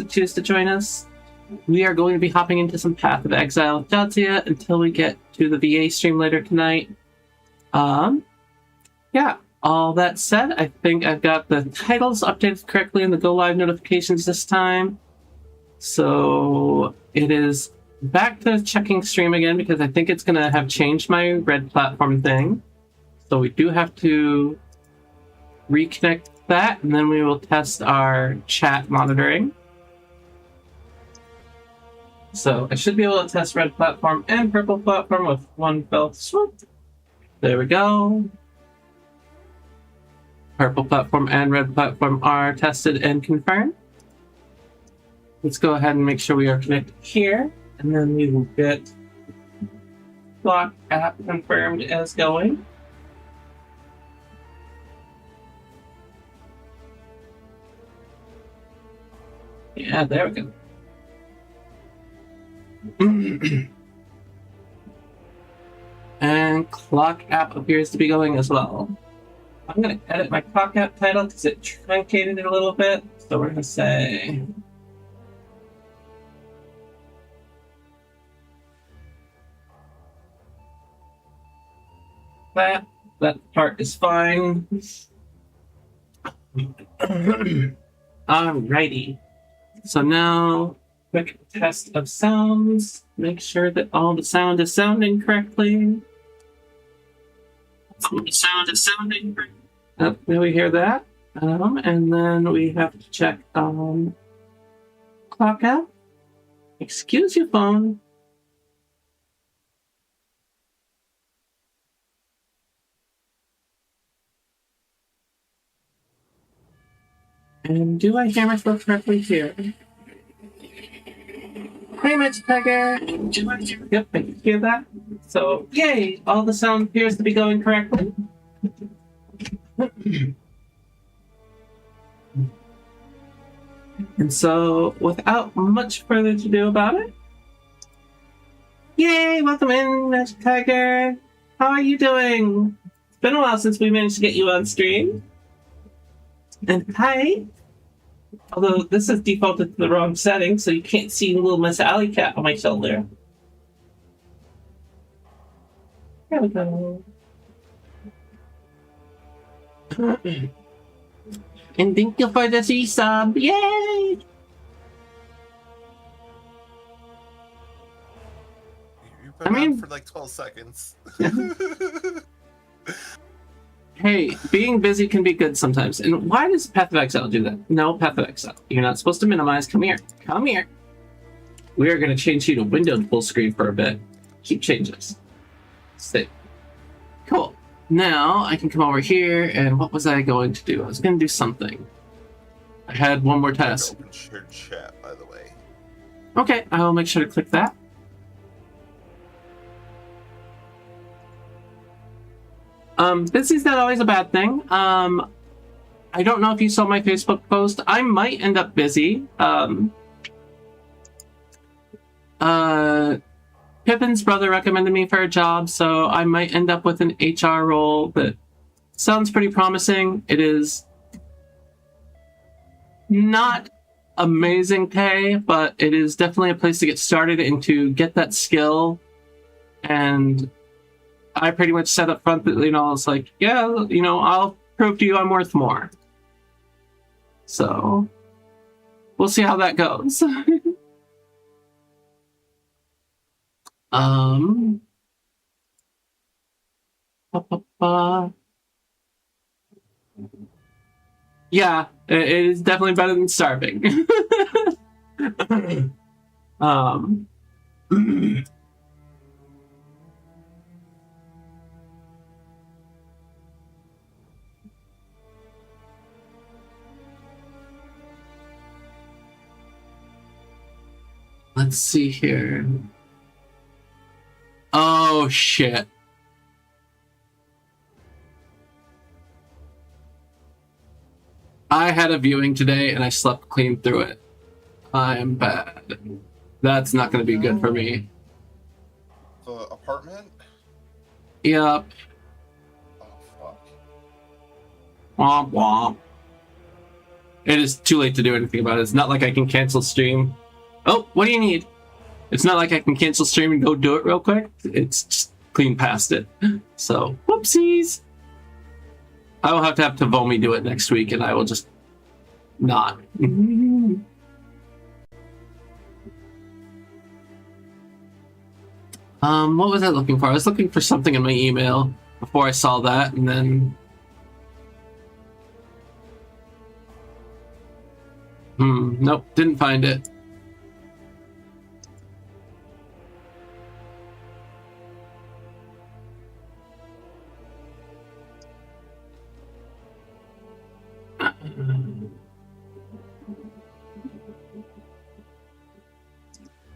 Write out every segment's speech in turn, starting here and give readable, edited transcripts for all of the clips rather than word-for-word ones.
that choose to join us. We are going to be hopping into some Path of Exile with Jadzia until we get to the VA stream later tonight. Yeah, all that said, I think I've got the titles updated correctly in the go live notifications this time. So it is back to checking stream again because I think it's going to have changed my red platform thing. So we do have to reconnect that, and then we will test our chat monitoring. So I should be able to test red platform and purple platform with one fell swoop. There we go. Purple platform and red platform are tested and confirmed. Let's go ahead and make sure we are connected here, and then we will get Clock app confirmed as going. Yeah, there we go. And Clock app appears to be going as well. I'm going to edit my Clock app title because it truncated it a little bit. So we're going to say... That part is fine. Alrighty. So now, quick test of sounds. Make sure that all the sound is sounding correctly. All the sound is sounding correctly. Oh, do we hear that? And then we have to check Clock out. Excuse your phone. And do I hear myself correctly here? Hey, Magic Tiger! Yep, I can hear that. So, yay! All the sound appears to be going correctly. And so, without much further to do about it, yay! Welcome in, Magic Tiger! How are you doing? It's been a while since we managed to get you on stream. And hi! Although this is defaulted to the wrong setting, so you can't see little Miss Alley Cat on my shoulder. There we go. And thank you for the resub! Yay! You've been on for like 12 seconds. Hey, being busy can be good sometimes. And why does Path of Exile do that? No, Path of Exile. You're not supposed to minimize. Come here. Come here. We are going to change you to windowed full screen for a bit. Keep changes. Stay. Cool. Now I can come over here, and what was I going to do? I was going to do something. I had one more task. Open shared chat, by the way. Okay, I will make sure to click that. Busy's not always a bad thing. I don't know if you saw my Facebook post. I might end up busy. Pippin's brother recommended me for a job, so I might end up with an HR role that sounds pretty promising. It is not amazing pay, but it is definitely a place to get started and to get that skill. And I pretty much said up front that, it's like, yeah, I'll prove to you I'm worth more. So, we'll see how that goes. Yeah, it is definitely better than starving. Let's see here. Oh, shit. I had a viewing today and I slept clean through it. I am bad. That's not going to be good for me. The apartment? Yep. Oh, fuck. Womp womp. It is too late to do anything about it. It's not like I can cancel stream. Oh, what do you need? It's not like I can cancel stream and go do it real quick. It's just clean past it. So, whoopsies. I will have to Tavomi do it next week, and I will just not. What was I looking for? I was looking for something in my email before I saw that, and then... nope, didn't find it.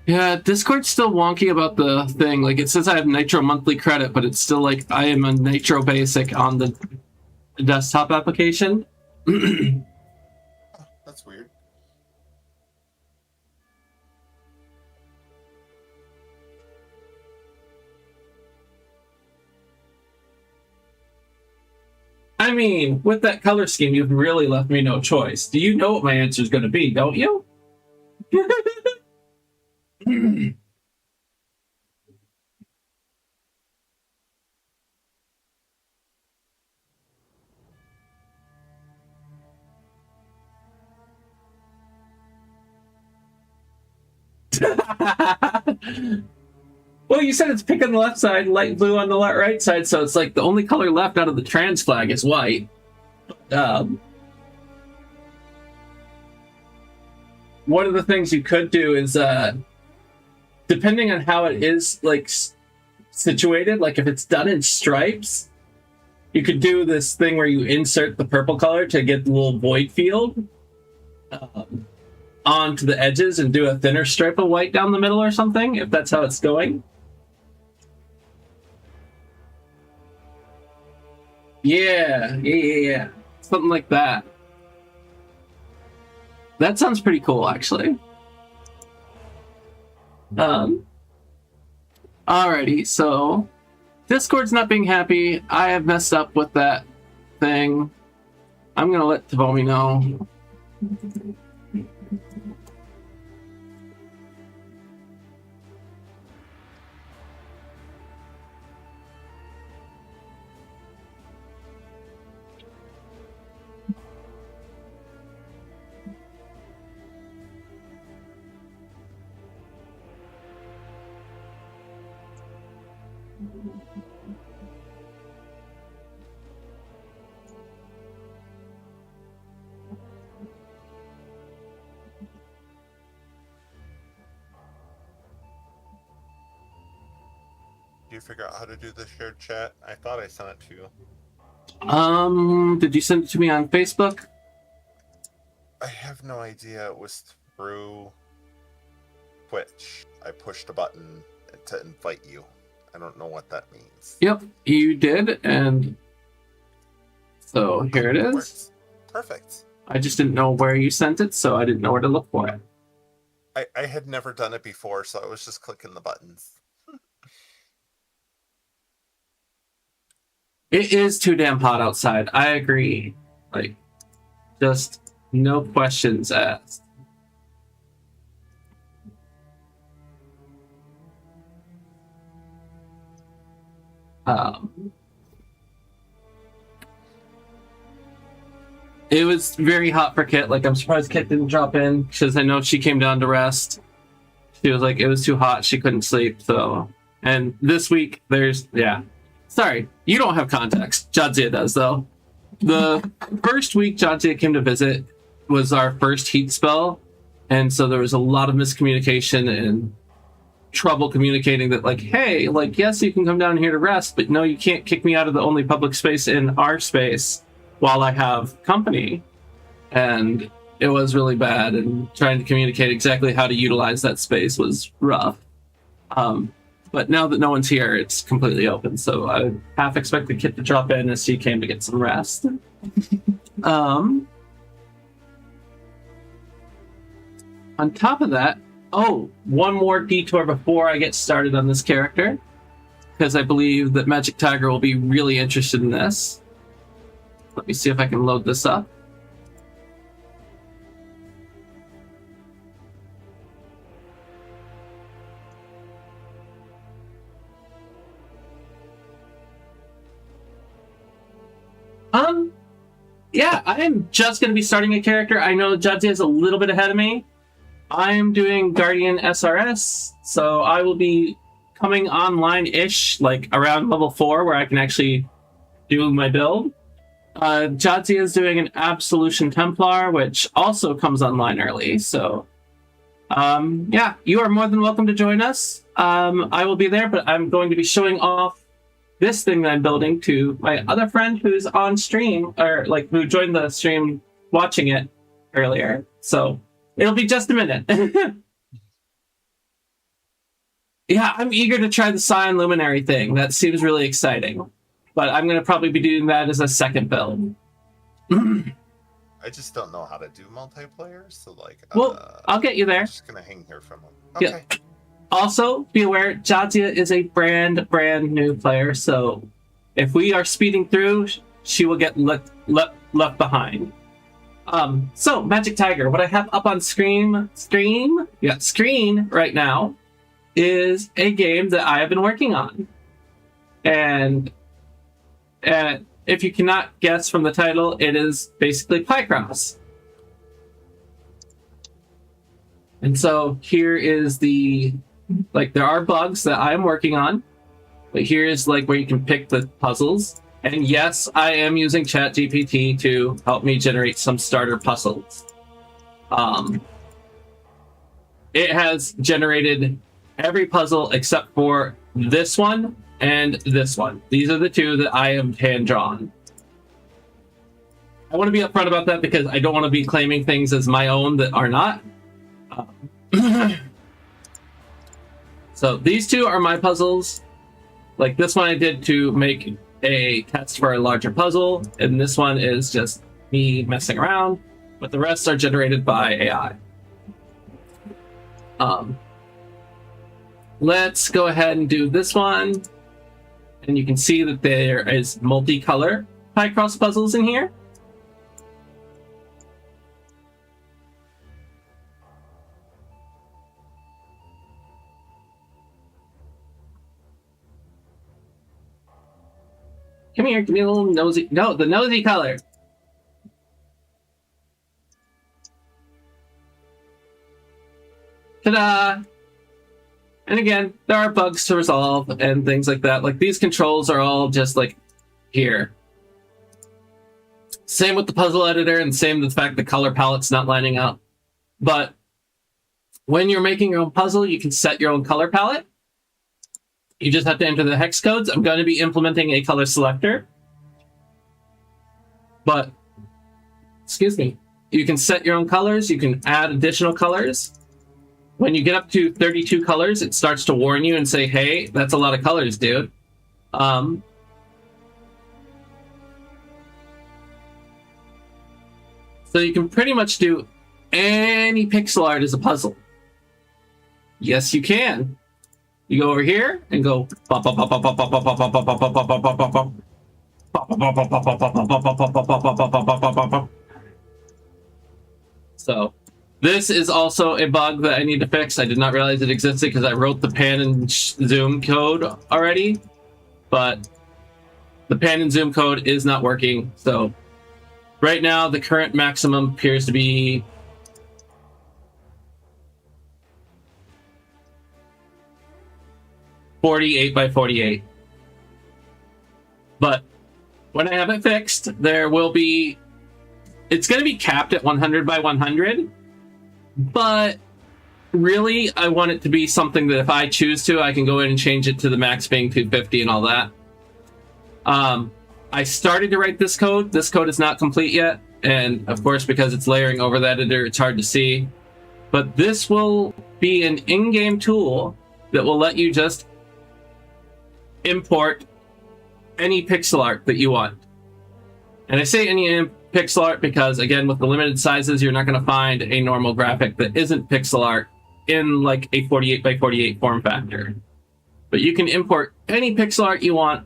Yeah, Discord's still wonky about the thing. Like, it says I have Nitro monthly credit, but it's still like I am a Nitro basic on the desktop application. That's weird. I mean, with that color scheme, you've really left me no choice. Do you know what my answer is going to be, don't you? Well, you said it's pink on the left side, light blue on the right side, so it's like the only color left out of the trans flag is white. One of the things you could do is, depending on how it is like situated, like if it's done in stripes, you could do this thing where you insert the purple color to get the little void field onto the edges and do a thinner stripe of white down the middle or something, if that's how it's going. Yeah. Something like that. That sounds pretty cool, actually. Alrighty, so Discord's not being happy. I have messed up with that thing. I'm gonna let Tavomi know. Do you figure out how to do the shared chat? I thought I sent it to you. Did you send it to me on Facebook? I have no idea. It was through Twitch. I pushed a button to invite you. I don't know what that means. Yep, you did, and so here it is. Works. Perfect. I just didn't know where you sent it, so I didn't know where to look for it. I had never done it before, so I was just clicking the buttons. It is too damn hot outside. I agree. Like, just no questions asked. It was very hot for Kit. Like, I'm surprised Kit didn't drop in, because I know she came down to rest. She was like, it was too hot. She couldn't sleep, so... And this week, yeah. Sorry, you don't have context. Jadzia does, though. The first week Jadzia came to visit was our first heat spell, and so there was a lot of miscommunication and trouble communicating that, like, hey, like, yes, you can come down here to rest, but no, you can't kick me out of the only public space in our space while I have company. And it was really bad, and trying to communicate exactly how to utilize that space was rough. But now that no one's here, it's completely open, so I half expected Kit to drop in as she came to get some rest. On top of that, one more detour before I get started on this character, because I believe that Magic Tiger will be really interested in this. Let me see if I can load this up. yeah, I am just going to be starting a character. I know Jadzia is a little bit ahead of me. I'm doing Guardian SRS, so I will be coming online-ish, like around level 4, where I can actually do my build. Jadzia is doing an Absolution Templar, which also comes online early, so... yeah, you are more than welcome to join us. I will be there, but I'm going to be showing off this thing that I'm building to my other friend who's on stream, or like who joined the stream watching it earlier. So it'll be just a minute. Yeah, I'm eager to try the Scion Luminary thing. That seems really exciting. But I'm going to probably be doing that as a second build. I just don't know how to do multiplayer, so like... Well, I'll get you there. I'm just going to hang here for a moment. Okay. Yeah. Also, be aware, Jadzia is a brand new player, so if we are speeding through, she will get left behind. So, Magic Tiger, what I have up on screen right now is a game that I have been working on. And if you cannot guess from the title, it is basically Picross. And so here is the... Like, there are bugs that I'm working on, but here's like where you can pick the puzzles. And yes, I am using ChatGPT to help me generate some starter puzzles. It has generated every puzzle except for this one and this one. These are the two that I am hand-drawn. I want to be upfront about that because I don't want to be claiming things as my own that are not. So these two are my puzzles. Like this one I did to make a test for a larger puzzle, and this one is just me messing around, but the rest are generated by AI. Let's go ahead and do this one. And you can see that there is multicolor Picross puzzles in here. Come here, give me a little nosy... No, the nosy color! Ta-da! And again, there are bugs to resolve and things like that. Like, these controls are all just, like, here. Same with the puzzle editor, and same with the fact the color palette's not lining up. But when you're making your own puzzle, you can set your own color palette. You just have to enter the hex codes. I'm going to be implementing a color selector. But, excuse me, you can set your own colors. You can add additional colors. When you get up to 32 colors, it starts to warn you and say, hey, that's a lot of colors, dude. So you can pretty much do any pixel art as a puzzle. Yes, you can. You go over here and go. So this is also a bug that I need to fix. I did not realize it existed because I wrote the pan and zoom code already, but the pan and zoom code is not working. So right now the current maximum appears to be 48 by 48. But when I have it fixed, there will be... It's going to be capped at 100 by 100. But really, I want it to be something that if I choose to, I can go in and change it to the max being 250 and all that. I started to write this code. This code is not complete yet. And of course, because it's layering over the editor, it's hard to see. But this will be an in-game tool that will let you just import any pixel art that you want. And I say any pixel art because, again, with the limited sizes, you're not going to find a normal graphic that isn't pixel art in like a 48 by 48 form factor. But you can import any pixel art you want,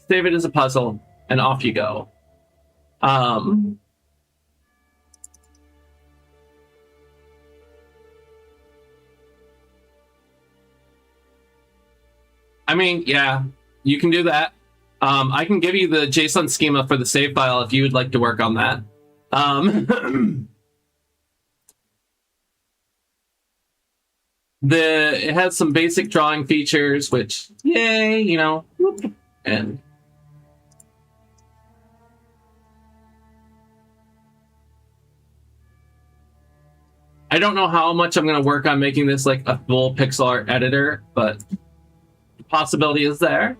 save it as a puzzle, and off you go. I mean, yeah, you can do that. I can give you the JSON schema for the save file if you would like to work on that. It has some basic drawing features, which, yay, you know, and I don't know how much I'm going to work on making this like a full pixel art editor, but the possibility is there.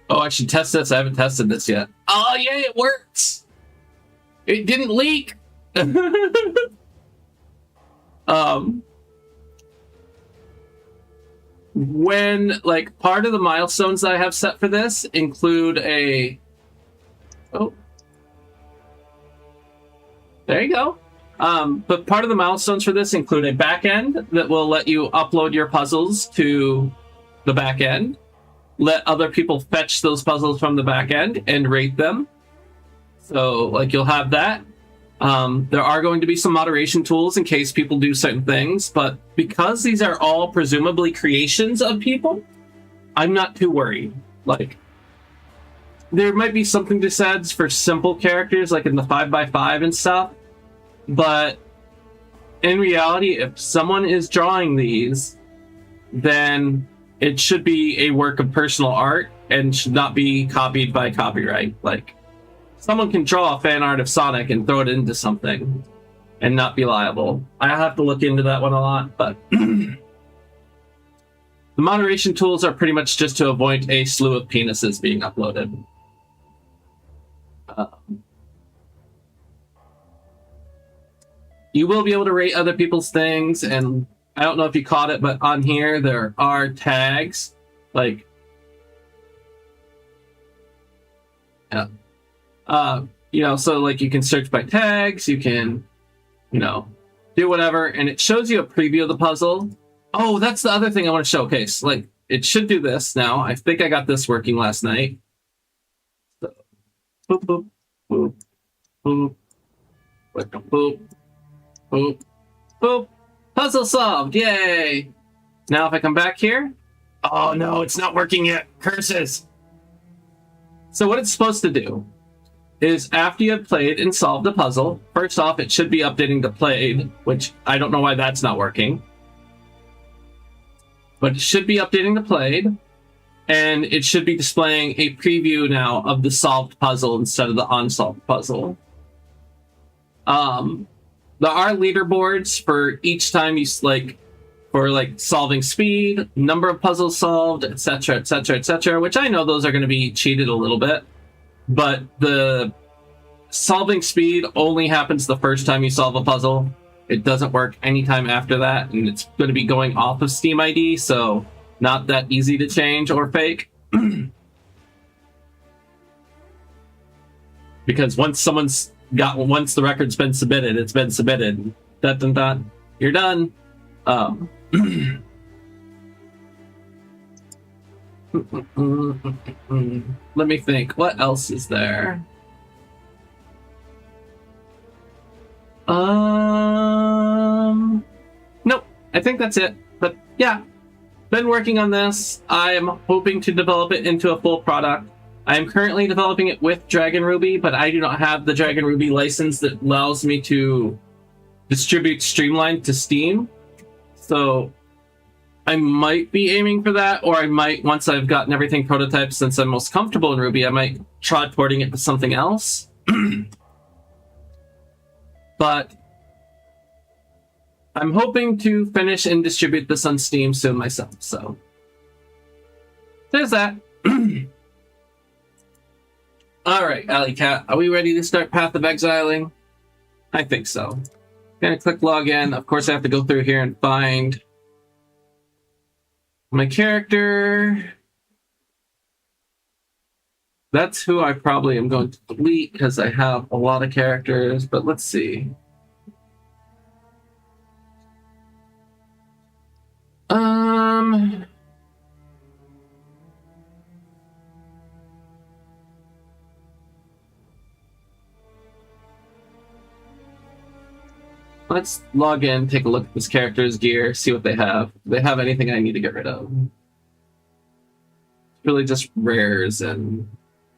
Oh, I should test this. I haven't tested this yet. Oh, yay, it works. It didn't leak. When, like, part of the milestones that I have set for this include a... Oh. There you go. But part of the milestones for this include a back end that will let you upload your puzzles to the back end. Let other people fetch those puzzles from the back end and rate them. So, like, you'll have that. There are going to be some moderation tools in case people do certain things, but because these are all presumably creations of people, I'm not too worried. Like, there might be something to said for simple characters, like in the 5x5 and stuff, but in reality, if someone is drawing these, then it should be a work of personal art and should not be copied by copyright. Like, someone can draw a fan art of Sonic and throw it into something and not be liable. I have to look into that one a lot, but the moderation tools are pretty much just to avoid a slew of penises being uploaded. You will be able to rate other people's things, and I don't know if you caught it, but on here there are tags, like, yeah. You know, so like you can search by tags, you can, you know, do whatever, and it shows you a preview of the puzzle. Oh, that's the other thing I want to showcase. Like, it should do this now. I think I got this working last night. So, boop, boop, boop, boop, boop, boop, boop. Puzzle solved! Yay! Now if I come back here, oh no, it's not working yet. Curses! So what it's supposed to do is after you have played and solved the puzzle, first off, it should be updating to played, which I don't know why that's not working. But it should be updating to played, and it should be displaying a preview now of the solved puzzle instead of the unsolved puzzle. There are leaderboards for each time you, like, for, like, solving speed, number of puzzles solved, etc., etc., etc., which I know those are going to be cheated a little bit. But the solving speed only happens the first time you solve a puzzle. It doesn't work anytime after that, and it's going to be going off of Steam ID, so not that easy to change or fake. Because once the record's been submitted, it's been submitted. Dun, dun, dun. You're done. Let me think. What else is there? Nope. I think that's it. But yeah, been working on this. I am hoping to develop it into a full product. I am currently developing it with Dragon Ruby, but I do not have the Dragon Ruby license that allows me to distribute Streamline to Steam. So I might be aiming for that, or I might, once I've gotten everything prototyped, since I'm most comfortable in Ruby, I might try porting it to something else. But I'm hoping to finish and distribute this on Steam soon myself, so there's that. Alright, Alley Cat, are we ready to start Path of Exiling? I think so. Gonna click login. Of course, I have to go through here and find my character. That's who I probably am going to delete because I have a lot of characters, but let's see. Let's log in, take a look at this character's gear, see what they have. Do they have anything I need to get rid of? It's really just rares and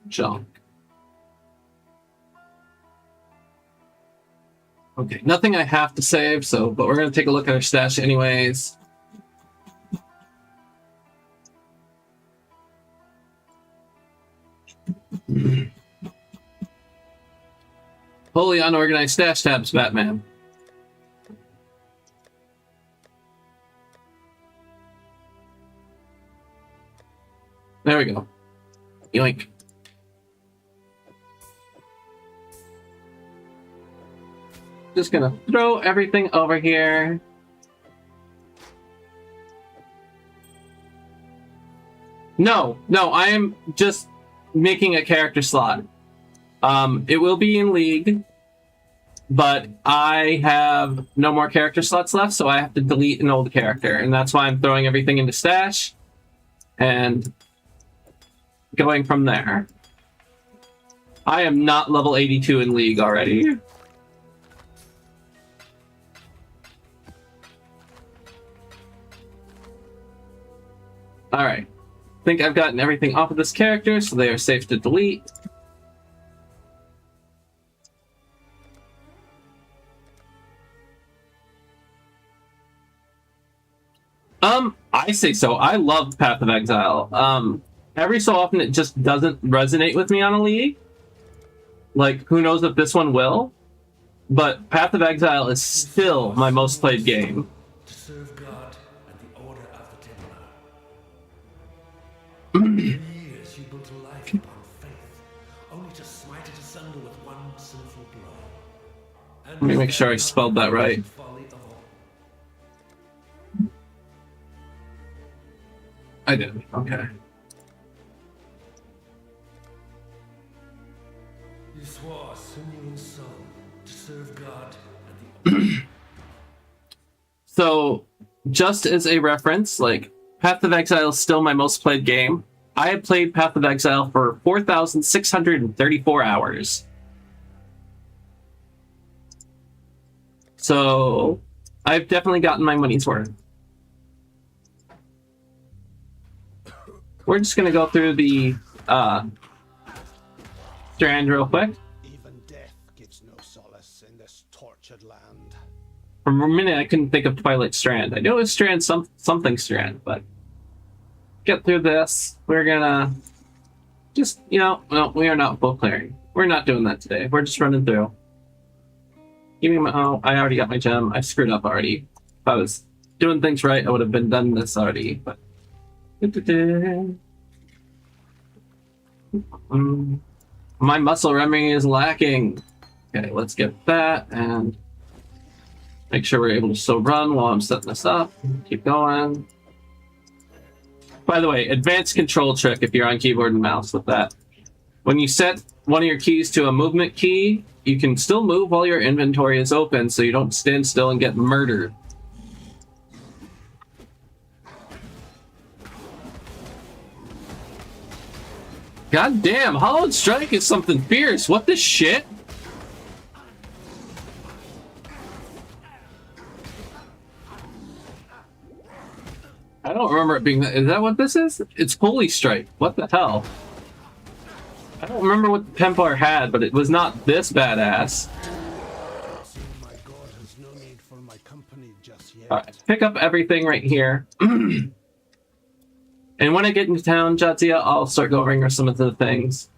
junk. Okay, nothing I have to save, so but we're gonna take a look at our stash anyways. Wholly unorganized stash tabs, Batman. There we go. Yoink. Just gonna throw everything over here. No, I am just making a character slot. It will be in League, but I have no more character slots left, so I have to delete an old character, and that's why I'm throwing everything into stash and going from there. I am not level 82 in League already. Alright. I think I've gotten everything off of this character, so they are safe to delete. I say so. I love Path of Exile. Every so often it just doesn't resonate with me on a League. Like, who knows if this one will? But Path of Exile is still my most played game. To serve God and the order of the Templar. For years you built a life upon faith, only to smite it asunder with one sinful blow. Let me make sure I spelled that right. I did. Okay. You swore sinew and soul to serve God and the So, just as a reference, like, Path of Exile is still my most played game. I have played Path of Exile for 4,634 hours. So, I've definitely gotten my money's worth. We're just going to go through the strand real quick. Even death gives no solace in this tortured land. For a minute, I couldn't think of Twilight Strand. I knew it was Strand, something Strand, but get through this. We're gonna just, no, we are not full clearing. We're not doing that today. We're just running through. Give me my, oh, I already got my gem. I screwed up already. If I was doing things right, I would have been done this already, but. My muscle memory is lacking. Okay, let's get that and make sure we're able to still run while I'm setting this up. Keep going. By the way, advanced control trick if you're on keyboard and mouse with that. When you set one of your keys to a movement key, you can still move while your inventory is open so you don't stand still and get murdered. God damn, Hollowed Strike is something fierce. What the shit? I don't remember it being that. Is that what this is? It's Holy Strike. What the hell? I don't remember what the Templar had, but it was not this badass. My god has no need for my company just yet. Alright, pick up everything right here. And when I get into town, Jadzia, I'll start going over some of the things.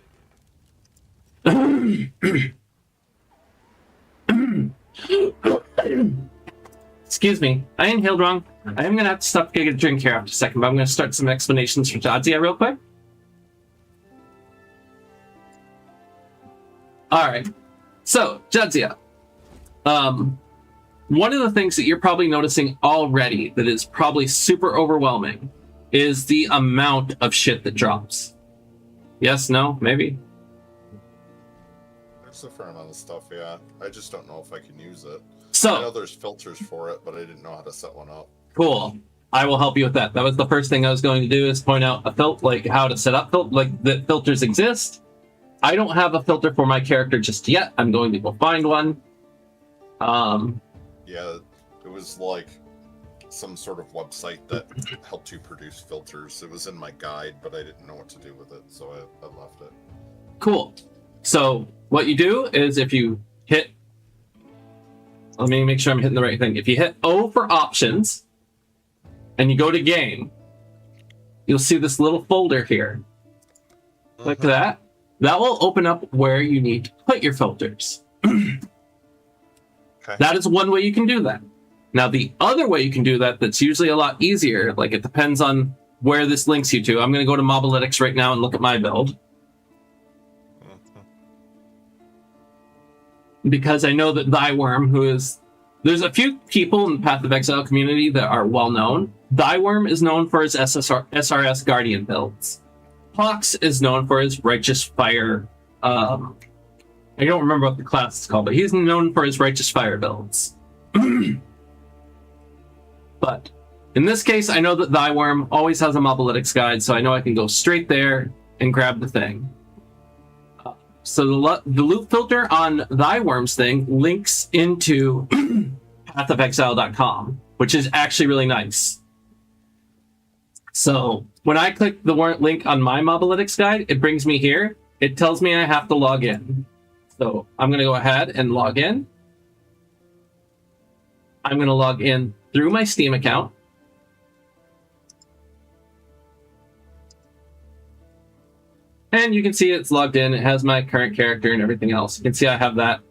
Excuse me, I inhaled wrong. I am going to have to stop to get a drink here after a second, but I'm going to start some explanations for Jadzia real quick. Alright, so, Jadzia. One of the things that you're probably noticing already that is probably super overwhelming is the amount of shit that drops. Yes, no, maybe? There's a fair amount of stuff, yeah. I just don't know if I can use it. So, I know there's filters for it, but I didn't know how to set one up. Cool. I will help you with that. That was the first thing I was going to do, is point out a like how to set up like that filters exist. I don't have a filter for my character just yet. I'm going to go find one. Yeah, it was like some sort of website that helped you produce filters. It was in my guide, but I didn't know what to do with it, so I left it. Cool. So what you do is if you hit, let me make sure I'm hitting the right thing. If you hit O for options and you go to game, you'll see this little folder here. Click that. That will open up where you need to put your filters. Okay. That is one way you can do that. Now, the other way you can do that that's usually a lot easier, like it depends on where this links you to. I'm going to go to Mobalytics right now and look at my build. Because I know that Thyworm, who is... There's a few people in the Path of Exile community that are well-known. Thyworm is known for his SRS Guardian builds. Hawks is known for his Righteous Fire... I don't remember what the class is called, but he's known for his Righteous Fire builds. But in this case, I know that Thyworm always has a Mobalytics guide, so I know I can go straight there and grab the thing. So the loop filter on Thyworm's thing links into pathofexile.com, which is actually really nice. So when I click the link on my Mobalytics guide, it brings me here. It tells me I have to log in. So I'm going to go ahead and log in. I'm going to log in through my Steam account. And you can see it's logged in. It has my current character and everything else. You can see I have that.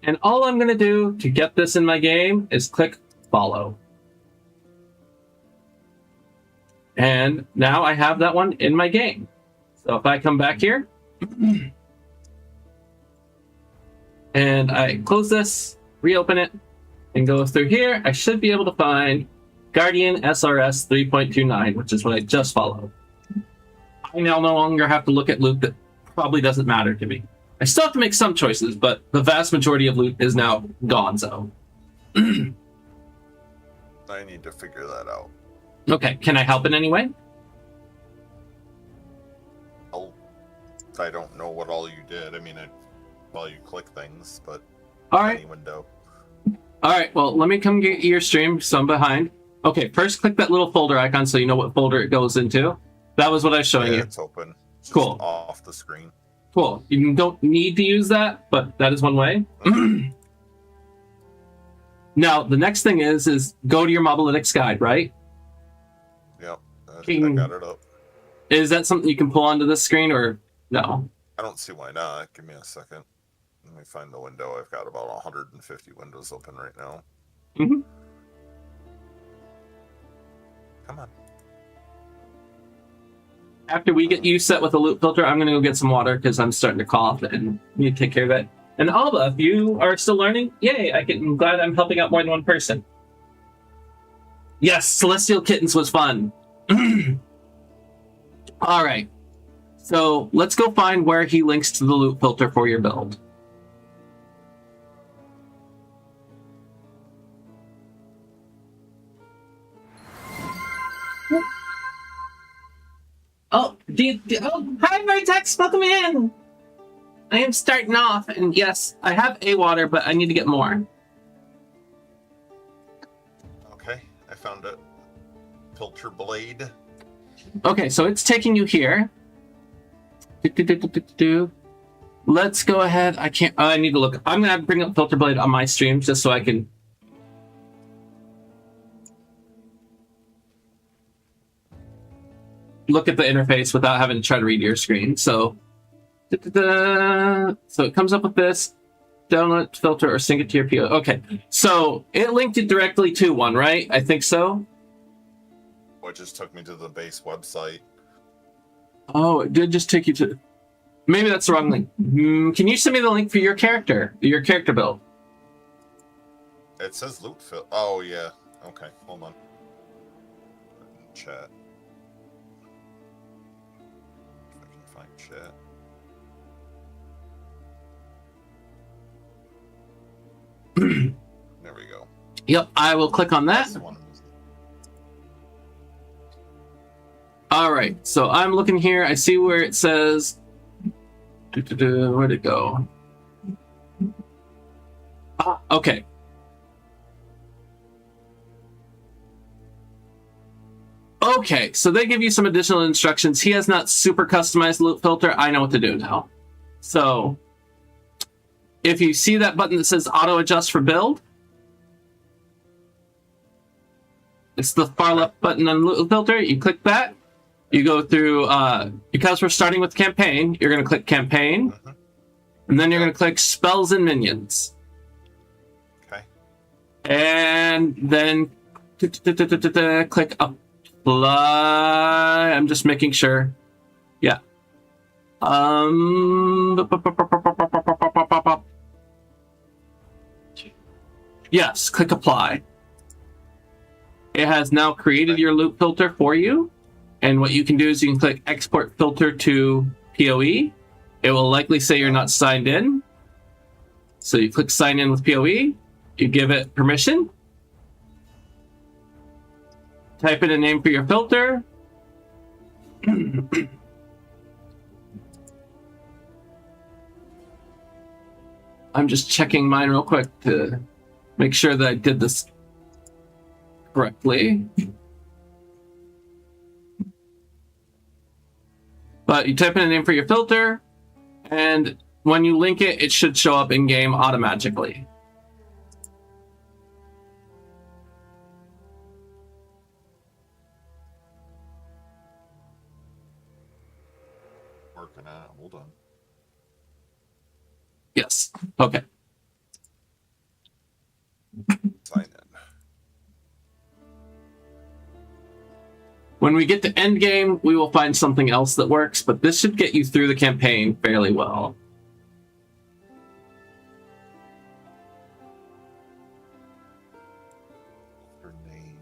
And all I'm going to do to get this in my game is click follow. And now I have that one in my game. So if I come back here and I close this, reopen it, and go through here, I should be able to find Guardian SRS 3.29, which is what I just followed. I now no longer have to loot that probably doesn't matter to me. I still have to make some choices, but the vast majority of loot is now gonzo. I need to figure that out. Okay, can I help in any way? I don't know what all you did. I mean, while you click things, but all right. Any window. All right, well, let me come get your stream, so I'm behind. Okay, first click that little folder icon so you know what folder it goes into. That was what I was showing you. It's open. It's cool. Just off the screen. Cool. You don't need to use that, but that is one way. Now, the next thing is go to your Mobalytics guide, right? Yep. I got it up. Is that something you can pull onto this screen, or no? I don't see why not. Give me a second. Let me find the window. I've got about 150 windows open right now. Mm-hmm. Come on. After we get you set with a loop filter, I'm going to go get some water because I'm starting to cough and need to take care of it. And Alba, if you are still learning, yay, I'm glad I'm helping out more than one person. Yes, Celestial Kittens was fun. All right. So let's go find where he links to the loop filter for your build. Oh, hi, Vertex, welcome in. I am starting off, and yes, I have a water, but I need to get more. Okay, I found it. Filter blade. Okay, so it's taking you here. Let's go ahead. I can't. I need to look. I'm gonna bring up filter blade on my stream just so I can. Look at the interface without having to try to read your screen. So, so it comes up with this. Download filter or sync it to your PO. Okay, so it linked it directly to one, right? I think so. Well, it just took me to the base website. Oh, it did just take you to... Maybe that's the wrong link. Can you send me the link for your character build? It says loot fill. Oh, yeah. Okay, hold on. Chat. If I can find chat. There we go. Yep, I will click on that. That's the one. All right, so I'm looking here. I see where it says... Where'd it go? Ah, okay. Okay, so they give you some additional instructions. He has not super customized loop filter. I know what to do now. So if you see that button that says auto adjust for build, it's the far left button on loop filter. You click that. You go through, because we're starting with campaign, you're going to click campaign. And then you're going to click spells and minions. Okay. And then click apply. I'm just making sure. Yeah. Yes, click apply. It has now created your loop filter for you. And what you can do is you can click export filter to PoE. It will likely say you're not signed in. So you click sign in with PoE. You give it permission. Type in a name for your filter. I'm just checking mine real quick to make sure that I did this correctly. But you type in a name for your filter, and when you link it, it should show up in-game automatically. Working out. Hold on. Yes. Okay. Sign in. When we get to end game, we will find something else that works, but this should get you through the campaign fairly well. Your name.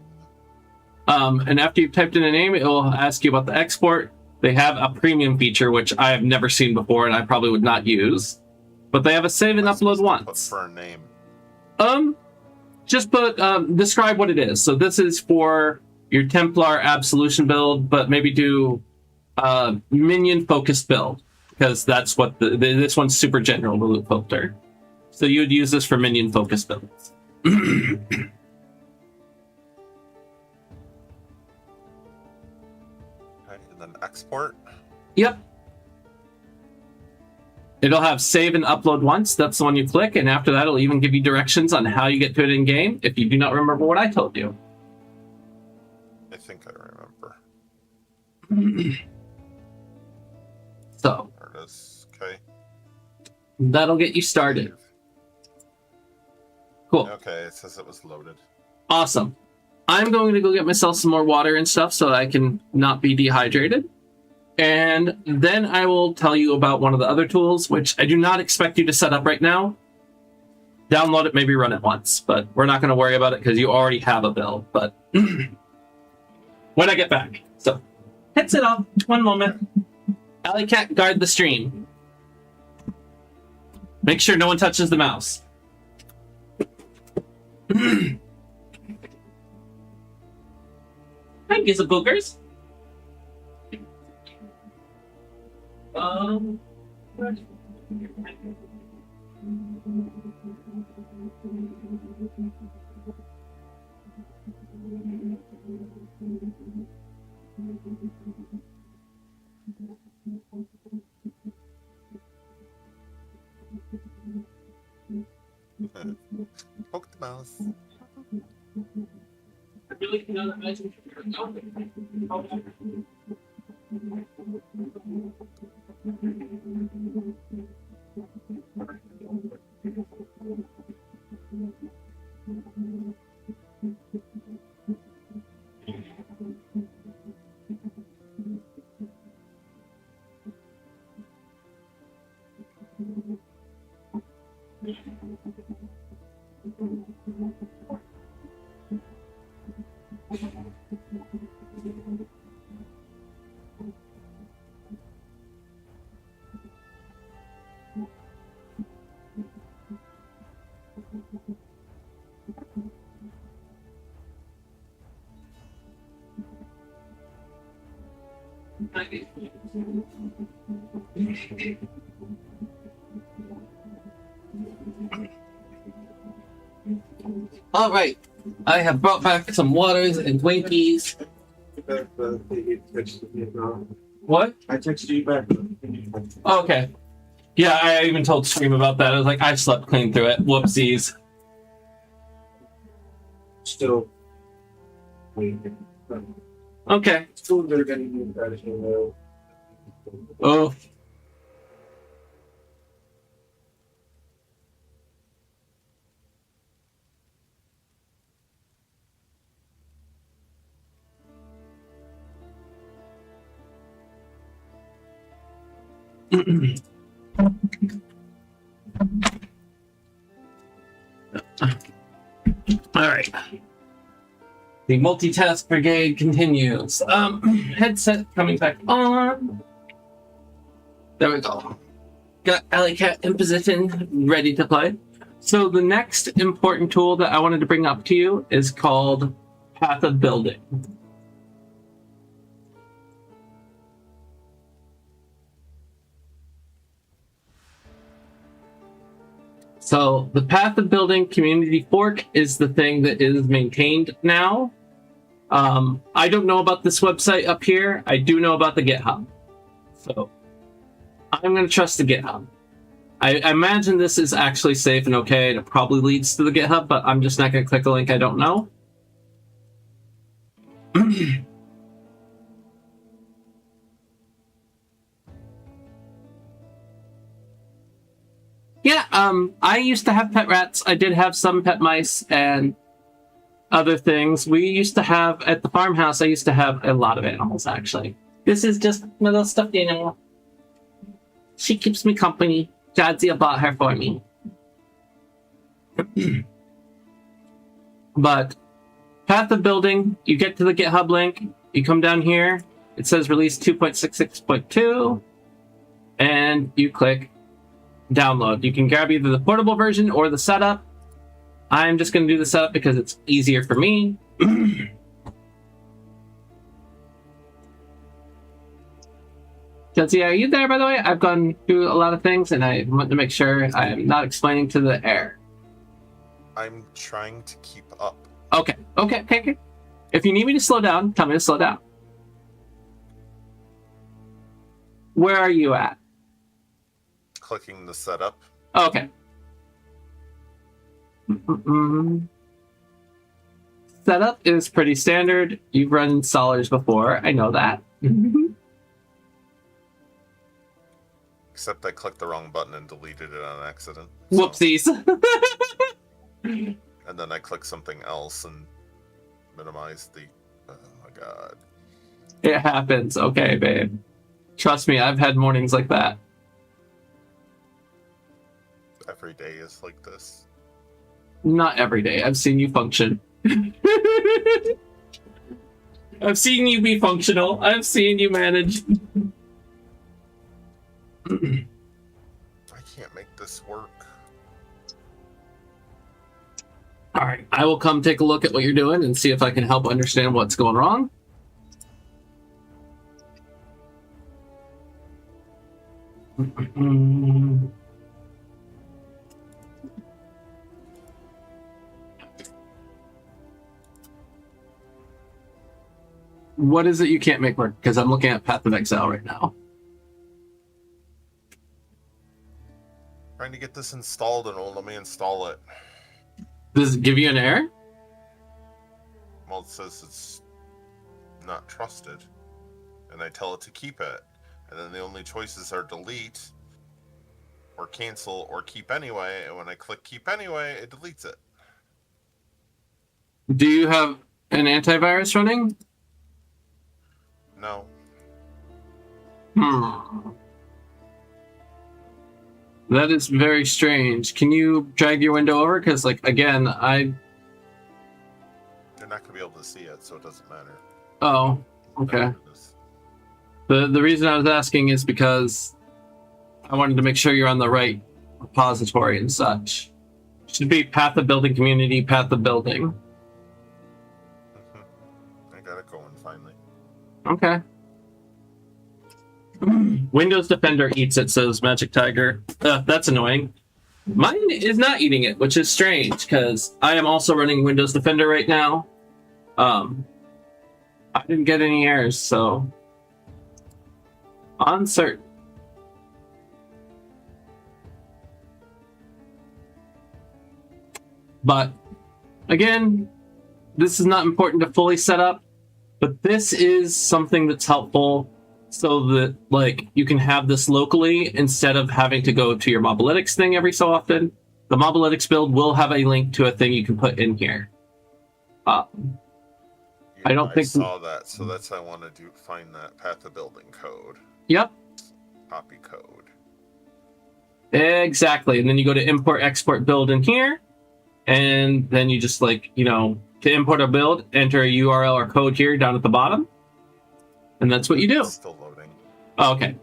And after you've typed in a name, it will ask you about the export. They have a premium feature, which I have never seen before, and I probably would not use. But they have a save and upload once. For a name. Just put, describe what it is. So this is for your Templar Absolution build, but maybe do minion focused build, because that's what this one's super general, the loop filter. So you would use this for minion focused builds. Okay, and then export. Yep. It'll have save and upload once. That's the one you click, and after that, it'll even give you directions on how you get to it in game if you do not remember what I told you. I think I remember. So There it is. Okay. that'll get you started. Cool. Okay, it says it was loaded. Awesome. I'm going to go get myself some more water and stuff so that I can not be dehydrated. And then I will tell you about one of the other tools, which I do not expect you to set up right now. Download it, maybe run it once, but we're not going to worry about it because you already have a build. But when I get back. So, headset off. One moment. Alley Cat, guard the stream. Make sure no one touches the mouse. Hi, Gizzle Boogers. Poke the mouse. All right, I have brought back some waters and Twinkies. back, but you texted me about. What? I texted you back. Okay. Yeah, I even told Stream about that. I was like, I slept clean through it. Whoopsies. Still. Okay. Still, they're getting new guys, you know. Oh. All right. The multitask brigade continues. Headset coming back on. There we go. Got Alley Cat in position, ready to play. So the next important tool that I wanted to bring up to you is called Path of Building. So the Path of Building community fork is the thing that is maintained now. I don't know about this website up here. I do know about the GitHub. So I'm going to trust the GitHub. I imagine this is actually safe and okay, and it probably leads to the GitHub, but I'm just not going to click a link I don't know. Yeah, I used to have pet rats. I did have some pet mice and other things. We used to have, at the farmhouse, I used to have a lot of animals, actually. This is just my little stuffed animal. She keeps me company. Jadzia bought her for me. But, Path of Building, you get to the GitHub link, you come down here, it says release 2.66.2, and you click download. You can grab either the portable version or the setup. I'm just going to do the setup because it's easier for me. Jadzia, are you there, by the way? I've gone through a lot of things, and I want to make sure I'm not explaining to the air. I'm trying to keep up. Okay. If you need me to slow down, tell me to slow down. Where are you at? Clicking the setup. Okay. Setup is pretty standard. You've run installers before. I know that. Except I clicked the wrong button and deleted it on accident. So. Whoopsies. And then I clicked something else and minimized the... Oh my god. It happens. Okay, babe. Trust me, I've had mornings like that. Every day is like this. Not every day. I've seen you function. I've seen you be functional. I've seen you manage. I can't make this work. All right, I will come take a look at what you're doing and see if I can help understand what's going wrong. What is it you can't make work? Because I'm looking at Path of Exile right now. Trying to get this installed and it won't let me install it. Does it give you an error? Well, it says it's not trusted. And I tell it to keep it. And then the only choices are delete, or cancel, or keep anyway. And when I click keep anyway, it deletes it. Do you have an antivirus running? No. That is very strange. Can you drag your window over? Because, like, again, You're not going to be able to see it, so it doesn't matter. Oh, okay. The reason I was asking is because I wanted to make sure you're on the right repository and such. Should be Path of Building Community, Path of Building. I got it going finally. Okay. Windows Defender eats it, says Magic Tiger. That's annoying. Mine is not eating it, which is strange, because I am also running Windows Defender right now. I I didn't get any errors, so uncertain. But again, this is not important to fully set up, but this is something that's helpful so that like you can have this locally instead of having to go to your Mobalytics thing every so often. The Mobalytics build will have a link to a thing you can put in here. I don't think I saw that, so that's I want to find that path of building code. Yep. Copy code. Exactly. And then you go to import, export, build in here. And then you just like, to import a build, enter a URL or code here down at the bottom. And that's what you do. It's still loading. Oh, okay.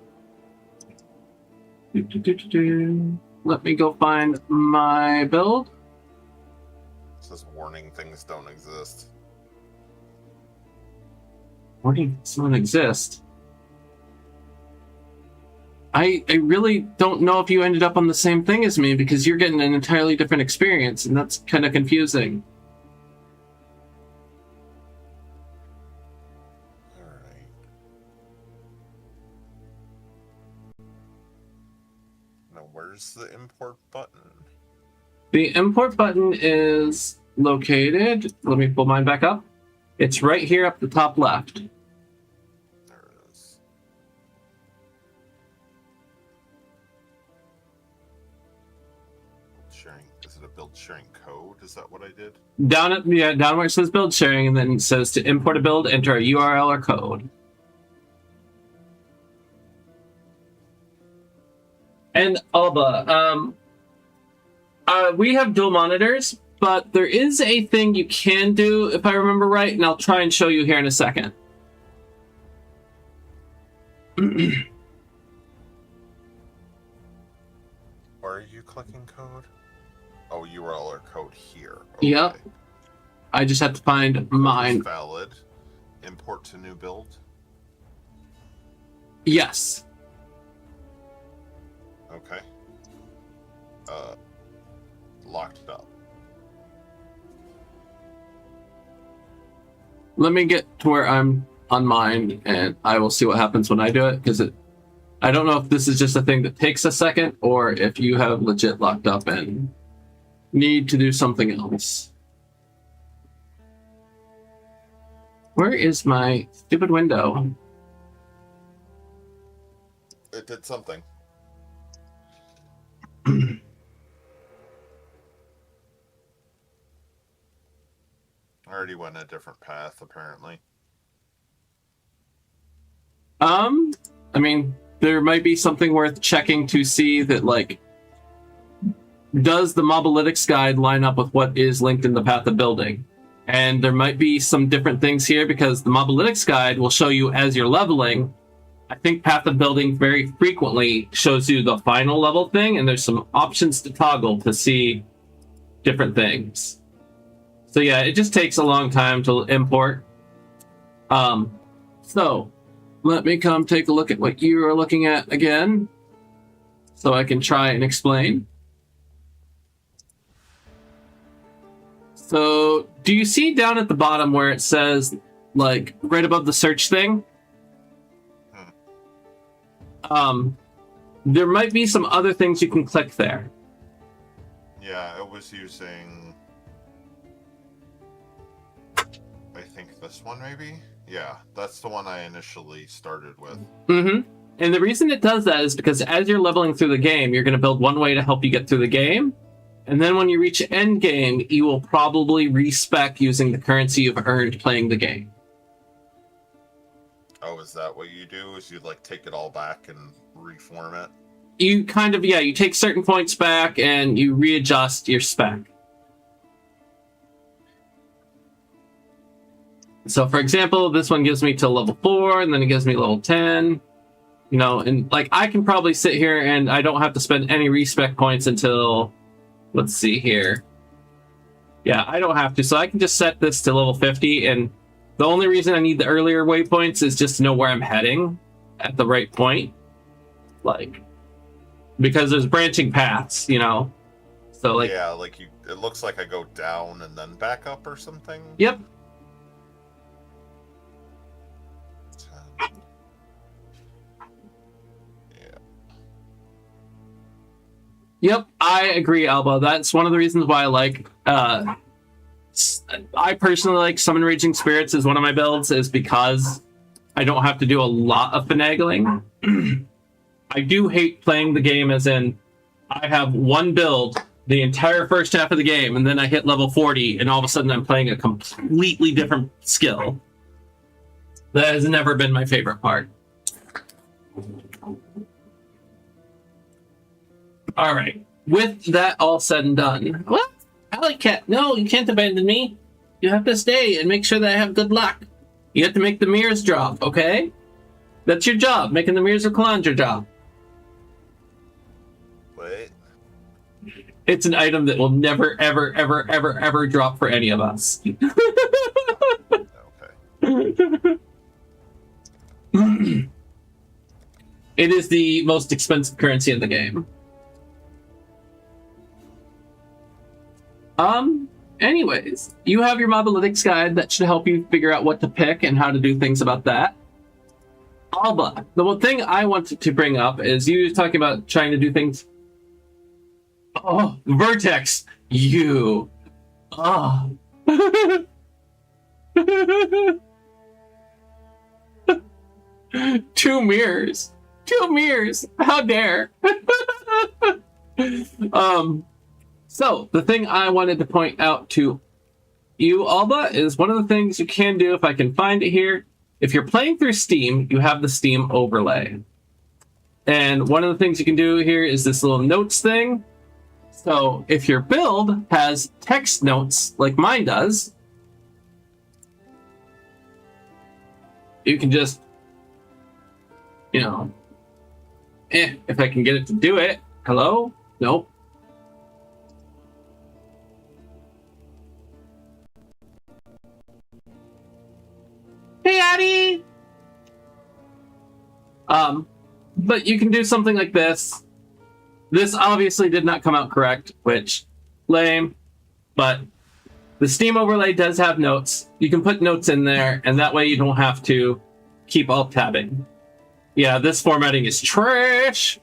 Let me go find my build. It says warning things don't exist. Warning does not exist. I really don't know if you ended up on the same thing as me because you're getting an entirely different experience, and that's kind of confusing. Alright. Now, where's the import button? The import button is located. Let me pull mine back up. It's right here up the top left. There it is. Sharing. Is it a build sharing code? Is that what I did? Down where it says build sharing, and then it says to import a build, enter a URL or code. And Alba, we have dual monitors, but there is a thing you can do, if I remember right, and I'll try and show you here in a second. Where are you clicking code? Oh, URL or code here. Okay. Yep. I just have to find Code mine. is valid. Import to new build. Yes. Okay. Locked it up. Let me get to where I'm on mine, and I will see what happens when I do it, because I don't know if this is just a thing that takes a second, or if you have legit locked up and need to do something else. Where is my stupid window? It did something. I already went a different path, apparently. I mean, there might be something worth checking to see that, like, does the Mobalytics guide line up with what is linked in the path of building? And there might be some different things here because the Mobalytics guide will show you as you're leveling. I think path of building very frequently shows you the final level thing, and there's some options to toggle to see different things. So yeah, it just takes a long time to import. So let me come take a look at what you are looking at again, so I can try and explain. So do you see down at the bottom where it says, like, right above the search thing? There might be some other things you can click there. Yeah, it was using... I think this one, maybe? Yeah, that's the one I initially started with. Mm-hmm. And the reason it does that is because as you're leveling through the game, you're going to build one way to help you get through the game. And then when you reach end game, you will probably respec using the currency you've earned playing the game. Oh, is that what you do? Is you, like, take it all back and reform it? You kind of, yeah, you take certain points back and you readjust your spec. So, for example, this one gives me till level 4, and then it gives me level 10. You know, and, like, I can probably sit here and I don't have to spend any respec points until... Let's see here. Yeah, I don't have to, so I can just set this to level 50, and the only reason I need the earlier waypoints is just to know where I'm heading at the right point. Like, because there's branching paths, you know? So, like... Yeah, like, it looks like I go down and then back up or something? Yep. Yep, I agree, Alba. That's one of the reasons why I like. I personally like Summon Raging Spirits as one of my builds, is because I don't have to do a lot of finagling. I do hate playing the game as in I have one build the entire first half of the game, and then I hit level 40, and all of a sudden I'm playing a completely different skill. That has never been my favorite part. All right. With that all said and done, what? Alley Cat, no, you can't abandon me. You have to stay and make sure that I have good luck. You have to make the mirrors drop, okay? That's your job. Making the mirrors of Kalan's your job. Wait. It's an item that will never, ever, ever, ever, ever drop for any of us. Okay. It is the most expensive currency in the game. Anyways, you have your Mobalytics guide that should help you figure out what to pick and how to do things about that. Alba, the one thing I wanted to bring up is you talking about trying to do things. Oh, Vertex, you. Oh. 2 mirrors. 2 mirrors. How dare. So, the thing I wanted to point out to you, Alba, is one of the things you can do, if I can find it here. If you're playing through Steam, you have the Steam overlay. And one of the things you can do here is this little notes thing. So, if your build has text notes, like mine does, you can just, you know, if I can get it to do it. Hello? Nope. Hey, Addie! But you can do something like this. This obviously did not come out correct, which, lame. But the Steam overlay does have notes. You can put notes in there, and that way you don't have to keep alt-tabbing. Yeah, this formatting is trash!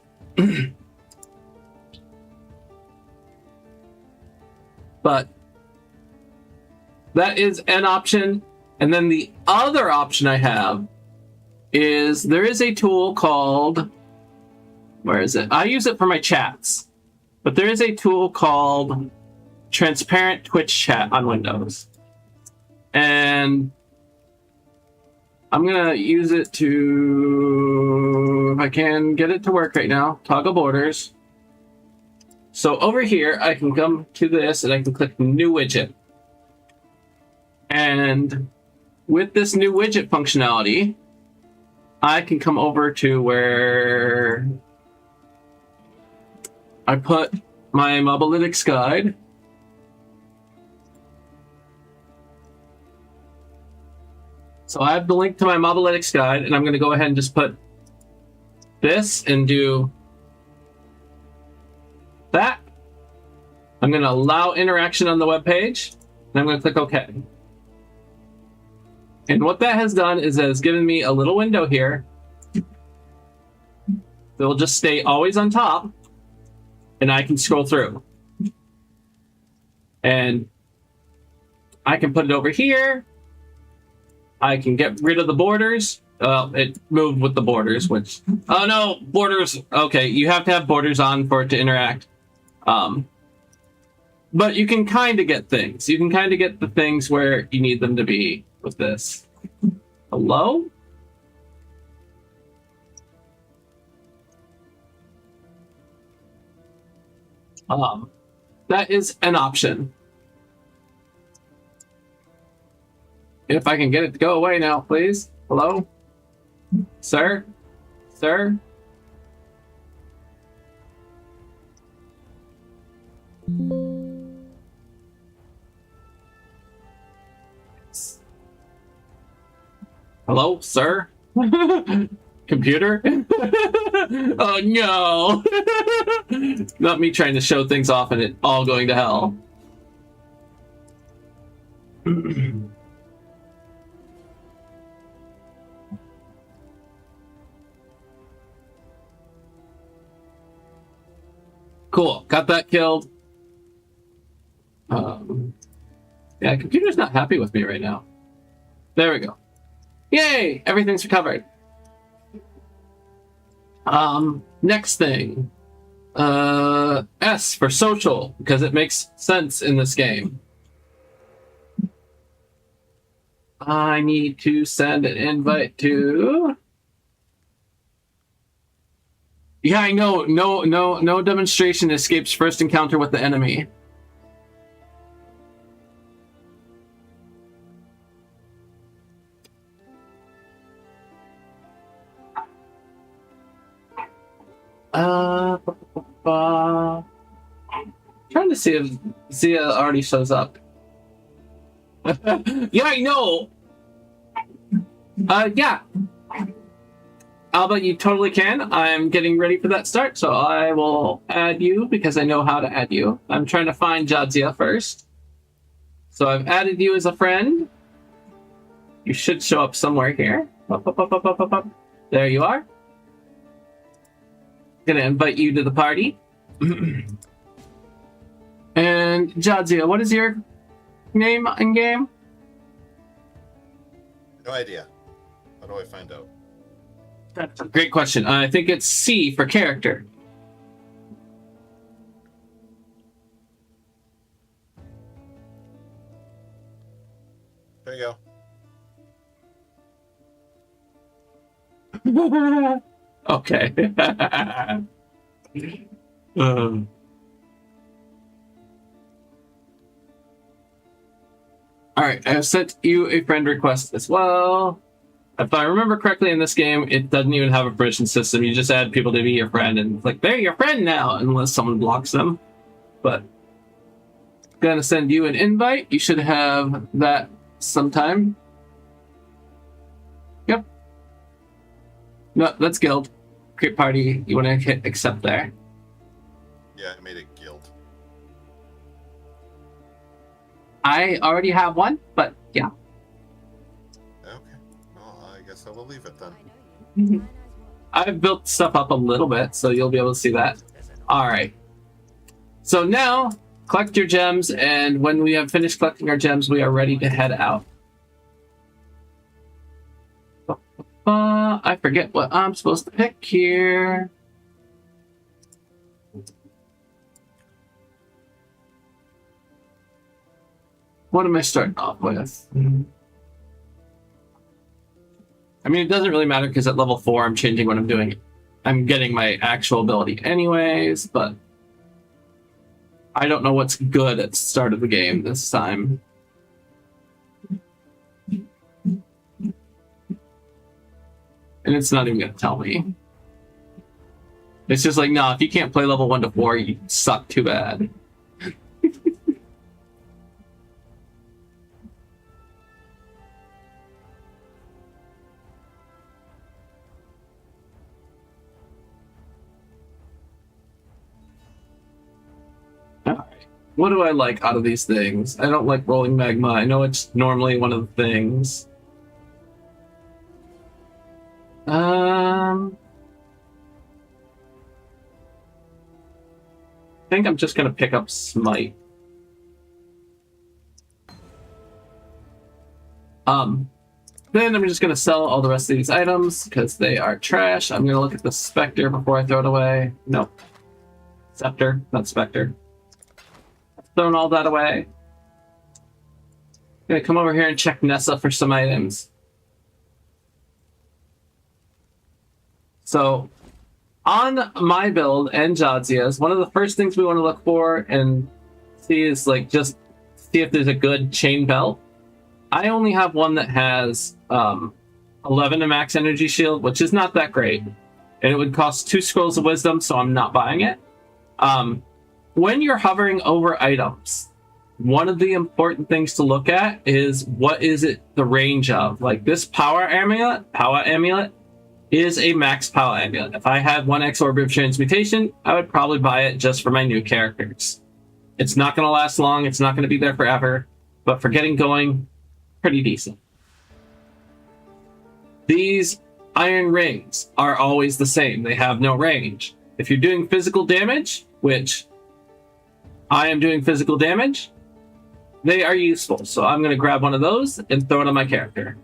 But that is an option. And then the other option I have is there is a tool called, where is it? I use it for my chats, but there is a tool called Transparent Twitch Chat on Windows. And I'm going to use it to, if I can get it to work right now, toggle borders. So over here, I can come to this and I can click New Widget. And with this new widget functionality, I can come over to where I put my Mobalytics guide. So I have the link to my Mobalytics guide, and I'm going to go ahead and just put this and do that. I'm going to allow interaction on the web page, and I'm going to click OK. And what that has done is it has given me a little window here that will just stay always on top, and I can scroll through. And I can put it over here. I can get rid of the borders. It moved with the borders, which... Oh, no, borders. Okay, you have to have borders on for it to interact. But you can kind of get things. You can kind of get the things where you need them to be with this. Hello? That is an option. If I can get it to go away now, please. Hello? Sir? Sir? Hello, sir? Computer? Oh no! Not me trying to show things off and it all going to hell. Cool. Got that killed. Yeah, computer's not happy with me right now. There we go. Yay! Everything's recovered. Next thing. S for social, because it makes sense in this game. I need to send an invite to... Yeah, I know. No demonstration escapes first encounter with the enemy. Trying to see if Zia already shows up. Yeah, I know. Yeah. But you totally can. I'm getting ready for that start, so I will add you because I know how to add you. I'm trying to find Jadzia first. So I've added you as a friend. You should show up somewhere here. There you are. Gonna invite you to the party. And Jadzia, what is your name in game? No idea. How do I find out? That's a great question. I think it's C for character. There you go. Okay. All right, I've sent you a friend request as well. If I remember correctly in this game, it doesn't even have a permission system. You just add people to be your friend and it's like, they're your friend now, unless someone blocks them. But gonna send you an invite. You should have that sometime. Yep. No, that's guild. Create party. You want to hit accept there. Yeah, I made it guild. I already have one, but yeah. Okay. Well, I guess I will leave it then. I've built stuff up a little bit, so you'll be able to see that. All right. So now, collect your gems, and when we have finished collecting our gems, we are ready to head out. I forget what I'm supposed to pick here. What am I starting off with? I mean, it doesn't really matter because at level 4, I'm changing what I'm doing. I'm getting my actual ability anyways, but I don't know what's good at the start of the game this time. And it's not even going to tell me. It's just like, no, if you can't play level 1 to 4, you suck too bad. What do I like out of these things? I don't like rolling magma. I know it's normally one of the things. I think I'm just gonna pick up Smite. Then I'm just gonna sell all the rest of these items because they are trash. I'm gonna look at the Spectre before I throw it away. Nope. Scepter, not Spectre. Thrown all that away. Gonna come over here and check Nessa for some items. So, on my build and Jadzia's, one of the first things we want to look for and see is like just see if there's a good chain belt. I only have one that has 11 to max energy shield, which is not that great, and it would cost 2 scrolls of wisdom, so I'm not buying it. When you're hovering over items, one of the important things to look at is what is it the range of. Like this power amulet is a max power amulet. If I had 1x Orb of Transmutation, I would probably buy it just for my new characters. It's not going to last long, it's not going to be there forever, but for getting going, pretty decent. These iron rings are always the same. They have no range. If you're doing physical damage, which I am doing physical damage, they are useful. So I'm going to grab one of those and throw it on my character.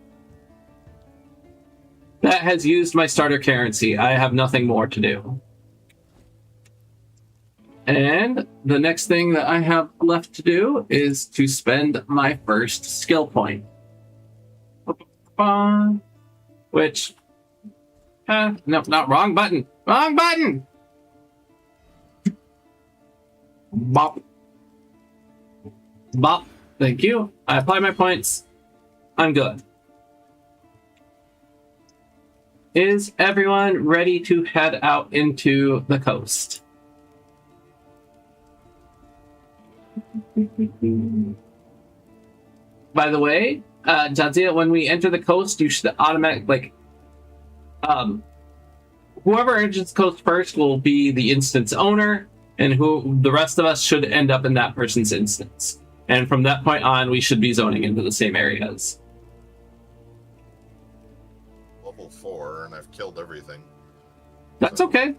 That has used my starter currency. I have nothing more to do. And the next thing that I have left to do is to spend my first skill point. Which... no, not wrong button. Wrong button! Bop. Bop. Thank you. I apply my points. I'm good. Is everyone ready to head out into the coast? By the way, Jadzia, when we enter the coast, you should automatically, whoever enters the coast first will be the instance owner, and who the rest of us should end up in that person's instance. And from that point on, we should be zoning into the same areas. Level 4, and I've killed everything. That's okay.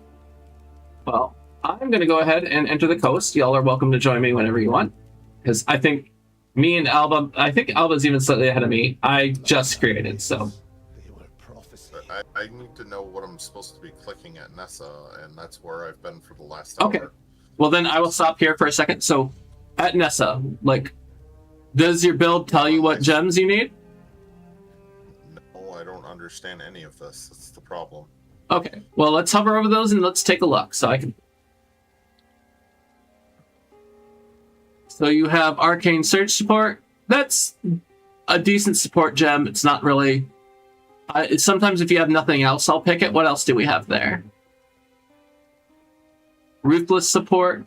Well, I'm going to go ahead and enter the coast. Y'all are welcome to join me whenever you want. Because I think me and Alba, I think Alba's even slightly ahead of me. I just created, so. They were prophecy. But I need to know what I'm supposed to be clicking at Nessa, and that's where I've been for the last Okay. hour. Well, then I will stop here for a second. So, at Nessa, does your build tell you what gems you need? No, I don't understand any of this. That's the problem. Okay. Well, let's hover over those and let's take a look. So you have Arcane Search Support. That's a decent support gem. It's not really... sometimes if you have nothing else, I'll pick it. What else do we have there? Ruthless Support.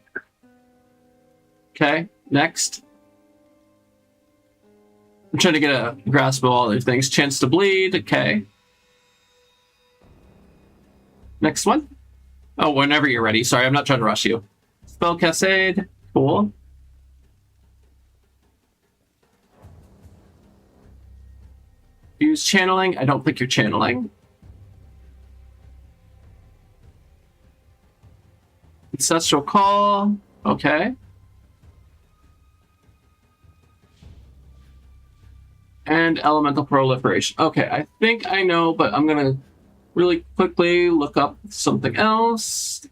Okay, next. I'm trying to get a grasp of all these things. Chance to Bleed. Okay. Next one. Oh, whenever you're ready. Sorry, I'm not trying to rush you. Spell Cascade. Cool. Use channeling. I don't think you're channeling. Ancestral Call. Okay. And Elemental Proliferation. Okay, I think I know, but I'm going to really quickly look up something else.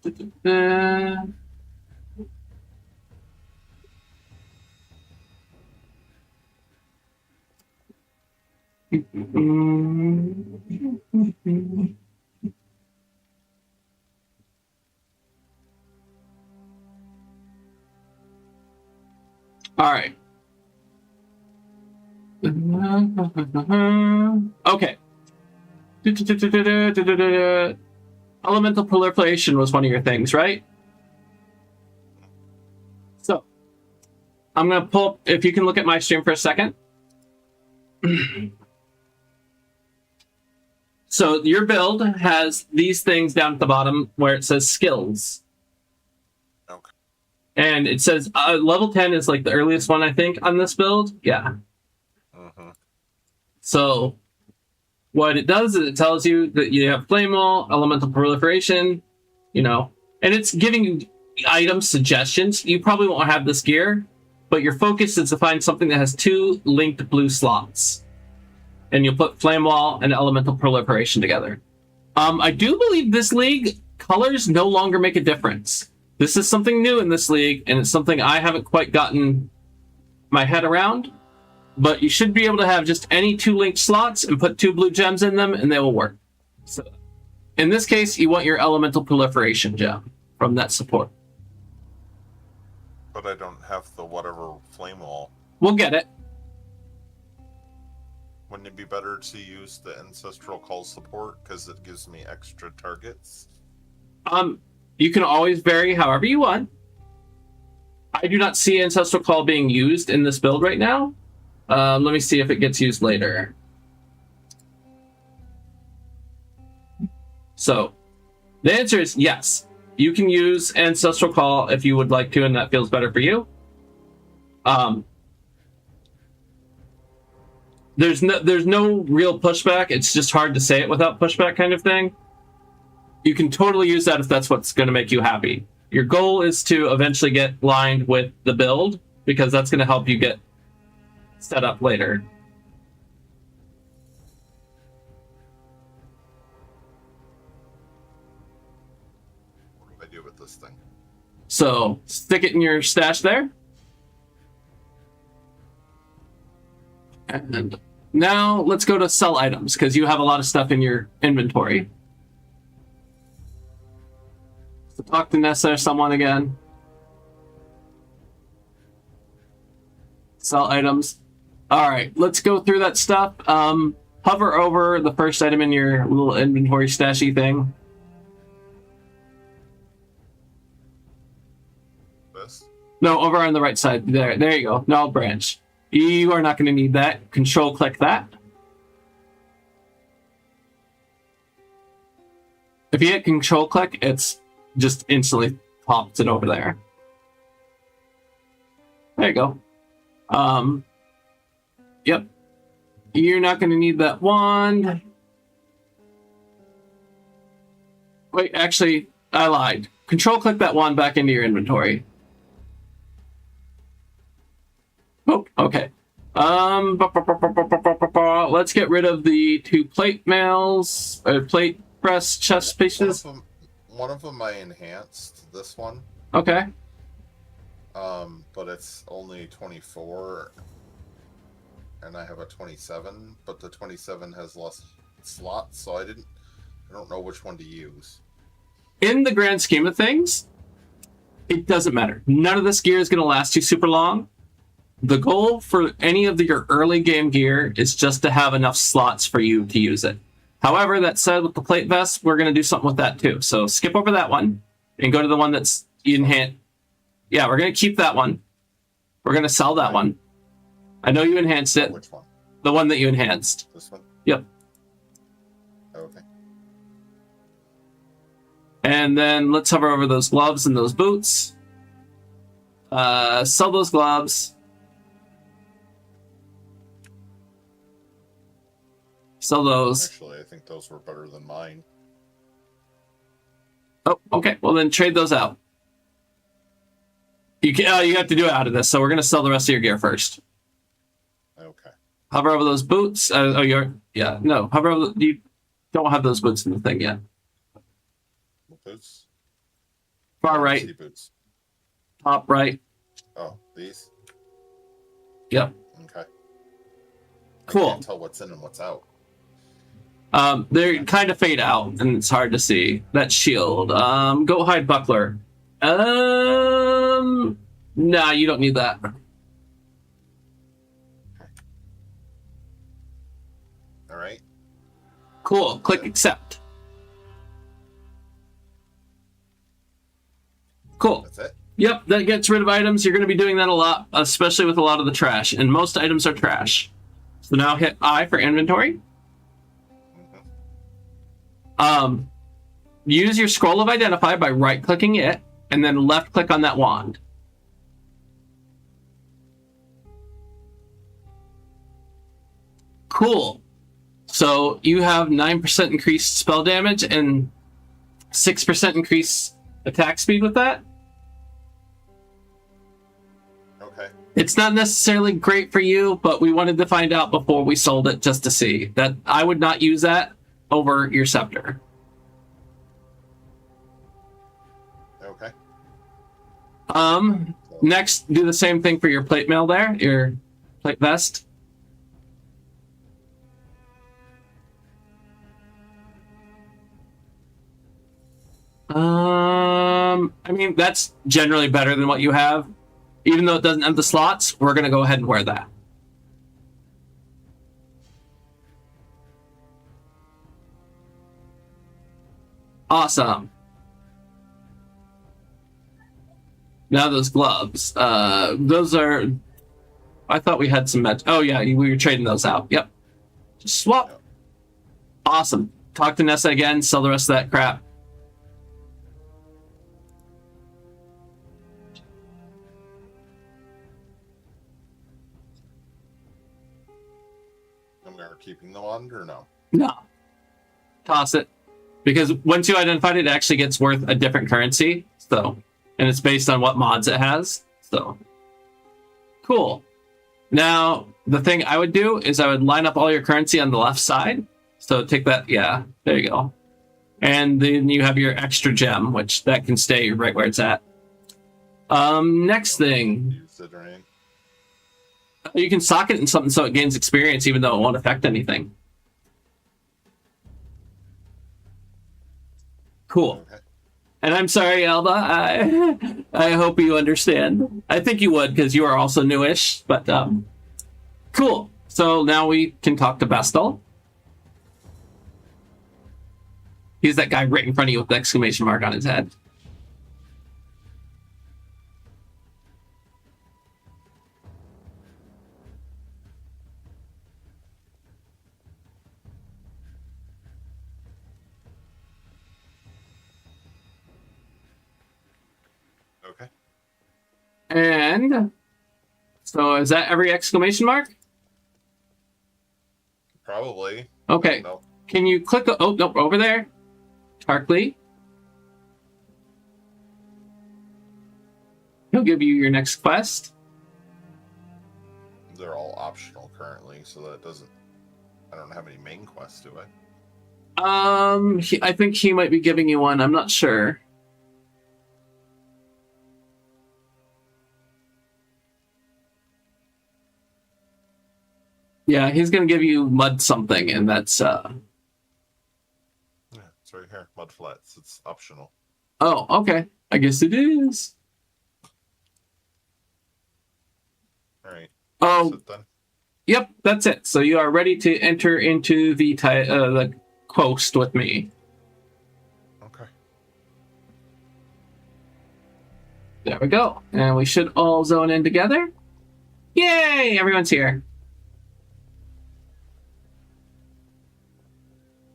All right. Okay. Elemental proliferation was one of your things, right? So, I'm going to pull, if you can look at my stream for a second. So, your build has these things down at the bottom where it says skills. Okay. And it says level 10 is like the earliest one, I think, on this build. Yeah. Mm-hmm. So, what it does is it tells you that you have Flame Wall, Elemental Proliferation, and it's giving you item suggestions. You probably won't have this gear, but your focus is to find something that has 2 linked blue slots. And you'll put Flame Wall and Elemental Proliferation together. I do believe this league, colors no longer make a difference. This is something new in this league, and it's something I haven't quite gotten my head around. But you should be able to have just any 2 linked slots and put 2 blue gems in them, and they will work. So, in this case, you want your Elemental Proliferation gem from that support. But I don't have the whatever flame wall. We'll get it. Wouldn't it be better to use the Ancestral Call support because it gives me extra targets? You can always vary however you want. I do not see Ancestral Call being used in this build right now. Let me see if it gets used later. So, the answer is yes. You can use Ancestral Call if you would like to, and that feels better for you. There's no real pushback. It's just hard to say it without pushback kind of thing. You can totally use that if that's what's going to make you happy. Your goal is to eventually get lined with the build, because that's going to help you get set up later. What do I do with this thing? So stick it in your stash there. And now let's go to sell items, because you have a lot of stuff in your inventory. So talk to Nessa or someone again. Sell items. All right, let's go through that stuff. Hover over the first item in your little inventory stashy thing. This? No, over on the right side. There you go. Null branch. You are not going to need that. Control click that. If you hit control click, it's just instantly pops it over there. There you go. Yep. You're not going to need that wand. Wait, actually, I lied. Control click that wand back into your inventory. Oh, okay. Let's get rid of the 2 plate mails, plate press chest pieces. One of them I enhanced, this one. Okay. But it's only 24, and I have a 27, but the 27 has less slots, so I don't know which one to use. In the grand scheme of things, it doesn't matter. None of this gear is going to last you super long. The goal for any of your early game gear is just to have enough slots for you to use it. However, that said, with the plate vest, we're going to do something with that too. So skip over that one and go to the one that's enhanced. Yeah, we're going to keep that one. We're going to sell that one. I know you enhanced it. Which one? The one that you enhanced. This one? Yep. Okay. And then let's hover over those gloves and those boots. Sell those gloves. Sell those. Actually, I think those were better than mine. Oh, okay. Well, then trade those out. You have to do it out of this, so we're going to sell the rest of your gear first. Okay. Hover over those boots. No. Hover over. You don't have those boots in the thing yet. Boots? Far right. See boots. Top right. Oh, these? Yep. Okay. Cool. I can't tell what's in and what's out. They kind of fade out, and it's hard to see. That shield. Go hide buckler. Nah, you don't need that. All right. Cool. Click accept. Cool. That's it. Yep, that gets rid of items. You're going to be doing that a lot, especially with a lot of the trash, and most items are trash. So now hit I for inventory. Use your scroll of identify by right-clicking it, and then left-click on that wand. Cool. So you have 9% increased spell damage and 6% increased attack speed with that. Okay. It's not necessarily great for you, but we wanted to find out before we sold it just to see. That I would not use that over your scepter. Okay. Next, do the same thing for your plate mail there, your plate vest. I mean, that's generally better than what you have. Even though it doesn't have the slots, we're going to go ahead and wear that. Awesome. Now those gloves. Those are... I thought we had some... Oh, yeah, we were trading those out. Yep. Just swap. Yep. Awesome. Talk to Nessa again. Sell the rest of that crap. Keeping the wand or no? No. Toss it. Because once you identified it, it actually gets worth a different currency. So and it's based on what mods it has. So cool. Now the thing I would do is I would line up all your currency on the left side. So take that, yeah, there you go. And then you have your extra gem, which that can stay right where it's at. Next thing, Use it, right? you can sock it in something so it gains experience, even though it won't affect anything. Cool. Okay. And I'm sorry, Alba. I hope you understand. I think you would, because you are also newish. But cool. So now we can talk to Vestal. He's that guy right in front of you with the exclamation mark on his head. Okay. And so is that every exclamation mark? Probably. Okay. No. Can you click? Oh, nope, over there. Tarkly. He'll give you your next quest. They're all optional currently, so that doesn't. I don't have any main quests, do I? I think he might be giving you one. I'm not sure. Yeah, he's gonna give you mud something, and that's Yeah, it's right here. Mud flats. It's optional. Oh, okay. I guess it is. All right. Oh, That's it then. yep, that's it. So you are ready to enter into the coast with me. Okay. There we go. And we should all zone in together. Yay! Everyone's here.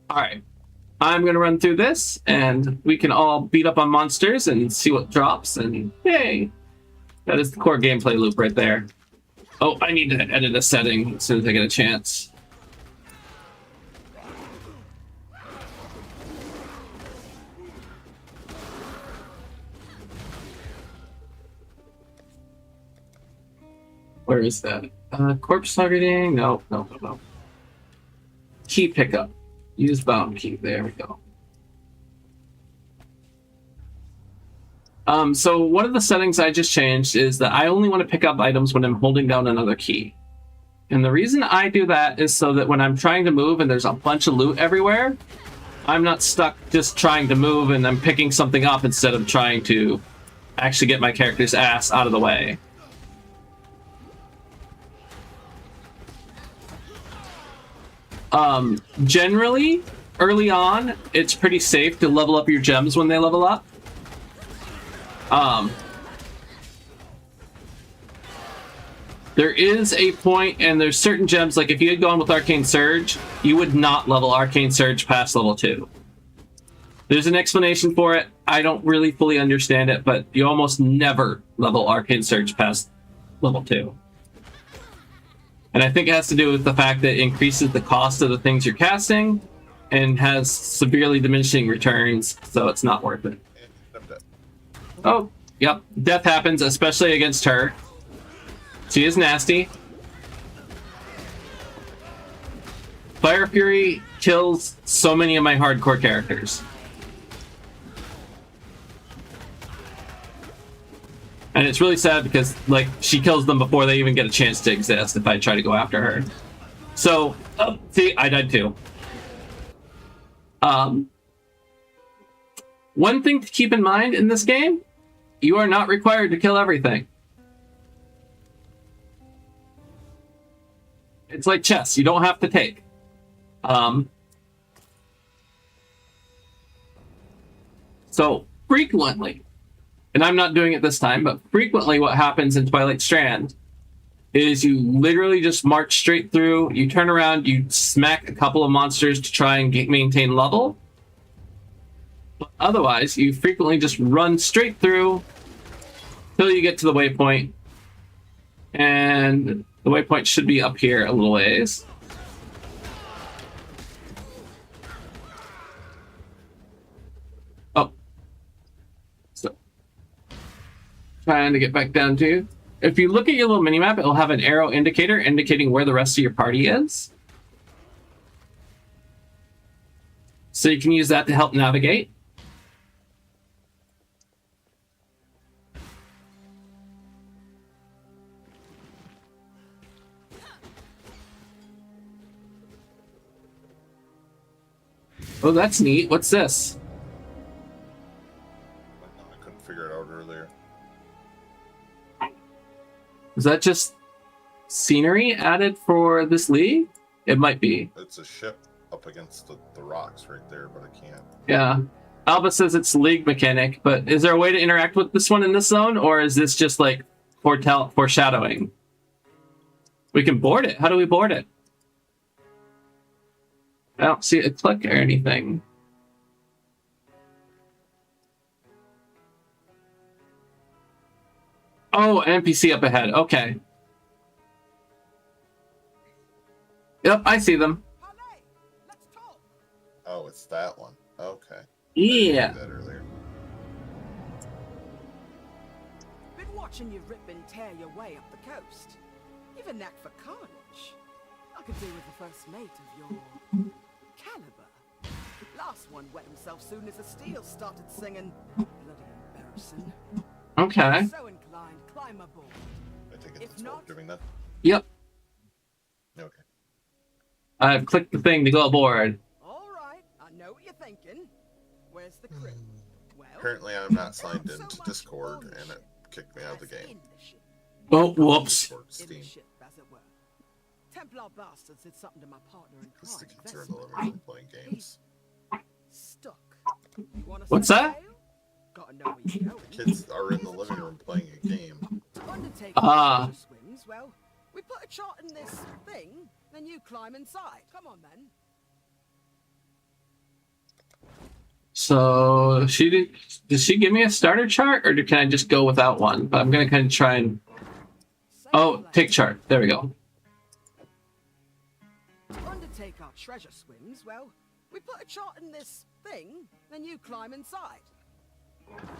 Alright. I'm going to run through this, and we can all beat up on monsters and see what drops, and yay! That is the core gameplay loop right there. Oh, I need to edit a setting as soon as I get a chance. Where is that? Corpse targeting? No. Key pickup. Use bound key. There we go. So one of the settings I just changed is that I only want to pick up items when I'm holding down another key. And the reason I do that is so that when I'm trying to move and there's a bunch of loot everywhere, I'm not stuck just trying to move and I'm picking something up instead of trying to actually get my character's ass out of the way. Generally, early on, it's pretty safe to level up your gems when they level up. There is a point, and there's certain gems, like if you had gone with Arcane Surge, you would not level Arcane Surge past level 2. There's an explanation for it. I don't really fully understand it, but you almost never level Arcane Surge past level 2. And I think it has to do with the fact that it increases the cost of the things you're casting and has severely diminishing returns, so it's not worth it. Oh, yep. Death happens, especially against her. She is nasty. Fire Fury kills so many of my hardcore characters. And it's really sad because, like, she kills them before they even get a chance to exist if I try to go after her. So, see, I died too. One thing to keep in mind in this game, you are not required to kill everything. It's like chess, you don't have to take. So, frequently, and I'm not doing it this time, but frequently what happens in Twilight Strand is you literally just march straight through, you turn around, you smack a couple of monsters to try and maintain level. But otherwise, you frequently just run straight through till you get to the waypoint. And the waypoint should be up here a little ways. Oh. So. Trying to get back down to. If you look at your little minimap, it'll have an arrow indicator indicating where the rest of your party is. So you can use that to help navigate. Oh, that's neat. What's this? I couldn't figure it out earlier. Is that just scenery added for this league? It might be. It's a ship up against the rocks right there, but I can't. Yeah. Alba says it's league mechanic, but is there a way to interact with this one in this zone, or is this just like foreshadowing? We can board it. How do we board it? I don't see a click or anything. Oh, NPC up ahead. Okay. Yep, I see them. Oh, it's that one. Okay. Yeah. I didn't do that earlier. Been watching you rip and tear your way up the coast. You've a knack for carnage. I could do with the first mate of your caliber. Last one wet himself soon as the steel started singing. Bloody embarrassing. Okay. So inclined, climb aboard. I think If it's not- doing that. Yep. Okay. I've clicked the thing to go aboard. All right, I know what you're thinking. Where's the crew? Well, Apparently, I'm not signed so into much Discord, on the and it ship kicked me out of the as game. in the ship. Oh, whoops. Discord, In the Steam. ship, as it were. Templar bastards did something to my partner in Because the crime. kids are in the living room playing games. Stuck. You wanna What's set that? sail? Gotta know where you're going. Kids are in the living room playing a game. Undertaker Ah. swims. Well, we put a chart in this thing, then you climb inside. Come on, then. So did she give me a starter chart, or can I just go without one? But I'm gonna kind of try and Sail take chart. There we go. Undertaker treasure swims. Well, we put a chart in this thing, then you climb inside.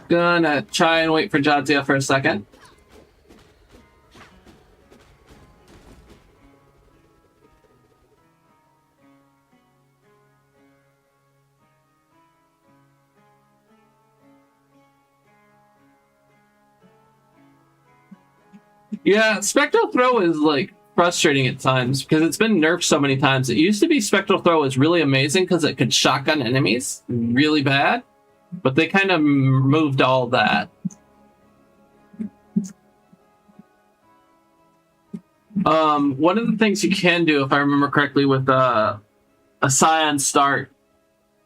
Gonna try and wait for Jadzia for a second. Yeah, Spectral Throw is like frustrating at times because it's been nerfed so many times. It used to be Spectral Throw was really amazing because it could shotgun enemies really bad, but they kind of removed all that. One of the things you can do, if I remember correctly, with a Scion start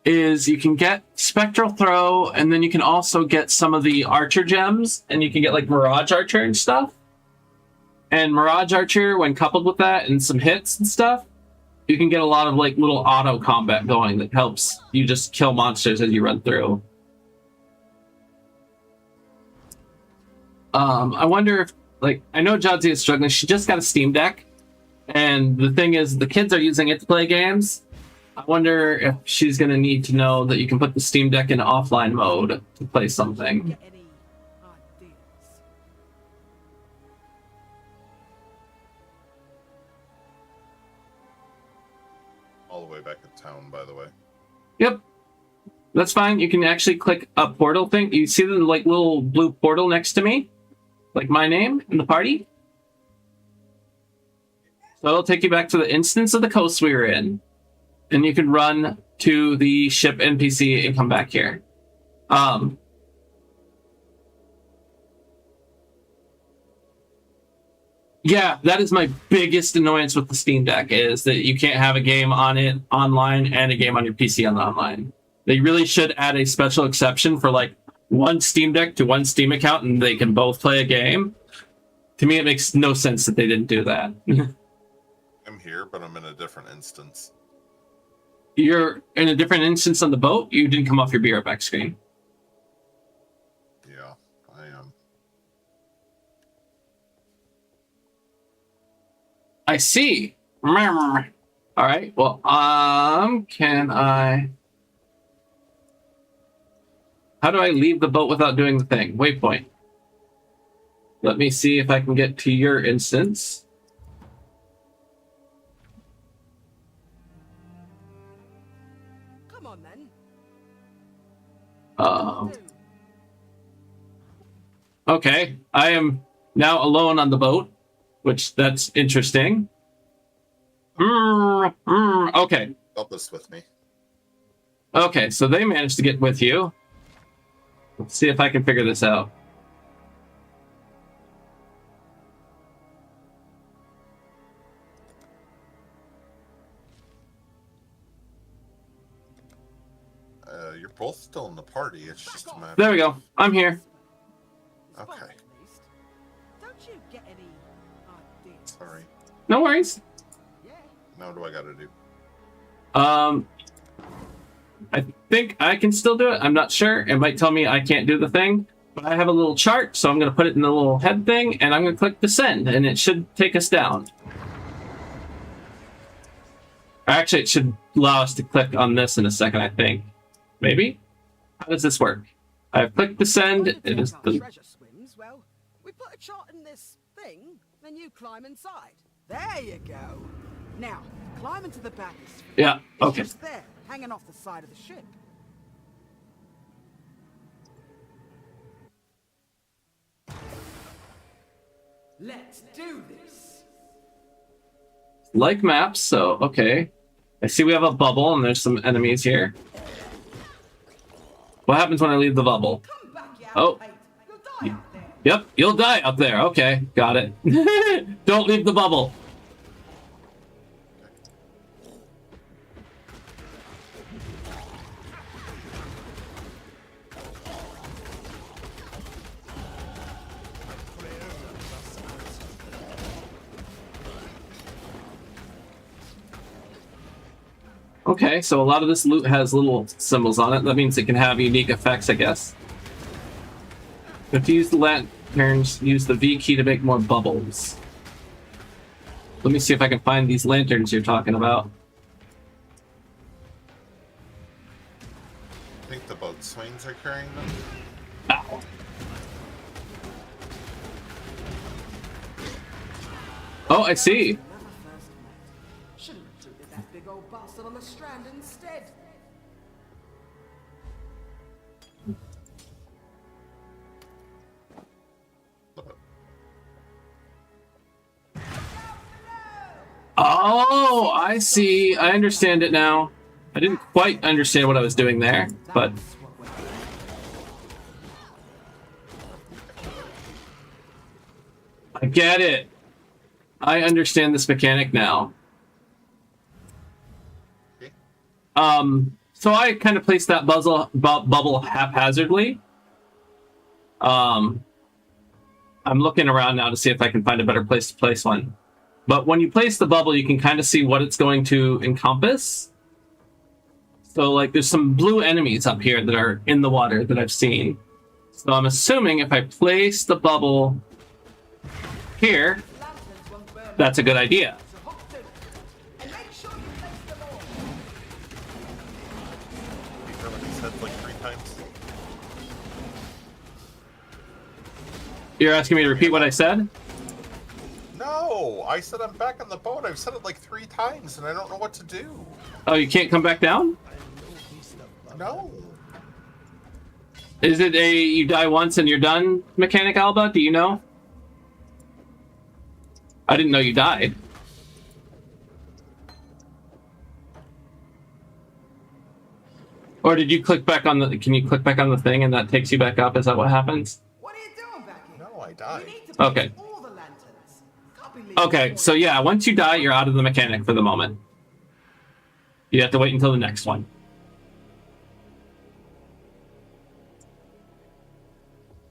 is you can get Spectral Throw, and then you can also get some of the Archer gems, and you can get like Mirage Archer and stuff. And Mirage Archer, when coupled with that and some hits and stuff, you can get a lot of like little auto combat going that helps you just kill monsters as you run through. I wonder if, like, I know Jadzia is struggling. She just got a Steam Deck, and the thing is, the kids are using it to play games. I wonder if she's going to need to know that you can put the Steam Deck in offline mode to play something. Get any ideas? All the way back in town, by the way. Yep. That's fine. You can actually click a portal thing. You see the like little blue portal next to me? Like my name in the party? So it'll take you back to the instance of the coast we were in. And you can run to the ship NPC and come back here. Yeah, that is my biggest annoyance with the Steam Deck is that you can't have a game on it online and a game on your PC on the online. They really should add a special exception for like one Steam Deck to one Steam account and they can both play a game. To me, it makes no sense that they didn't do that. I'm here, but I'm in a different instance. You're in a different instance on the boat. You didn't come off your BR back screen. Yeah, I am. I see. All right. Well, can I? How do I leave the boat without doing the thing? Waypoint. Let me see if I can get to your instance. Come on then. Uh, okay, I am now alone on the boat, which that's interesting. Okay. Help us with me. Okay, so they managed to get with you. Let's see if I can figure this out. You're both still in the party. It's just a matter. There we go. I'm here. Okay. At least. Don't you get any ideas? Sorry. No worries. Yeah. Now what do I gotta do? I think I can still do it. I'm not sure. It might tell me I can't do the thing, but I have a little chart, so I'm going to put it in the little head thing, and I'm going to click descend, and it should take us down. Actually, it should allow us to click on this in a second, I think. Maybe? How does this work? I've clicked descend. When you It is take our the... treasure swims, well, we put a chart in this thing, then you climb inside. There you go. Now, climb into the bathysphere. Yeah, It's okay. just there, hanging off the side of the ship. Let's do this. Like maps, so, okay. I see we have a bubble, and there's some enemies here. What happens when I leave the bubble? Come back, you Oh. outmate. You'll die out there. Yep, you'll die up there. Okay, got it. Don't leave the bubble. Okay, so a lot of this loot has little symbols on it. That means it can have unique effects, I guess. If you use the lanterns, use the V key to make more bubbles. Let me see if I can find these lanterns you're talking about. I think the boat swings are carrying them. Ow. Oh, I see. Never first met. Shouldn't have treated that big old bastard on the strand instead. Oh, I see. I understand it now. I didn't quite understand what I was doing there, but That's what we're I get it. I understand this mechanic now. Okay. So I kind of placed that bubble haphazardly. I'm looking around now to see if I can find a better place to place one. But when you place the bubble, you can kind of see what it's going to encompass. So, like, there's some blue enemies up here that are in the water that I've seen. So I'm assuming if I place the bubble here, lanterns won't burn. that's a good idea. So hook to it. And make sure you place them all. You heard what he said like 3 times? You're asking me to repeat what I said? No! I said I'm back on the boat. I've said it like 3 times and I don't know what to do. Oh, you can't come back down? No. Is it a you die once and you're done mechanic, Alba? Do you know? I didn't know you died. Or did you click back on the... Can you click back on the thing and that takes you back up? Is that what happens? What are you doing back here? No, I died. You need to place Okay. all the lanterns. Can't be leaving Okay, all so the- yeah, once you die, you're out of the mechanic for the moment. You have to wait until the next one.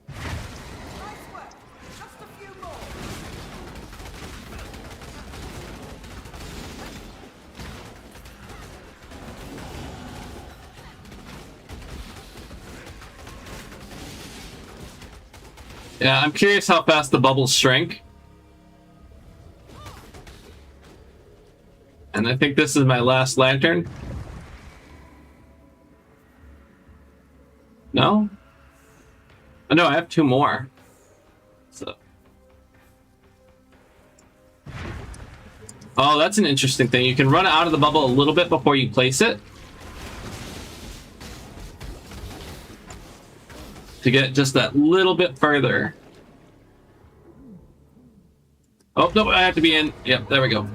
Nice work. Just a few more. Yeah, I'm curious how fast the bubbles shrink. And I think this is my last lantern. No? Oh, no, I have 2 more. So Oh, that's an interesting thing. You can run out of the bubble a little bit before you place it to get just that little bit further. Oh, no, I have to be in. Yep, there we go.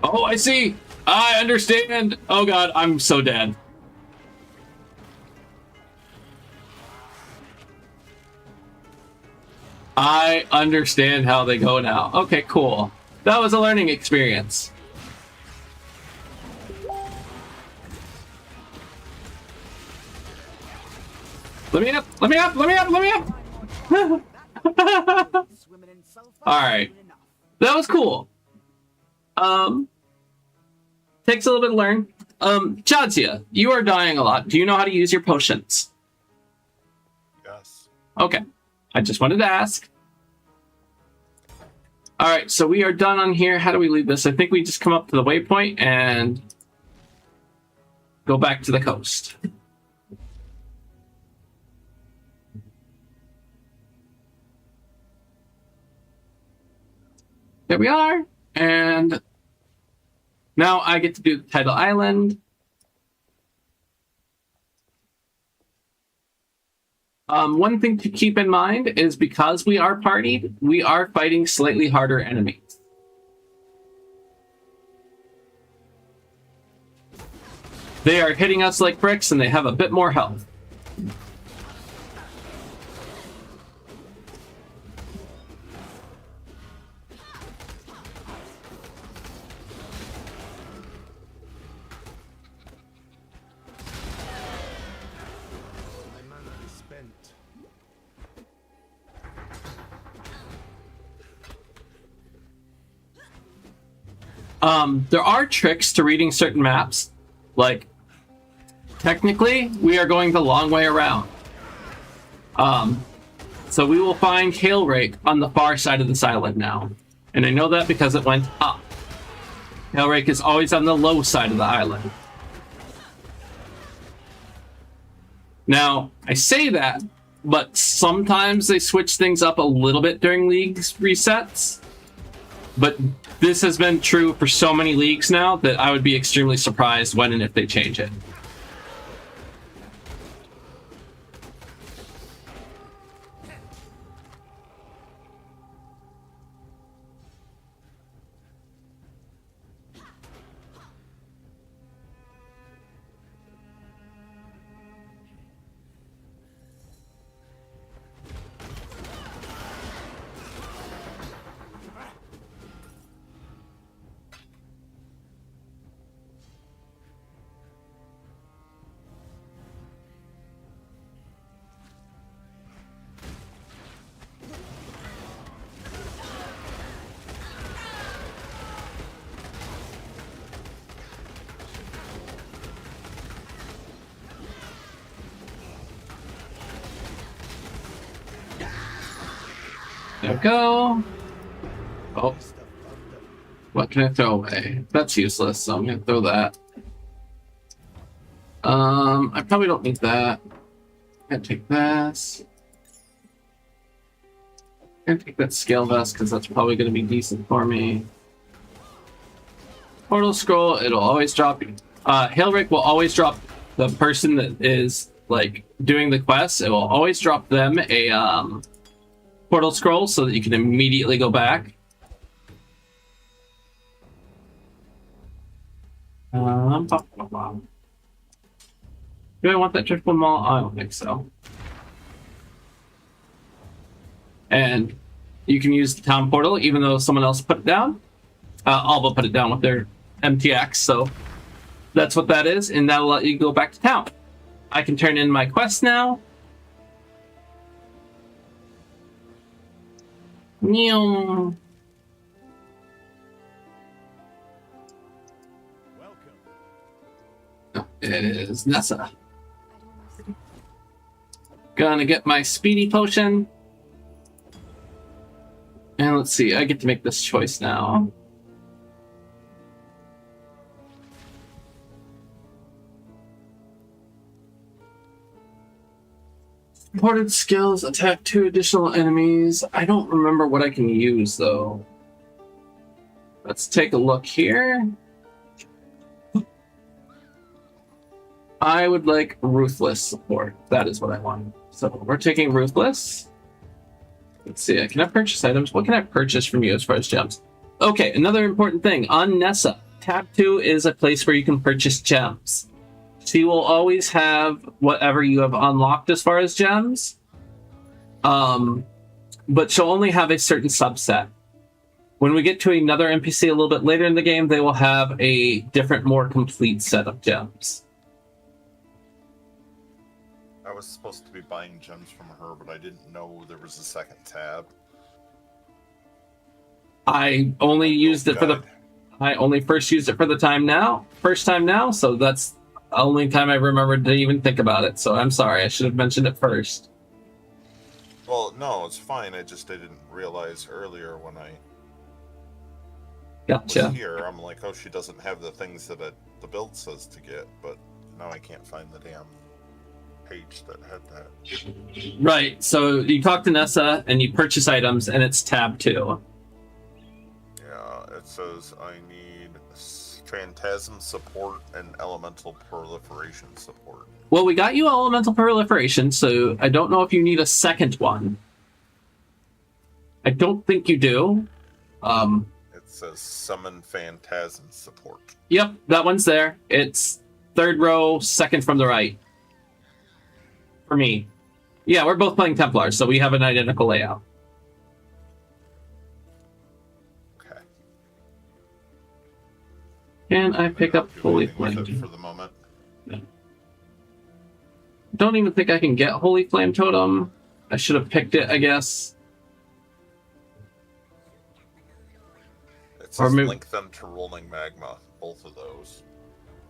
Oh, I see. I understand. Oh, God, I'm so dead. I understand how they go now. Okay, cool. That was a learning experience. Let me up, let me up, let me up, let me up! Alright. That was cool. Takes a little bit to learn. Jadzia, you are dying a lot. Do you know how to use your potions? Yes. Okay. I just wanted to ask. Alright, so we are done on here. How do we leave this? I think we just come up to the waypoint and go back to the coast. There we are. And now I get to do Tidal Island. One thing to keep in mind is because we are partied, we are fighting slightly harder enemies. They are hitting us like bricks and they have a bit more health. There are tricks to reading certain maps. Like, technically, we are going the long way around. So we will find Hail Rake on the far side of this island now. And I know that because it went up. Hail Rake is always on the low side of the island. Now, I say that, but sometimes they switch things up a little bit during leagues resets. But this has been true for so many leagues now that I would be extremely surprised when and if they change it. There we go. Oh. What can I throw away? That's useless, so I'm gonna throw that. I probably don't need that. I'm gonna take this. I'm gonna take that scale vest because that's probably gonna be decent for me. Portal scroll, it'll always drop you. Hail Rake will always drop the person that is like doing the quest. It will always drop them a portal scroll so that you can immediately go back. Do I want that triple mall? I don't think so. And you can use the town portal even though someone else put it down. Alba put it down with their MTX, so that's what that is, and that'll let you go back to town. I can turn in my quest now. Welcome. Oh, it is Nessa. Gonna get my speedy potion. And let's see, I get to make this choice now. Ported skills, attack 2 additional enemies. I don't remember what I can use, though. Let's take a look here. I would like Ruthless support. That is what I want. So we're taking Ruthless. Let's see. Can I purchase items? What can I purchase from you as far as gems? Okay, another important thing. On Nessa, tab 2 is a place where you can purchase gems. She will always have whatever you have unlocked as far as gems. But she'll only have a certain subset. When we get to another NPC a little bit later in the game, they will have a different, more complete set of gems. I was supposed to be buying gems from her, but I didn't know there was a second tab. I only used it for the... I only first used it for the first time now, so that's the only time I remembered to even think about it. So I'm sorry, I should have mentioned it first. Well, no, it's fine. I didn't realize earlier when I Gotcha. was here. I'm like, oh, she doesn't have the things that the build says to get, but now I can't find the damn page that had that. Right, so you talk to Nessa and you purchase items, and it's tab 2. Yeah, it says I need Phantasm support and Elemental Proliferation support. Well, we got you elemental proliferation, so I don't know if you need a second one. I don't think you do. It says Summon Phantasm support. Yep, that one's there. It's third row, second from the right. For me. Yeah, we're both playing Templars, so we have an identical layout. Okay. Can I pick up Holy Anything with Flame? it for the moment. Don't even think I can get Holy Flame Totem. I should have picked it, I guess. It says maybe- link them to Rolling Magma, both of those.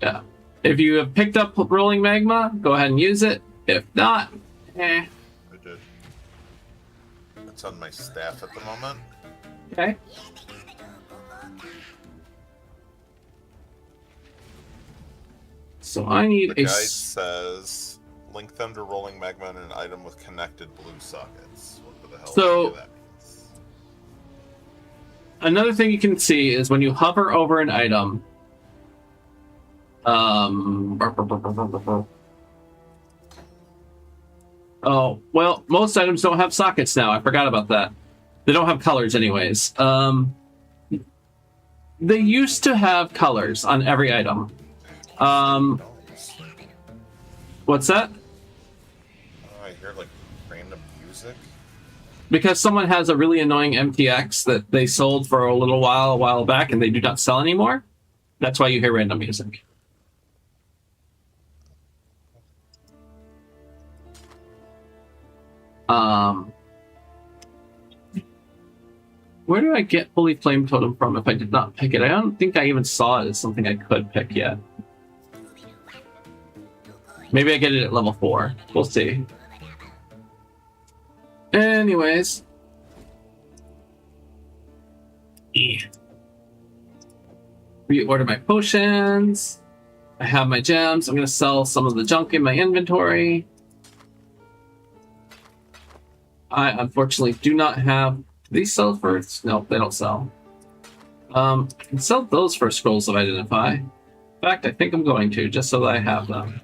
Yeah. If you have picked up Rolling Magma, go ahead and use it. If not, I did. It's on my staff at the moment. Okay. So I need The a... guide says link them to Rolling Magma and an item with connected blue sockets. What the hell So- that means? Another thing you can see is when you hover over an item... Oh, well, most items don't have sockets now. I forgot about that. They don't have colors anyways. They used to have colors on every item. What's that? I hear like random music. Because someone has a really annoying MTX that they sold for a while back and they do not sell anymore. That's why you hear random music. Where do I get Holy Flame Totem from if I did not pick it? I don't think I even saw it as something I could pick yet. Maybe I get it at level 4. We'll see. Anyways. Reorder my potions. I have my gems. I'm going to sell some of the junk in my inventory. I unfortunately do not have... These sell for... No, they don't sell. I can sell those for scrolls of identify. In fact, I think I'm going to, just so that I have them.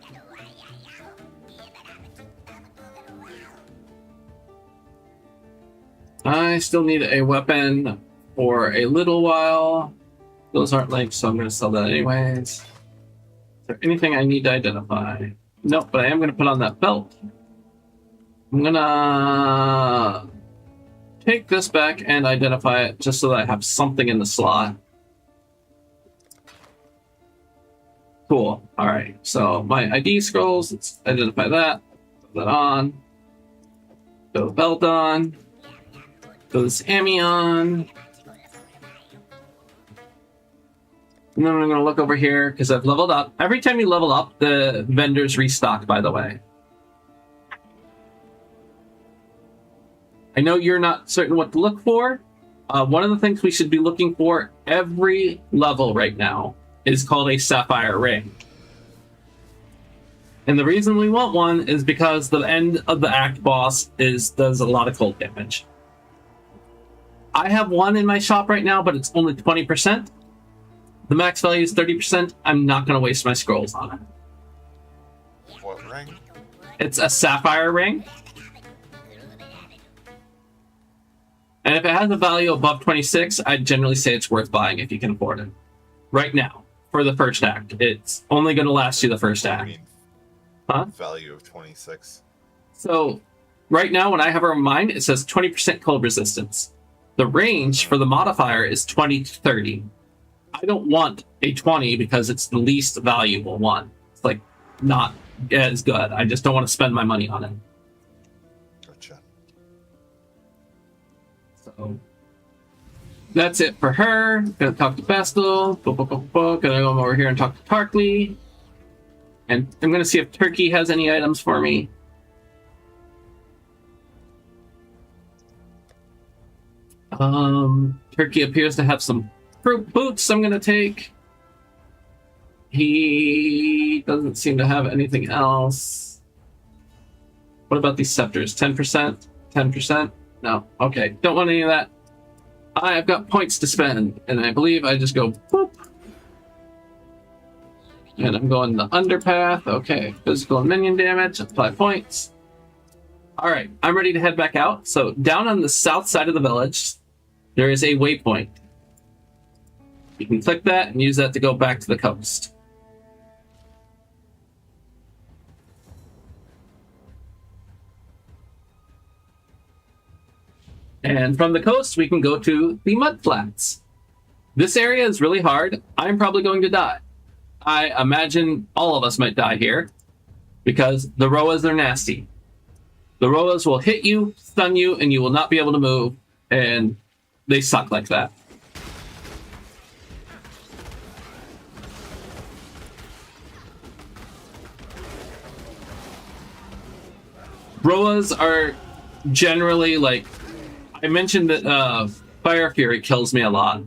I still need a weapon for a little while. Those aren't linked, so I'm going to sell that anyways. Is there anything I need to identify? Nope, but I am going to put on that belt. I'm going to take this back and identify it just so that I have something in the slot. Cool. All right. So my ID scrolls, let's identify that. Put that on. Put the belt on. Put this Ammy on. And then I'm going to look over here because I've leveled up. Every time you level up, the vendors restock, by the way. I know you're not certain what to look for. One of the things we should be looking for every level right now is called a Sapphire Ring. And the reason we want one is because the end of the act boss does a lot of cold damage. I have one in my shop right now, but it's only 20%. The max value is 30%. I'm not going to waste my scrolls on it. What ring? It's a sapphire ring. And if it has a value above 26, I'd generally say it's worth buying if you can afford it. Right now, for the first act. It's only going to last you the first act. Huh? Value of 26. So, right now, when I have her in mind, it says 20% cold resistance. The range for the modifier is 20 to 30. I don't want a 20 because it's the least valuable one. It's like not as good. I just don't want to spend my money on it. Gotcha. So that's it for her. Gonna talk to Vestal. Gonna go over here and talk to Tarkly. And I'm gonna see if Turkey has any items for me. Turkey appears to have some fruit boots I'm gonna take. He doesn't seem to have anything else. What about these scepters? 10%? 10%? No. Okay. Don't want any of that. I've got points to spend, and I believe I just go boop. And I'm going the underpath. Okay. Physical and minion damage. Apply points. Alright. I'm ready to head back out. So down on the south side of the village, there is a waypoint. You can click that and use that to go back to the coast. And from the coast, we can go to the mud flats. This area is really hard. I'm probably going to die. I imagine all of us might die here because the Roas are nasty. The Roas will hit you, stun you, and you will not be able to move, and they suck like that. Roas are generally like, I mentioned that Fire Fury kills me a lot.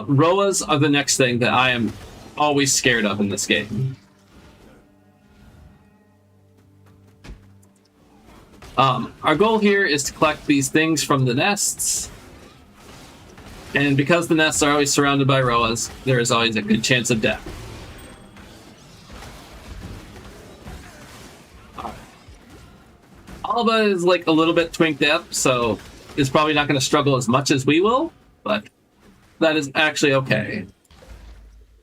Roas are the next thing that I am always scared of in this game. Our goal here is to collect these things from the nests. And because the nests are always surrounded by Roas, there is always a good chance of death. Alba is like a little bit twinked up, so is probably not going to struggle as much as we will, but that is actually okay.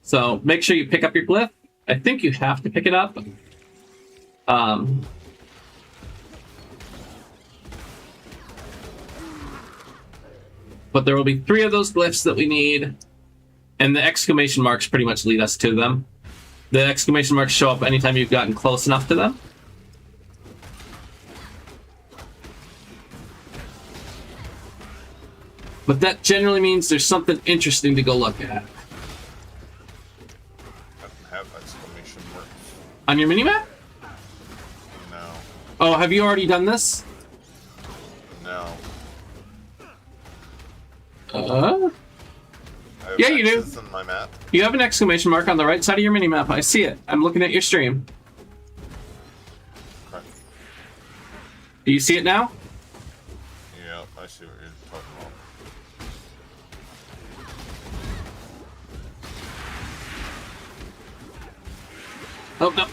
So make sure you pick up your glyph. I think you have to pick it up. But there will be 3 of those glyphs that we need, and the exclamation marks pretty much lead us to them. The exclamation marks show up anytime you've gotten close enough to them. But that generally means there's something interesting to go look at. I don't have exclamation marks. On your minimap? No. Oh, have you already done this? No. Yeah, you do. X's in my map. You have an exclamation mark on the right side of your minimap. I see it. I'm looking at your stream. Okay. Do you see it now? Yeah, I see what you're talking about. Oh, no,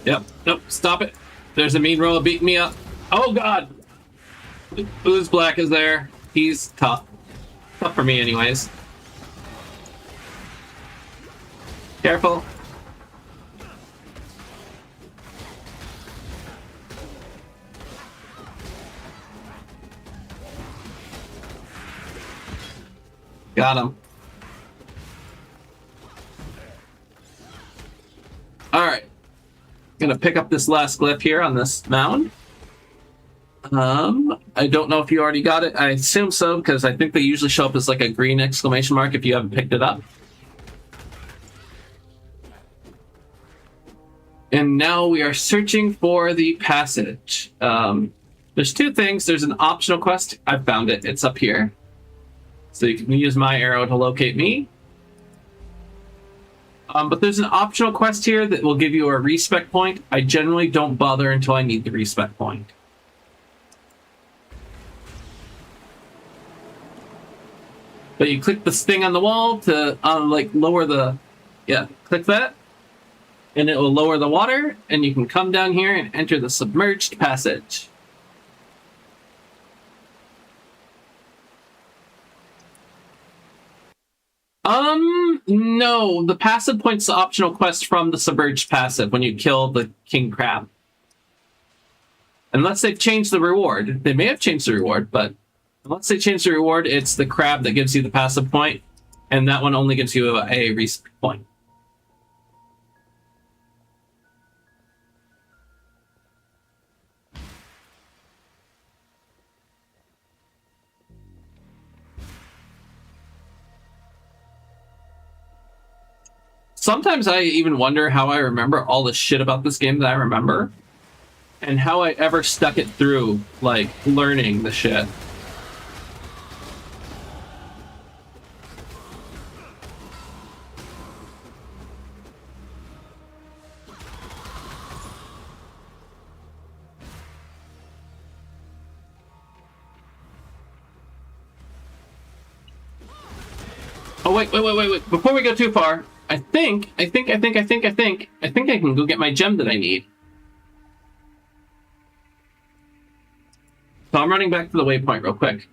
Yep, nope, stop it. There's a mean roller beating me up. Oh, God! Ooze Black is there. He's tough. Tough for me, anyways. Careful. Got him. Alright. Gonna pick up this last glyph here on this mound. I don't know if you already got it. I assume so, because I think they usually show up as like a green exclamation mark if you haven't picked it up. And now we are searching for the passage. There's 2 things. There's an optional quest. I found it. It's up here. So you can use my arrow to locate me. But there's an optional quest here that will give you a respec point. I generally don't bother until I need the respec point. But you click this thing on the wall to like lower the, yeah, click that, and it will lower the water, and you can come down here and enter the submerged passage. No, the passive points the optional quest from the submerged passive when you kill the king crab. Unless they've changed the reward. They may have changed the reward, but unless they change the reward, it's the crab that gives you the passive point, and that one only gives you a reset point. Sometimes I even wonder how I remember all the shit about this game that I remember, and how I ever stuck it through, like, learning the shit. Oh, wait. Before we go too far, I think I can go get my gem that I need. So I'm running back to the waypoint real quick.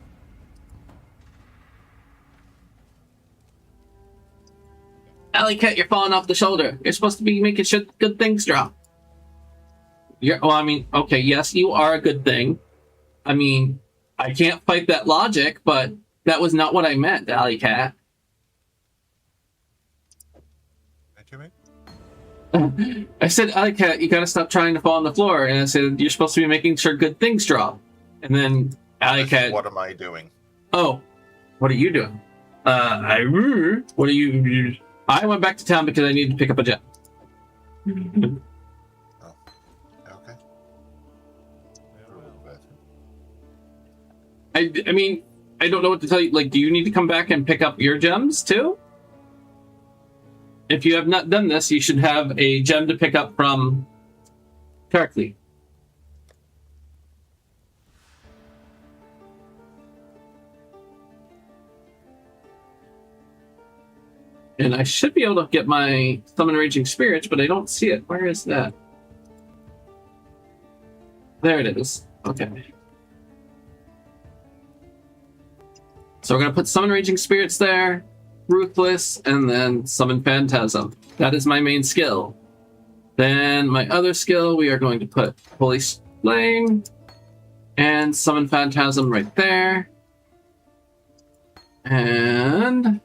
Alley Cat, you're falling off the shoulder. You're supposed to be making sure good things drop. Well, I mean, okay, yes, you are a good thing. I mean, I can't fight that logic, but that was not what I meant, Alley Cat. I said, Alley Cat, you gotta stop trying to fall on the floor. And I said, you're supposed to be making sure good things drop. And then Alley Cat... What am I doing? Oh, what are you doing? What are you... I went back to town because I needed to pick up a gem. Oh, okay. I mean, I don't know what to tell you. Like, do you need to come back and pick up your gems, too? If you have not done this, you should have a gem to pick up from Tarkly. And I should be able to get my Summon Raging Spirits, but I don't see it. Where is that? There it is. Okay. So we're going to put Summon Raging Spirits there, Ruthless, and then Summon Phantasm. That is my main skill. Then my other skill, we are going to put Holy Flame and Summon Phantasm right there. And...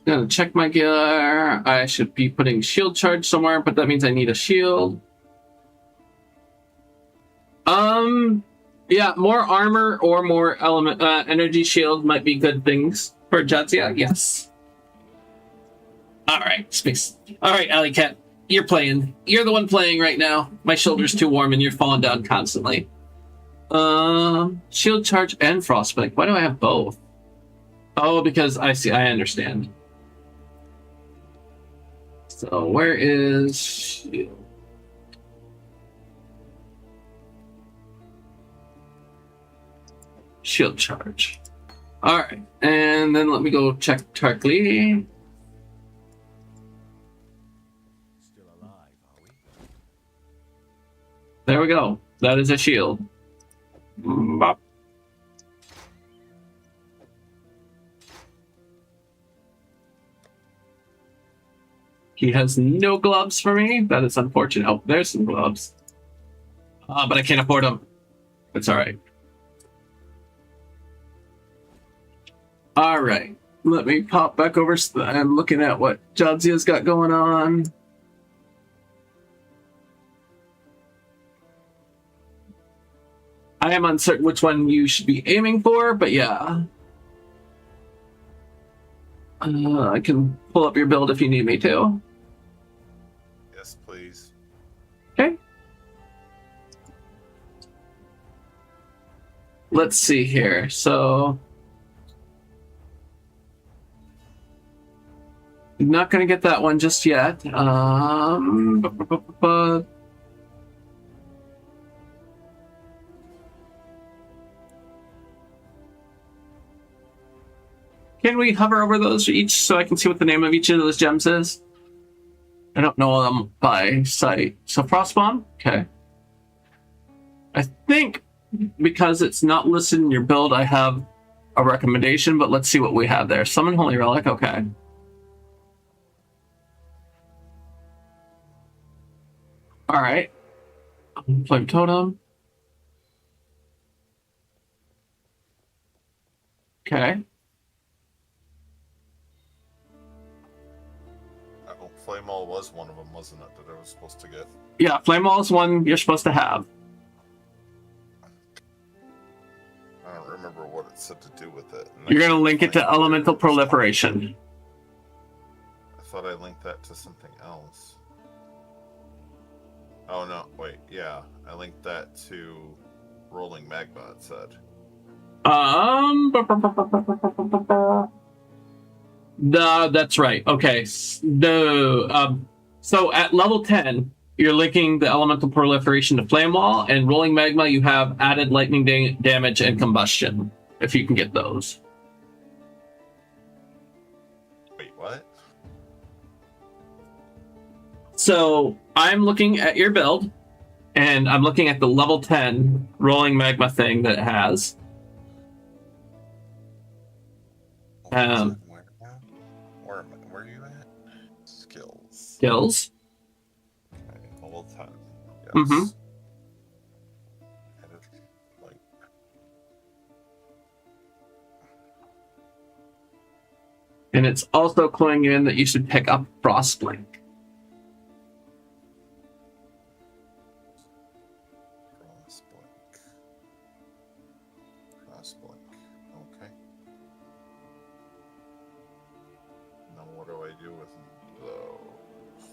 gonna check my gear. I should be putting shield charge somewhere, but that means I need a shield. Yeah, more armor or more element energy shield might be good things for Jadzia. Yes. All right, space. All right, Alley Cat, you're playing. You're the one playing right now. My shoulder's too warm, and you're falling down constantly. Shield charge and frostbite. Why do I have both? Oh, because I see. I understand. So where is shield? Shield charge. All right, and then let me go check Tarkly. Still alive, are we? There we go. That is a shield. Bop. He has no gloves for me. That is unfortunate. Oh, there's some gloves. But I can't afford them. It's all right. All right. Let me pop back over. I'm looking at what Jadzia's got going on. I am uncertain which one you should be aiming for, but yeah. I can pull up your build if you need me to. Yes, please. Okay. Let's see here. So, not going to get that one just yet. Can we hover over those each so I can see what the name of each of those gems is? I don't know them by sight. So Frostbomb? Okay. I think because it's not listed in your build, I have a recommendation, but let's see what we have there. Summon Holy Relic, okay. Alright. Flame Totem. Okay. Oh, Flame All was one of them, wasn't it, that I was supposed to get? Yeah, Flame Wall is one you're supposed to have. I don't remember what it said to do with it. You're going to link it to Elemental Proliferation. I thought I linked that to something else. Oh no, wait, yeah. I linked that to Rolling Magma, it said. That's right. Okay. So at level 10, you're linking the Elemental Proliferation to Flame Wall, and Rolling Magma, you have added lightning damage and combustion, if you can get those. Wait, what? So I'm looking at your build, and I'm looking at the level 10 Rolling Magma thing that it has. Where now? Where are you at? Skills. Skills. Okay, level 10. Yes. Mm-hmm. Edit, like, And it's also cluing you in that you should pick up Frostblink. Frostblink. Okay. Now what do I do with those?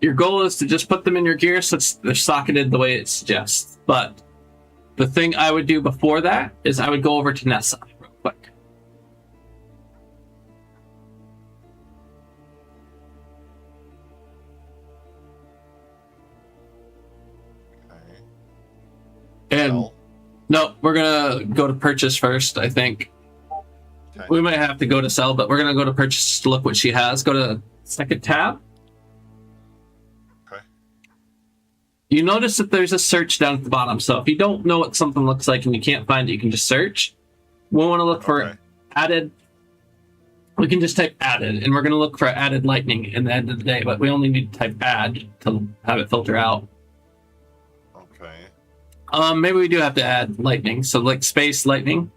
Your goal is to just put them in your gear so they're socketed the way it suggests. But the thing I would do before that is I would go over to Nessa real quick. Okay. And Well, no, we're gonna go to purchase first, I think. okay. We might have to go to sell, but we're gonna go to purchase to look what she has. Go to second tab. Okay. You notice that there's a search down at the bottom. So if you don't know what something looks like and you can't find it, you can just search. We want to look for Okay. added. We can just type added, and we're going to look for added lightning in the end of the day, but we only need to type add to have it filter out. Okay. Maybe we do have to add lightning. So like space lightning.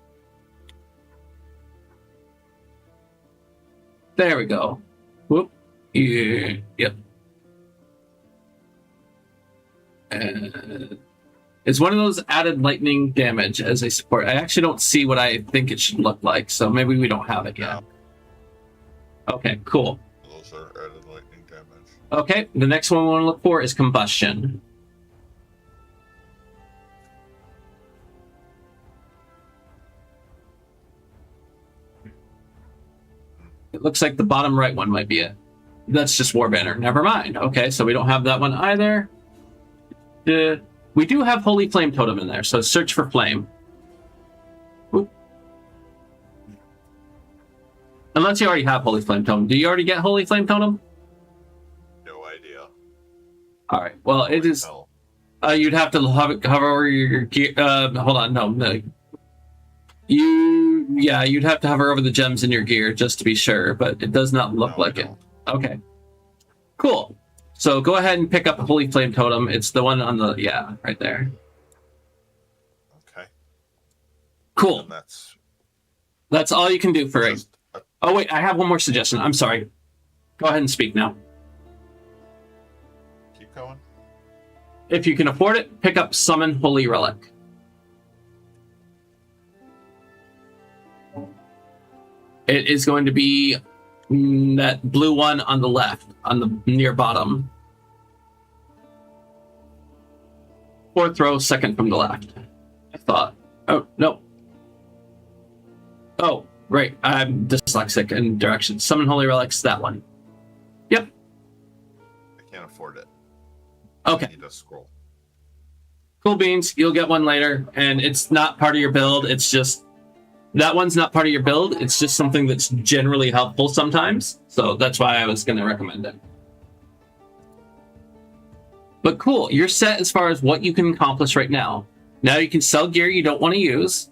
There we go. Whoop. Yeah. Yep. It's one of those added lightning damage as a support. I actually don't see what I think it should look like, so maybe we don't have it yet. Okay, cool. Those are added lightning damage. Okay, the next one we want to look for is combustion. It looks like the bottom right one might be it. That's just War Banner. Never mind. Okay, so we don't have that one either. We do have Holy Flame Totem in there, so search for flame. Oop. Unless you already have Holy Flame Totem. Do you already get Holy Flame Totem? No idea. All right. Well, it is. You'd have to hover over your gear. Hold on. No. You'd have to hover over the gems in your gear just to be sure, but it does not look like it. Okay. Cool. So go ahead and pick up a Holy Flame Totem. It's the one on the, right there. Okay. Cool. And That's all you can do for it. just Oh, wait, I have one more suggestion. I'm sorry. Go ahead and speak now. keep going. If you can afford it, pick up Summon Holy Relic. It is going to be that blue one on the left, on the near bottom. Fourth row, second from the left. I thought. Oh, no. Oh, right. I'm dyslexic in directions. Summon Holy Relics, that one. Yep. I can't afford it. Okay. I need to scroll. Cool beans. You'll get one later, and it's not part of your build. It's just That one's not part of your build. It's just something that's generally helpful sometimes. So that's why I was going to recommend it. But cool, you're set as far as what you can accomplish right now. Now you can sell gear you don't want to use,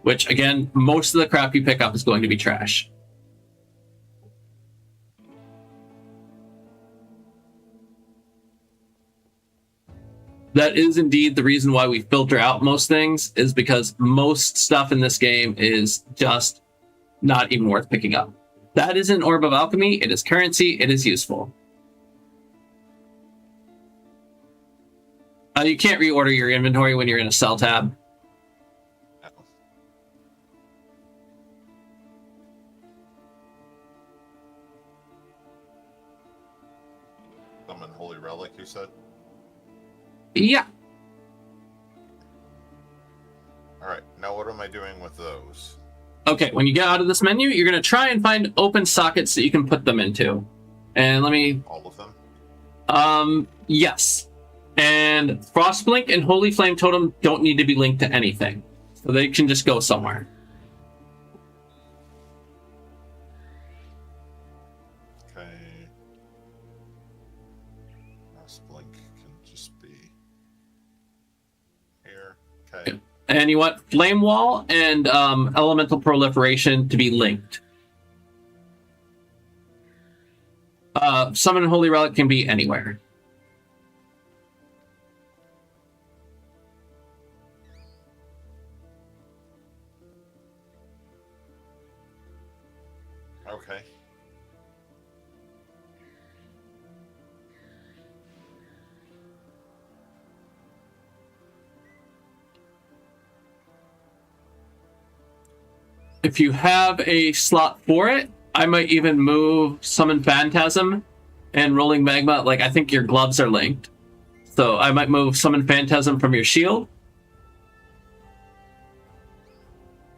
which again, most of the crap you pick up is going to be trash. That is indeed the reason why we filter out most things, is because most stuff in this game is just not even worth picking up. That is an Orb of Alchemy. It is currency. It is useful. You can't reorder your inventory when you're in a sell tab. Summon Holy Relic, you said? Yeah. Alright, now what am I doing with those? Okay, when you get out of this menu, you're going to try and find open sockets that you can put them into. And let me... All of them? Yes. And Frostblink and Holy Flame Totem don't need to be linked to anything. So they can just go somewhere. Okay. Frostblink can just be here. Okay. And you want Flame Wall and Elemental Proliferation to be linked. Summon and Holy Relic can be anywhere. Okay. If you have a slot for it, I might even move Summon Phantasm and Rolling Magma. Like, I think your gloves are linked. So I might move Summon Phantasm from your shield.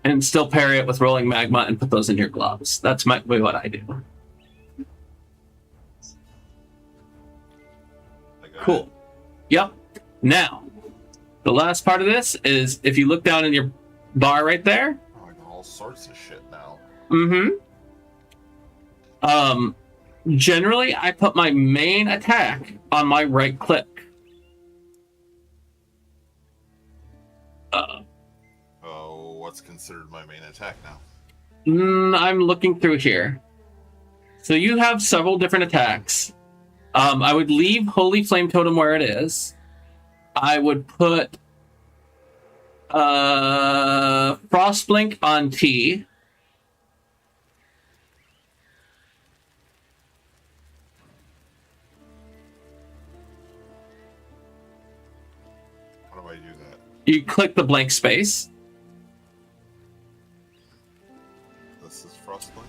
And still parry it with Rolling Magma and put those in your gloves. That's might be what I do. Cool. Yep. Now, the last part of this is if you look down in your bar right there. Oh, I got all sorts of shit now. Generally, I put my main attack on my right click. What's considered my main attack now? I'm looking through here. So you have several different attacks. I would leave Holy Flame Totem where it is. I would put Frostblink on T. How do I do that? You click the blank space. This is Frostblink?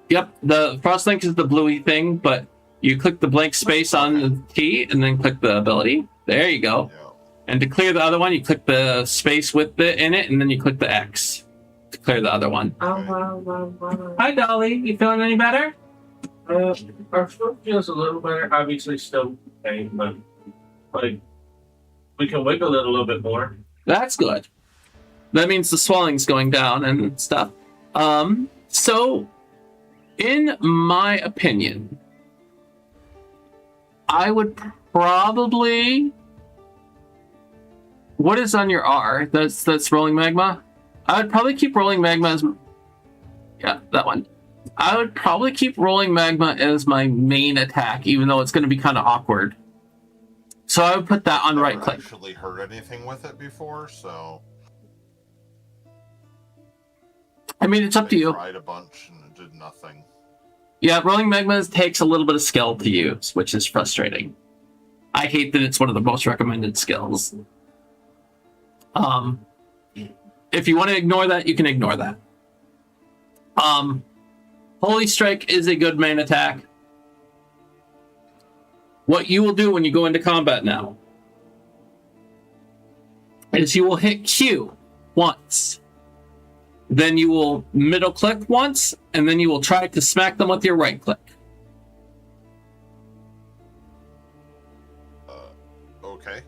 Yep, the Frostlink is the bluey thing, but you click the blank space on the T and then click the ability. There you go. Yeah. And to clear the other one, you click the space with the in it, and then you click the X to clear the other one. Hi, Dolly. You feeling any better? Our foot feels a little better. Obviously, still pain, but like we can wiggle it a little bit more. That's good. That means the swelling's going down and stuff. So, in my opinion, I would probably... What is on your R? That's Rolling Magma? I would probably keep Rolling Magma as... Yeah, that one. I would probably keep Rolling Magma as my main attack, even though it's going to be kind of awkward. So I would put that on right click. I've actually heard anything with it before, so... I mean, it's up to you. I tried a bunch and it did nothing. Yeah, Rolling Magma takes a little bit of skill to use, which is frustrating. I hate that it's one of the most recommended skills. If you want to ignore that, you can ignore that. Holy Strike is a good main attack. What you will do when you go into combat now is you will hit Q once. Then you will middle click once, and then you will try to smack them with your right click. Okay.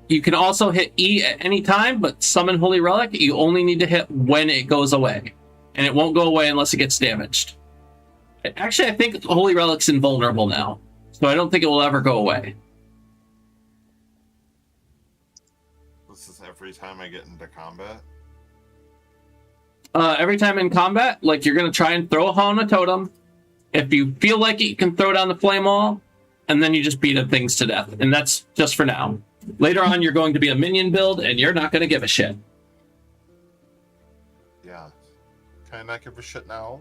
you can also hit E at any time, but summon Holy Relic, you only need to hit when it goes away. And it won't go away unless it gets damaged. Actually, I think Holy Relic's invulnerable now, so I don't think it will ever go away. This is every time I get into combat? Every time in combat, like, you're going to try and throw on a totem. If you feel like it, you can throw down the flame wall, and then you just beat things to death. And that's just for now. Later on, you're going to be a minion build, and you're not going to give a shit. Yeah. Can I not give a shit now?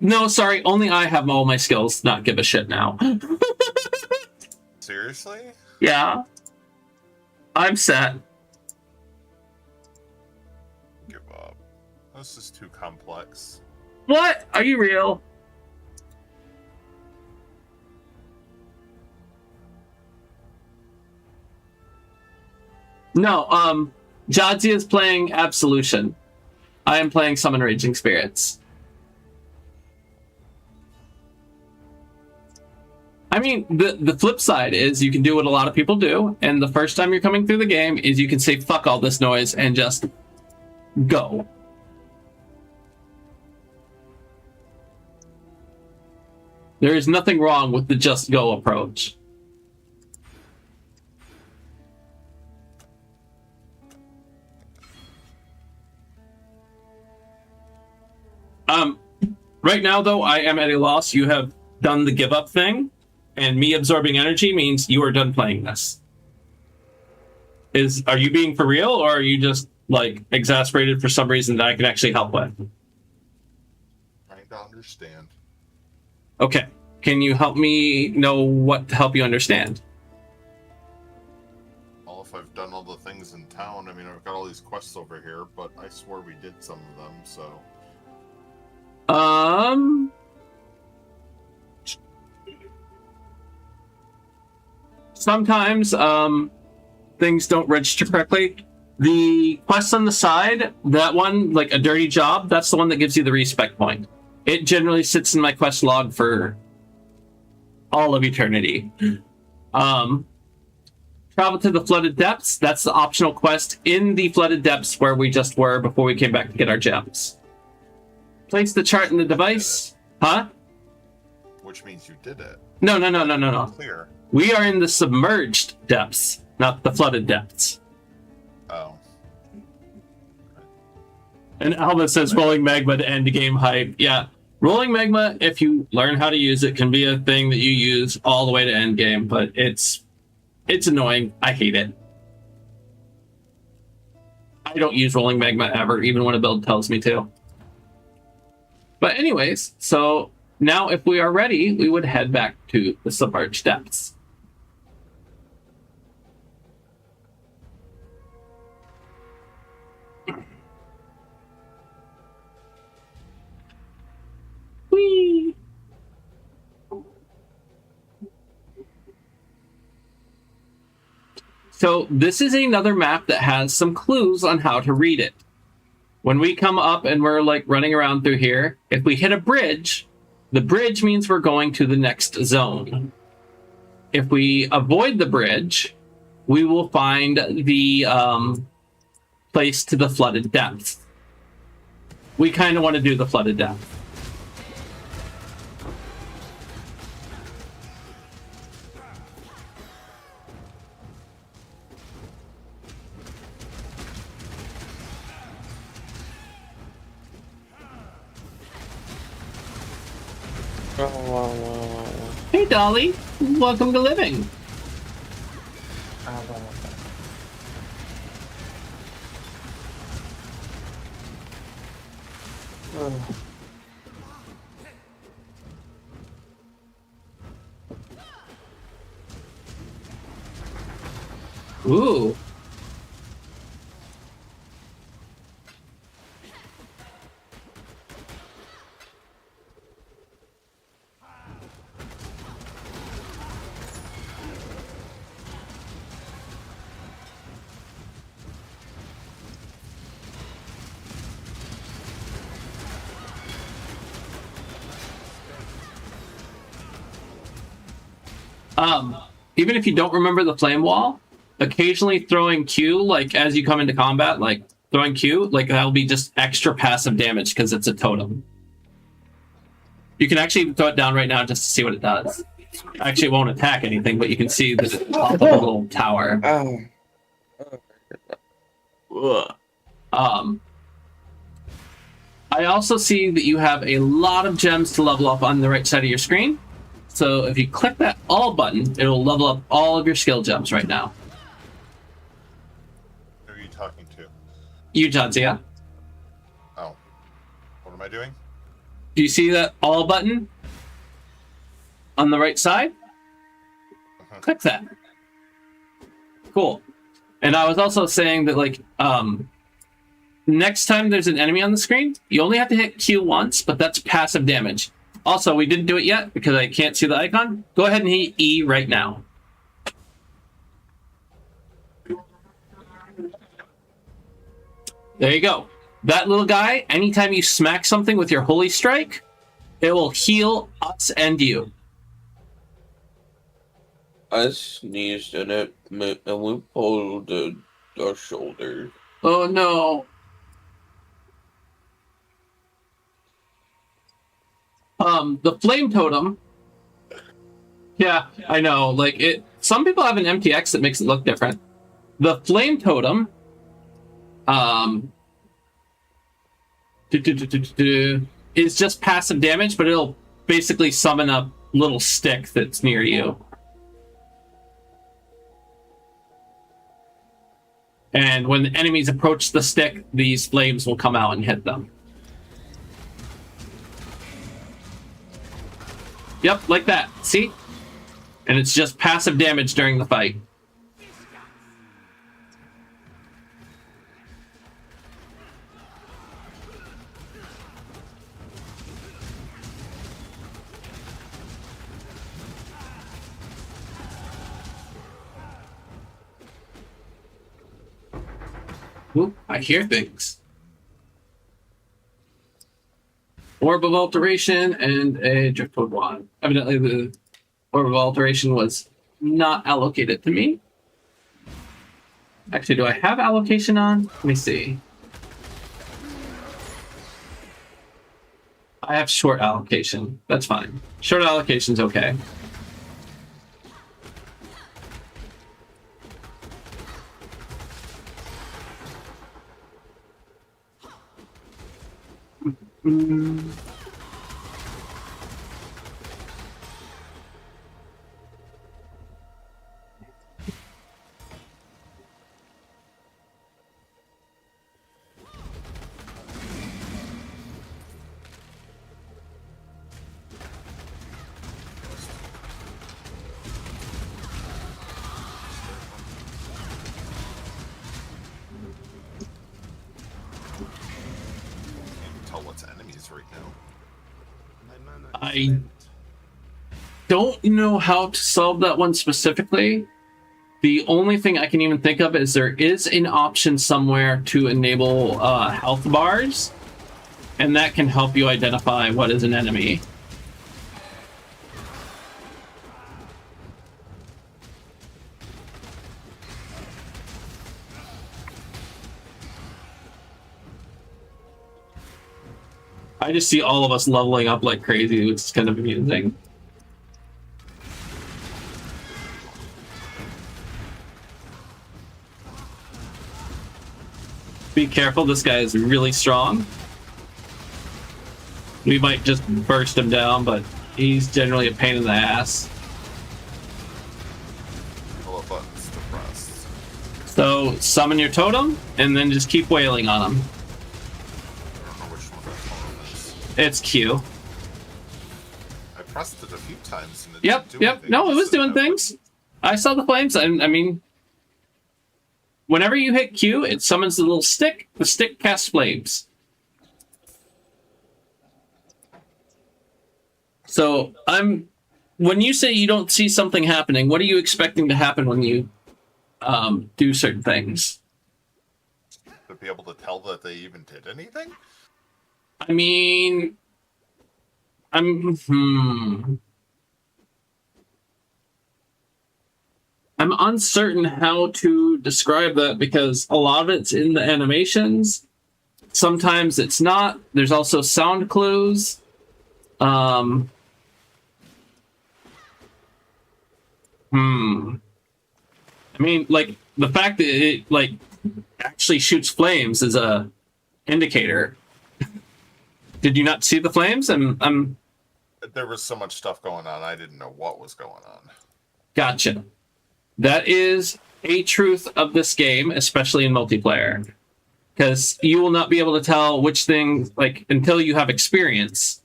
No, sorry. Only I have all my skills. Not give a shit now. Seriously? Yeah. I'm set. Give up. This is too complex. What? Are you real? No, Jadzia is playing Absolution. I am playing Summon Raging Spirits. I mean, the flip side is you can do what a lot of people do, and the first time you're coming through the game is you can say, fuck all this noise, and just go. There is nothing wrong with the just go approach. Right now, though, I am at a loss. You have done the give up thing, and me absorbing energy means you are done playing this. Are you being for real, or are you just, like, exasperated for some reason that I can actually help with? Trying to understand. Okay. Can you help me know what to help you understand? Well, if I've done all the things in town, I mean, I've got all these quests over here, but I swore we did some of them, so... Sometimes, things don't register correctly. The quest on the side, that one, like a dirty job, that's the one that gives you the respec point. It generally sits in my quest log for all of eternity. Travel to the Flooded Depths, that's the optional quest in the Flooded Depths where we just were before we came back to get our gems. Place the chart in the device. Huh? Which means you did it. No. Clear. We are in the submerged depths, not the flooded depths. Oh. And Alba says rolling magma to end game hype. Yeah. Rolling magma, if you learn how to use it, can be a thing that you use all the way to end game, but it's annoying. I hate it. I don't use rolling magma ever, even when a build tells me to. But anyways, so now if we are ready, we would head back to the submerged depths. Whee! So this is another map that has some clues on how to read it. When we come up and we're like running around through here, if we hit a bridge, the bridge means we're going to the next zone. If we avoid the bridge, we will find the place to the flooded depths. We kind of want to do the flooded depths. Hey Dolly, welcome to living. Ooh. even if you don't remember the flame wall, occasionally throwing Q, like as you come into combat, like throwing Q, like that'll be just extra passive damage because it's a totem. You can actually throw it down right now just to see what it does. Actually, it won't attack anything, but you can see that it's off of a little tower. I also see that you have a lot of gems to level up on the right side of your screen. So if you click that all button, it'll level up all of your skill gems right now. Who are you talking to? You, Jadzia. Oh. What am I doing? Do you see that all button on the right side? Click that. Cool. And I was also saying that, like, next time there's an enemy on the screen, you only have to hit Q once, but that's passive damage. Also, we didn't do it yet because I can't see the icon. Go ahead and hit E right now. There you go. That little guy, anytime you smack something with your Holy Strike, it will heal us and you. I sneezed and we pulled our shoulder. Oh no. The flame totem. Yeah, I know. Like it. Some people have an MTX that makes it look different. The flame totem. Is just passive damage, but it'll basically summon a little stick that's near you. And when enemies approach the stick, these flames will come out and hit them. Yep, like that. See? And it's just passive damage during the fight. Ooh, I hear things. Orb of Alteration and a Driftwood Wand. Evidently the Orb of Alteration was not allocated to me. Actually, do I have allocation on? Let me see. I have short allocation. That's fine. Short allocation's okay. I don't know how to solve that one specifically. The only thing I can even think of is there is an option somewhere to enable health bars, and that can help you identify what is an enemy. I just see all of us leveling up like crazy, which is kind of amusing. Be careful, this guy is really strong. We might just burst him down, but he's generally a pain in the ass. All the buttons to press. So summon your totem, and then just keep wailing on him. It's Q. I pressed it a few times and it Yep, didn't do anything. no, it was So doing things. I saw the flames, and I mean, whenever you hit Q, it summons the little stick. The stick casts flames. So when you say you don't see something happening, what are you expecting to happen when you do certain things? To be able to tell that they even did anything? I mean, I'm uncertain how to describe that because a lot of it's in the animations. Sometimes it's not. There's also sound clues. I mean, like, the fact that it, like, actually shoots flames is a indicator. Did you not see the flames? There was so much stuff going on, I didn't know what was going on. Gotcha. That is a truth of this game, especially in multiplayer. Because you will not be able to tell which thing, like, until you have experience.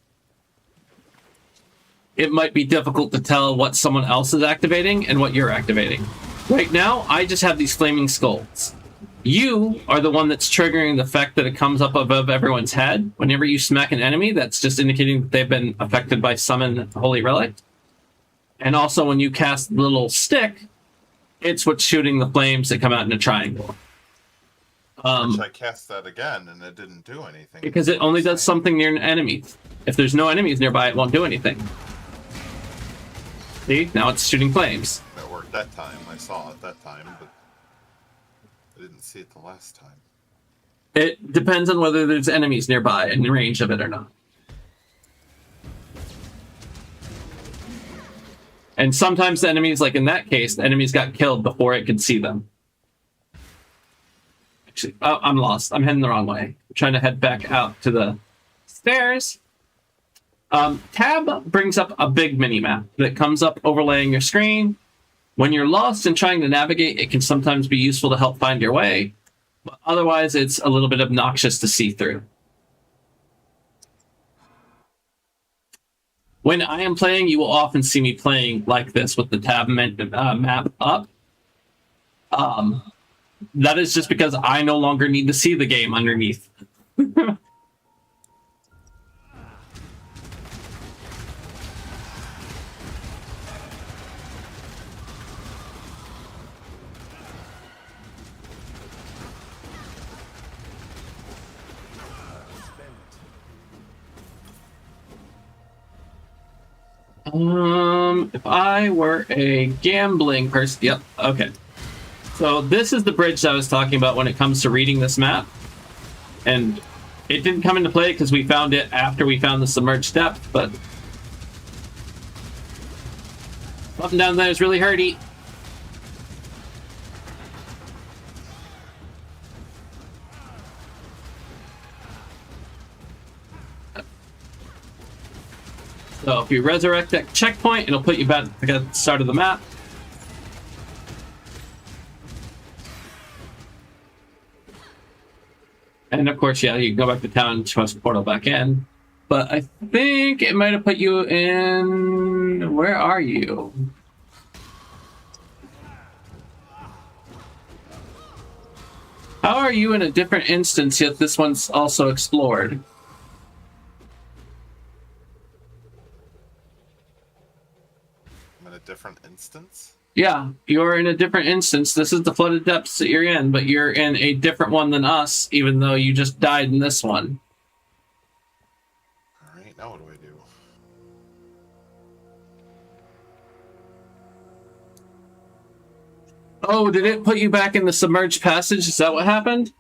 It might be difficult to tell what someone else is activating and what you're activating. Right now, I just have these flaming skulls. You are the one that's triggering the fact that it comes up above everyone's head. Whenever you smack an enemy, that's just indicating that they've been affected by Summon Holy Relic. And also, when you cast the little stick, it's what's shooting the flames that come out in a triangle. Which I cast that again, and it didn't do anything. Because it only does something near enemies. If there's no enemies nearby, it won't do anything. See? Now it's shooting flames. That worked that time. I saw it that time, but I didn't see it the last time. It depends on whether there's enemies nearby in range of it or not. And sometimes the enemies, like in that case, the enemies got killed before it could see them. Actually, oh, I'm lost. I'm heading the wrong way. I'm trying to head back out to the stairs. Tab brings up a big mini-map that comes up overlaying your screen. When you're lost and trying to navigate, it can sometimes be useful to help find your way. But otherwise, it's a little bit obnoxious to see through. When I am playing, you will often see me playing like this with the tab map up. That is just because I no longer need to see the game underneath. If I were a gambling person, yep, okay. So this is the bridge I was talking about when it comes to reading this map. And it didn't come into play because we found it after we found the submerged depth, but something down there is really hurty. So if you resurrect that checkpoint, it'll put you back at the start of the map. And of course, yeah, you can go back to town and trust portal back in. But I think it might have put you in... Where are you? How are you in a different instance, yet this one's also explored? Different instance? Yeah, you're in a different instance. This is the flooded depths that you're in, but you're in a different one than us, even though you just died in this one. Alright, now what do I do? Oh, did it put you back in the submerged passage? Is that what happened?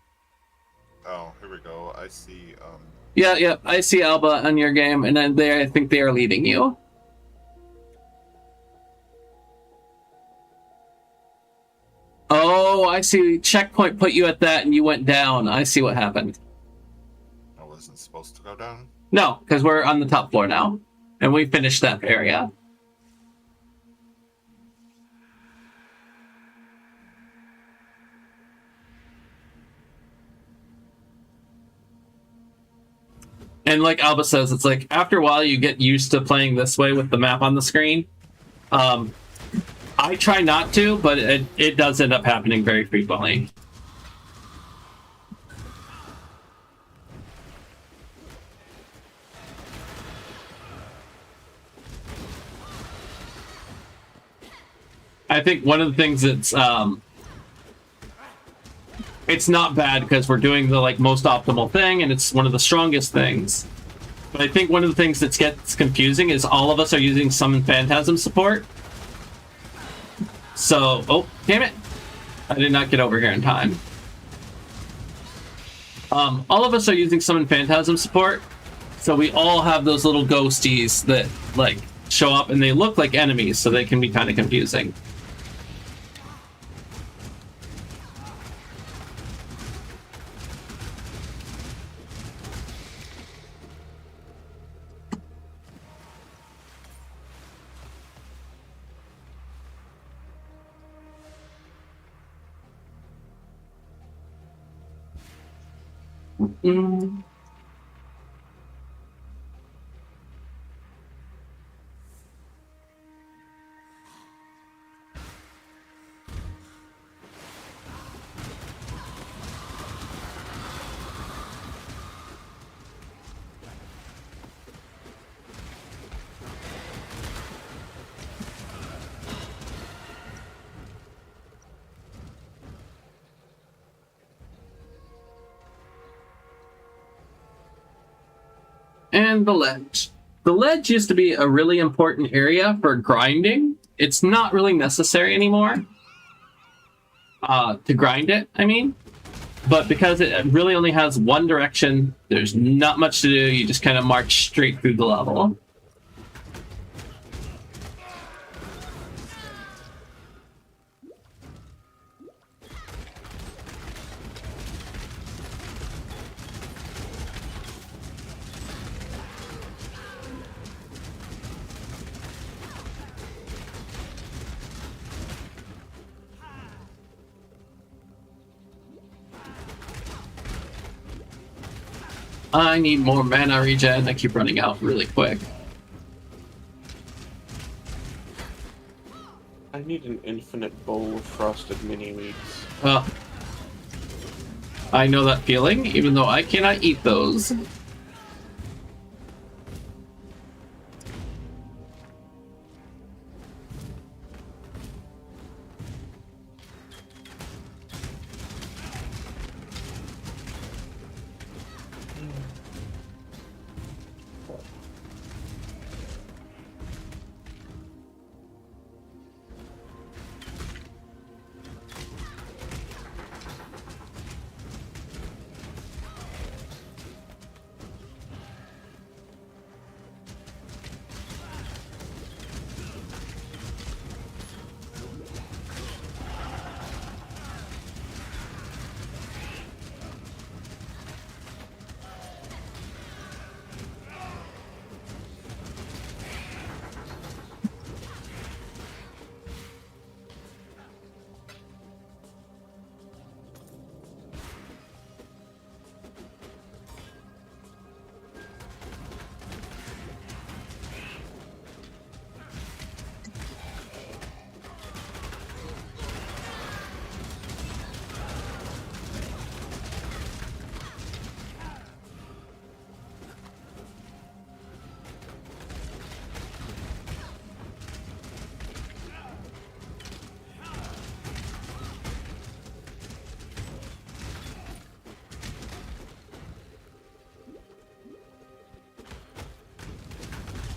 Oh, here we go. I see, Yeah, I see Alba on your game, and then I think they are leading you. Oh, I see. Checkpoint put you at that and you went down. I see what happened. I wasn't supposed to go down? No, because we're on the top floor now. And we finished that area. And like Alba says, it's like after a while you get used to playing this way with the map on the screen. I try not to, but it does end up happening very frequently. I think one of the things that's it's not bad because we're doing the like most optimal thing and it's one of the strongest things. But I think one of the things that gets confusing is all of us are using Summon Phantasm support. So, oh, damn it. I did not get over here in time. All of us are using Summon Phantasm support, so we all have those little ghosties that, like, show up and they look like enemies, so they can be kind of confusing. Mm. And the ledge. The ledge used to be a really important area for grinding. It's not really necessary anymore to grind it, I mean. But because it really only has one direction, there's not much to do. You just kind of march straight through the level. I need more mana regen. I keep running out really quick. I need an infinite bowl of frosted mini wheats. Well, I know that feeling, even though I cannot eat those.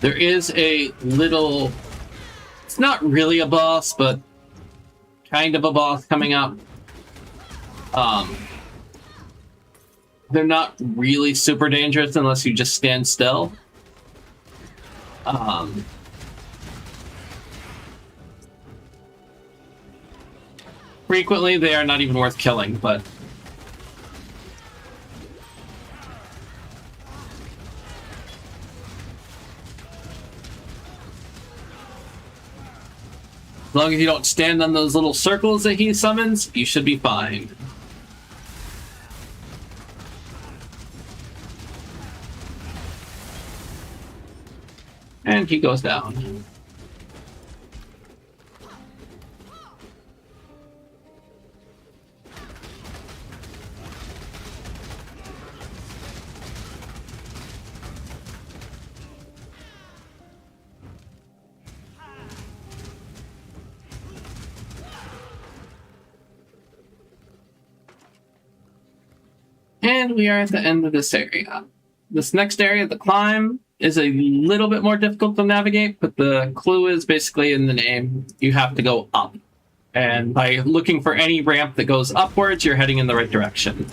There is a little... It's not really a boss, but kind of a boss coming up. They're not really super dangerous unless you just stand still. Frequently, they are not even worth killing, but... As long as you don't stand on those little circles that he summons, you should be fine. And he goes down. And we are at the end of this area. This next area, the climb, is a little bit more difficult to navigate, but the clue is basically in the name. You have to go up. And by looking for any ramp that goes upwards, you're heading in the right direction.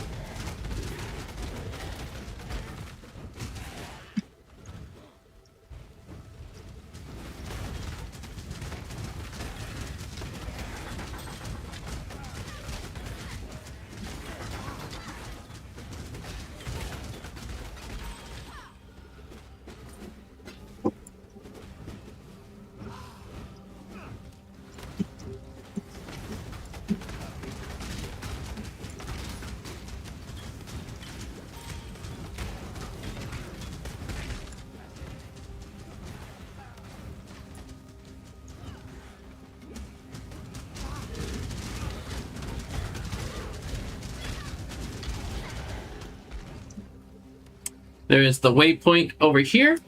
There is the waypoint over here,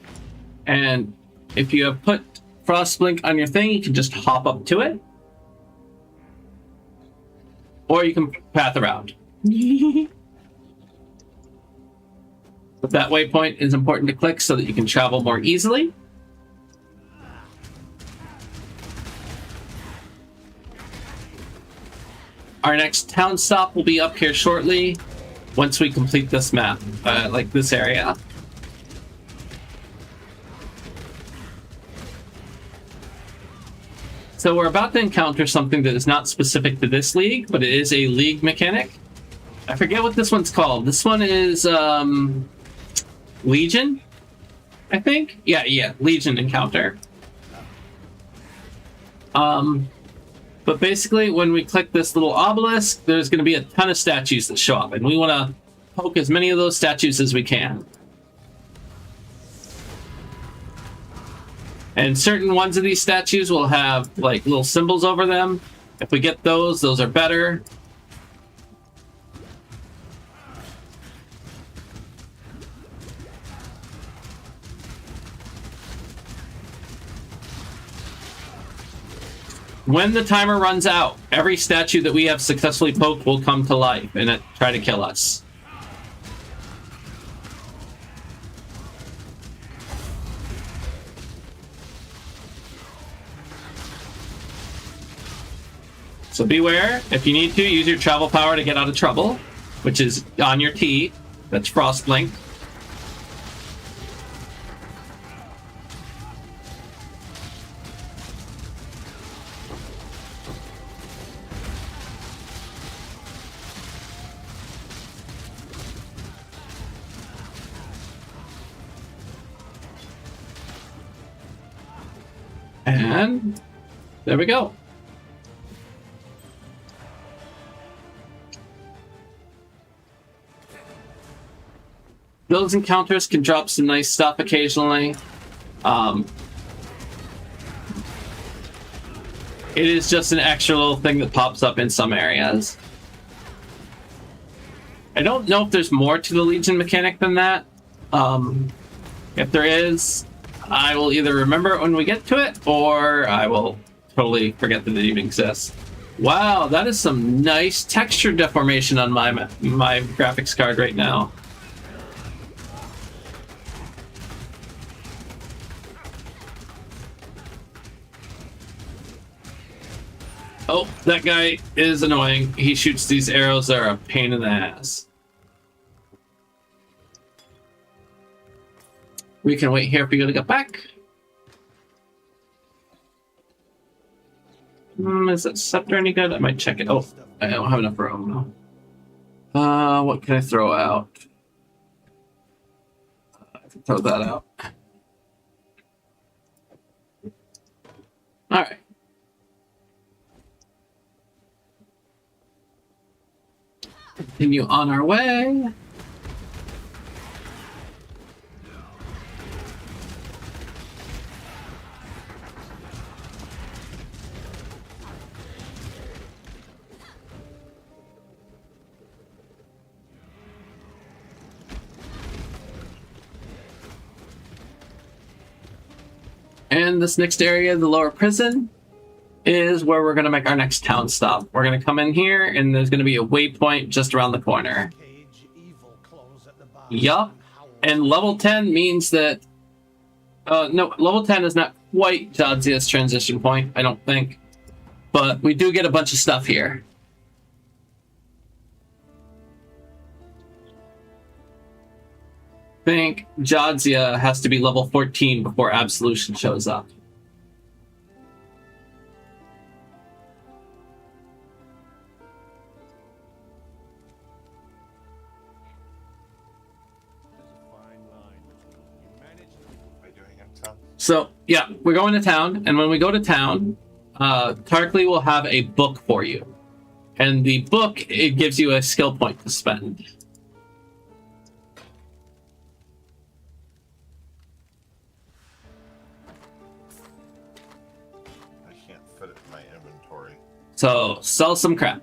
and if you have put Frostblink on your thing, you can just hop up to it, or you can path around. But that waypoint is important to click so that you can travel more easily. Our next town stop will be up here shortly. Once we complete this map, like this area. So we're about to encounter something that is not specific to this league, but it is a league mechanic. I forget what this one's called. This one is Legion, I think. Yeah, Legion encounter. But basically, when we click this little obelisk, there's going to be a ton of statues that show up, and we want to poke as many of those statues as we can. And certain ones of these statues will have, like, little symbols over them. If we get those are better. When the timer runs out, every statue that we have successfully poked will come to life and try to kill us. So beware, if you need to, use your travel power to get out of trouble, which is on your T. That's Frostblink. And there we go. Those encounters can drop some nice stuff occasionally. It is just an extra little thing that pops up in some areas. I don't know if there's more to the Legion mechanic than that. If there is, I will either remember it when we get to it, or I will totally forget that it even exists. Wow, that is some nice texture deformation on my graphics card right now. Oh, that guy is annoying. He shoots these arrows that are a pain in the ass. We can wait here for you to get back. Is that scepter any good? I might check it. Oh, I don't have enough room. What can I throw out? I can throw that out. All right. Continue on our way. And this next area, the lower prison, is where we're going to make our next town stop. We're going to come in here, and there's going to be a waypoint just around the corner. Yup. And level 10 means that... no, level 10 is not quite Jadzia's transition point, I don't think. but we do get a bunch of stuff here. I think Jadzia has to be level 14 before Absolution shows up. So, yeah, we're going to town, and when we go to town, Tarkley will have a book for you. And the book, it gives you a skill point to spend. I can't fit it in my inventory. So, sell some crap.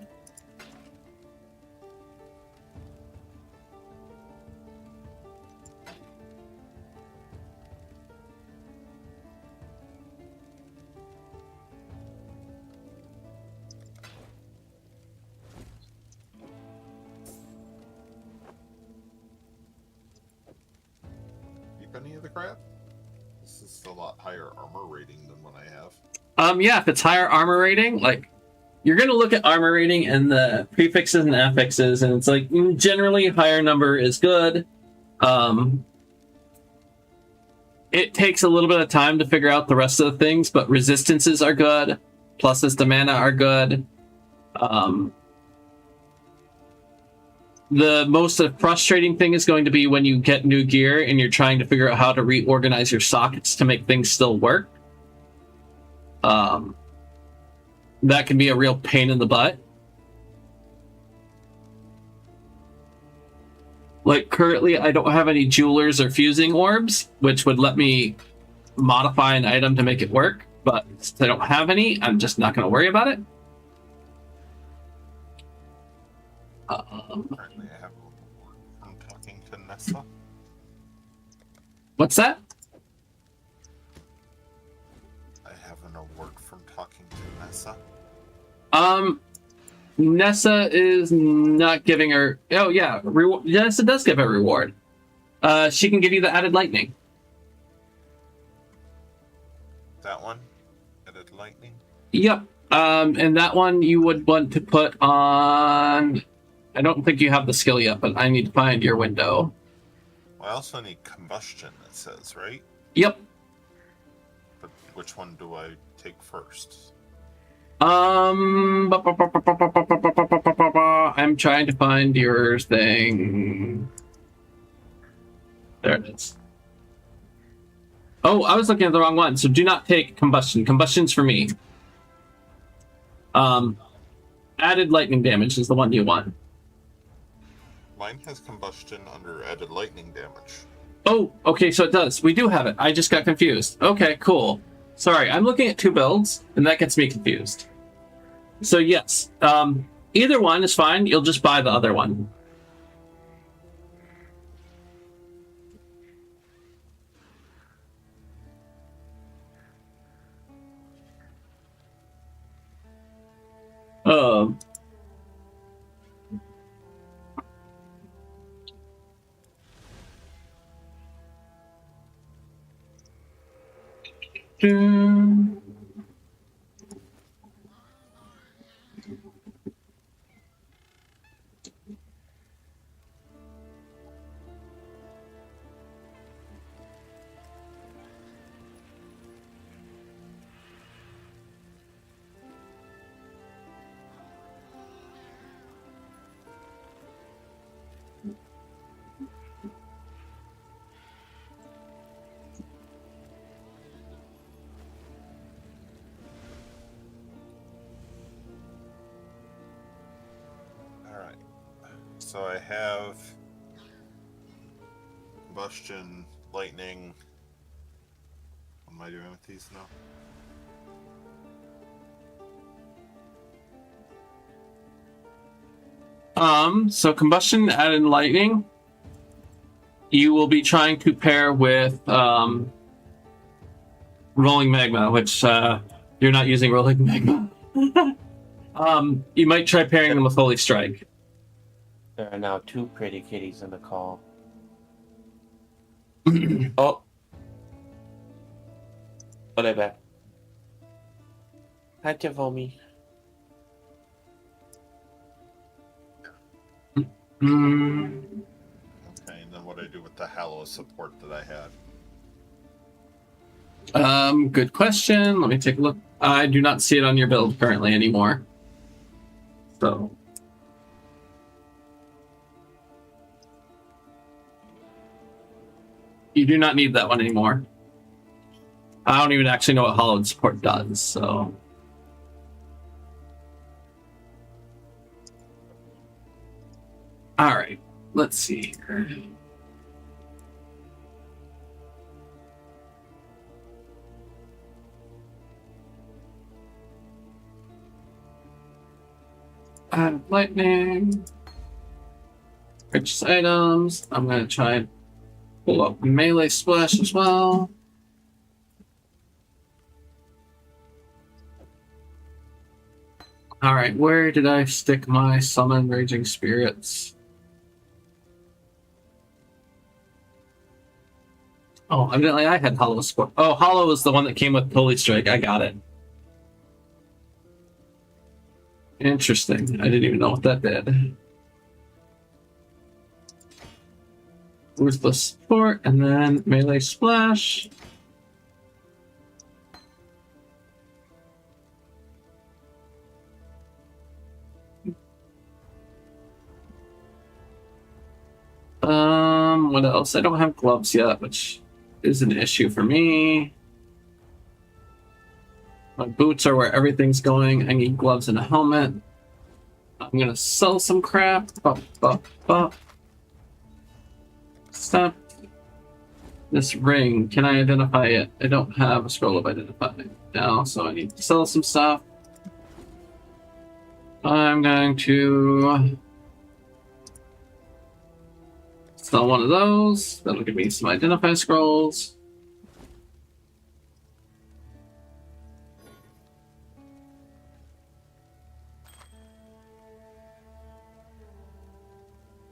Any of the crap? This is a lot higher armor rating than what I have. Yeah, if it's higher armor rating, like, you're going to look at armor rating and the prefixes and affixes, and it's like, generally, higher number is good. It takes a little bit of time to figure out the rest of the things, but resistances are good. Pluses to mana are good. The most frustrating thing is going to be when you get new gear and you're trying to figure out how to reorganize your sockets to make things still work. That can be a real pain in the butt. Like, currently, I don't have any jewelers or fusing orbs, which would let me modify an item to make it work. But since I don't have any, I'm just not going to worry about it. Apparently I have a reward from talking to Nessa. What's that? I have an award from talking to Nessa. Nessa is not giving her... Oh, yeah. Nessa does give a reward. She can give you the added lightning. That one? Added lightning? Yep. And that one you would want to put on... I don't think you have the skill yet, but I need to find your window. Well, I also need combustion, it says, right? Yep. But which one do I take first? I'm trying to find your thing. There it is. Oh, I was looking at the wrong one. So do not take combustion. Combustion's for me. Added lightning damage is the one you want. Mine has combustion under added lightning damage. Oh, okay, so it does. We do have it. I just got confused. Okay, cool. Sorry, I'm looking at two builds, and that gets me confused. So yes, either one is fine. You'll just buy the other one. Alright. So I have combustion, lightning. What am I doing with these now? So combustion added lightning, you will be trying to pair with rolling magma, which you're not using rolling magma. You might try pairing them with holy strike. There are now two pretty kitties in the call. Oh. Oh, they're back. Hi, Tivomi. Mm, Okay, and then what do I do with the Hallow support that I had? good question. Let me take a look. I do not see it on your build currently anymore. So. You do not need that one anymore. I don't even actually know what Hollowed support does, so. Alright, let's see here. Add lightning. Purchase items. I'm gonna try and pull up melee splash as well. Alright, where did I stick my summon raging spirits? Oh, evidently I had Hollow support. Oh, Hollow is the one that came with Holy Strike. I got it. Interesting. I didn't even know what that did. Ruthless support, and then melee splash. What else? I don't have gloves yet, which is an issue for me. My boots are where everything's going. I need gloves and a helmet. I'm gonna sell some crap. Stop. This ring, can I identify it? I don't have a scroll of identifying now, so I need to sell some stuff. I'm going to sell one of those. That'll give me some identify scrolls.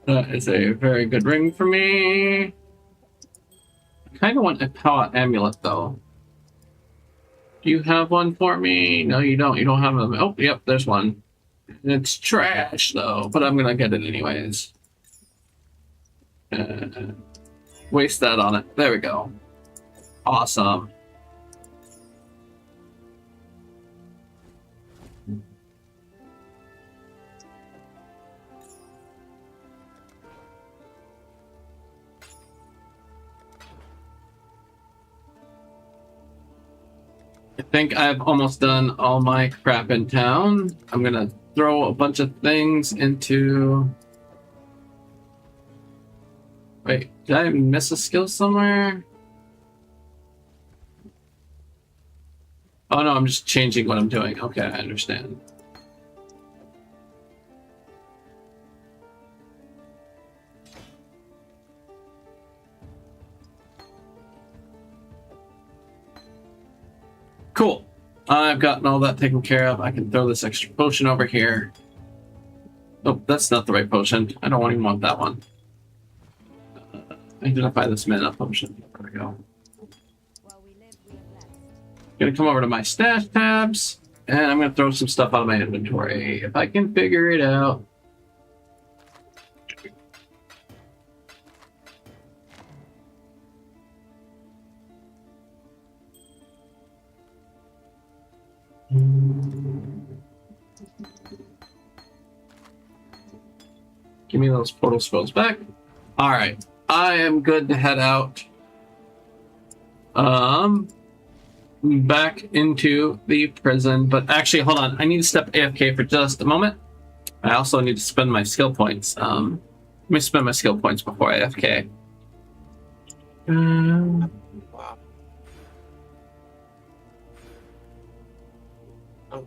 That is a very good ring for me. I kind of want a power amulet, though. Do you have one for me? No, you don't. You don't have them. Oh, yep, there's one. It's trash, though, but I'm gonna get it anyways. Waste that on it. There we go. Awesome. I think I've almost done all my crap in town. I'm gonna throw a bunch of things into... Wait, did I miss a skill somewhere? Oh no, I'm just changing what I'm doing. Okay, I understand. Cool. I've gotten all that taken care of. I can throw this extra potion over here. Oh, that's not the right potion. I don't even want that one. Identify this mana potion. There we go. Gonna come over to my stash tabs, and I'm gonna throw some stuff out of my inventory if I can figure it out. Give me those portal scrolls back. All right, I am good to head out. Back into the prison, but actually, hold on. I need to step AFK for just a moment. I also need to spend my skill points. Let me spend my skill points before AFK. Wow. Oh.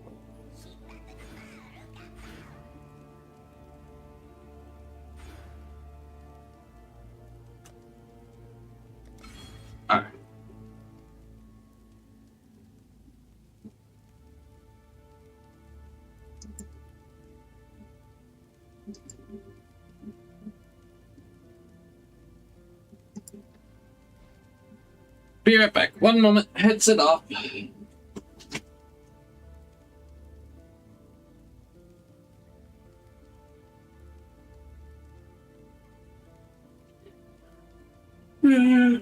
All right. Be right back. One moment. Headset off. Oh.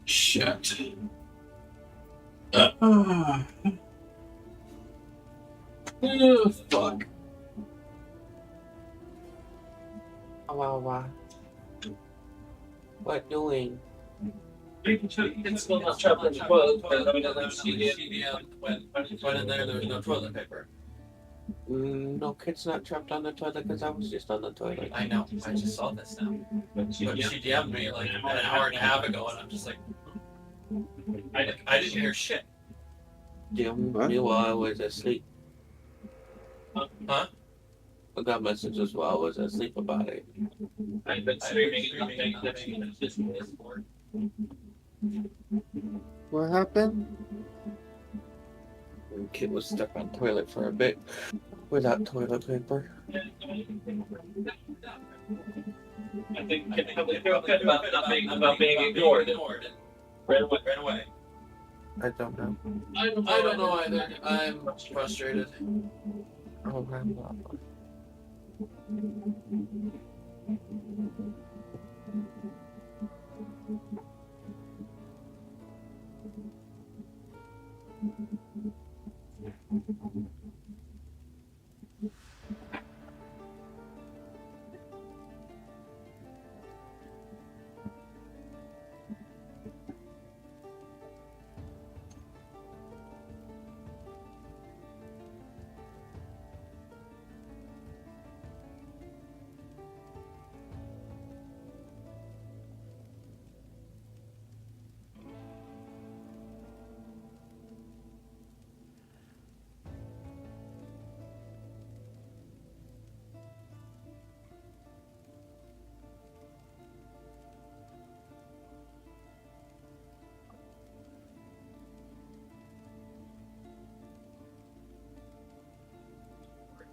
Shit. Oh, fuck. Wow. What doing? It's still not trapped in the toilet, but I mean, it was CDM when in there was no toilet paper. No, kid's not trapped on the toilet because I was just on the toilet. I know, I just saw this now. But she DM'd me like an hour and a half ago, and I'm just like, I didn't hear shit. DM'd me while I was asleep. Huh? I got messages while I was asleep about it. I've been streaming in Discord. What happened? The kid was stuck on toilet for a bit without toilet paper. I think Kid probably feel good about being ignored. Right away. I don't know. I don't know either. I'm frustrated. Oh, I'm not.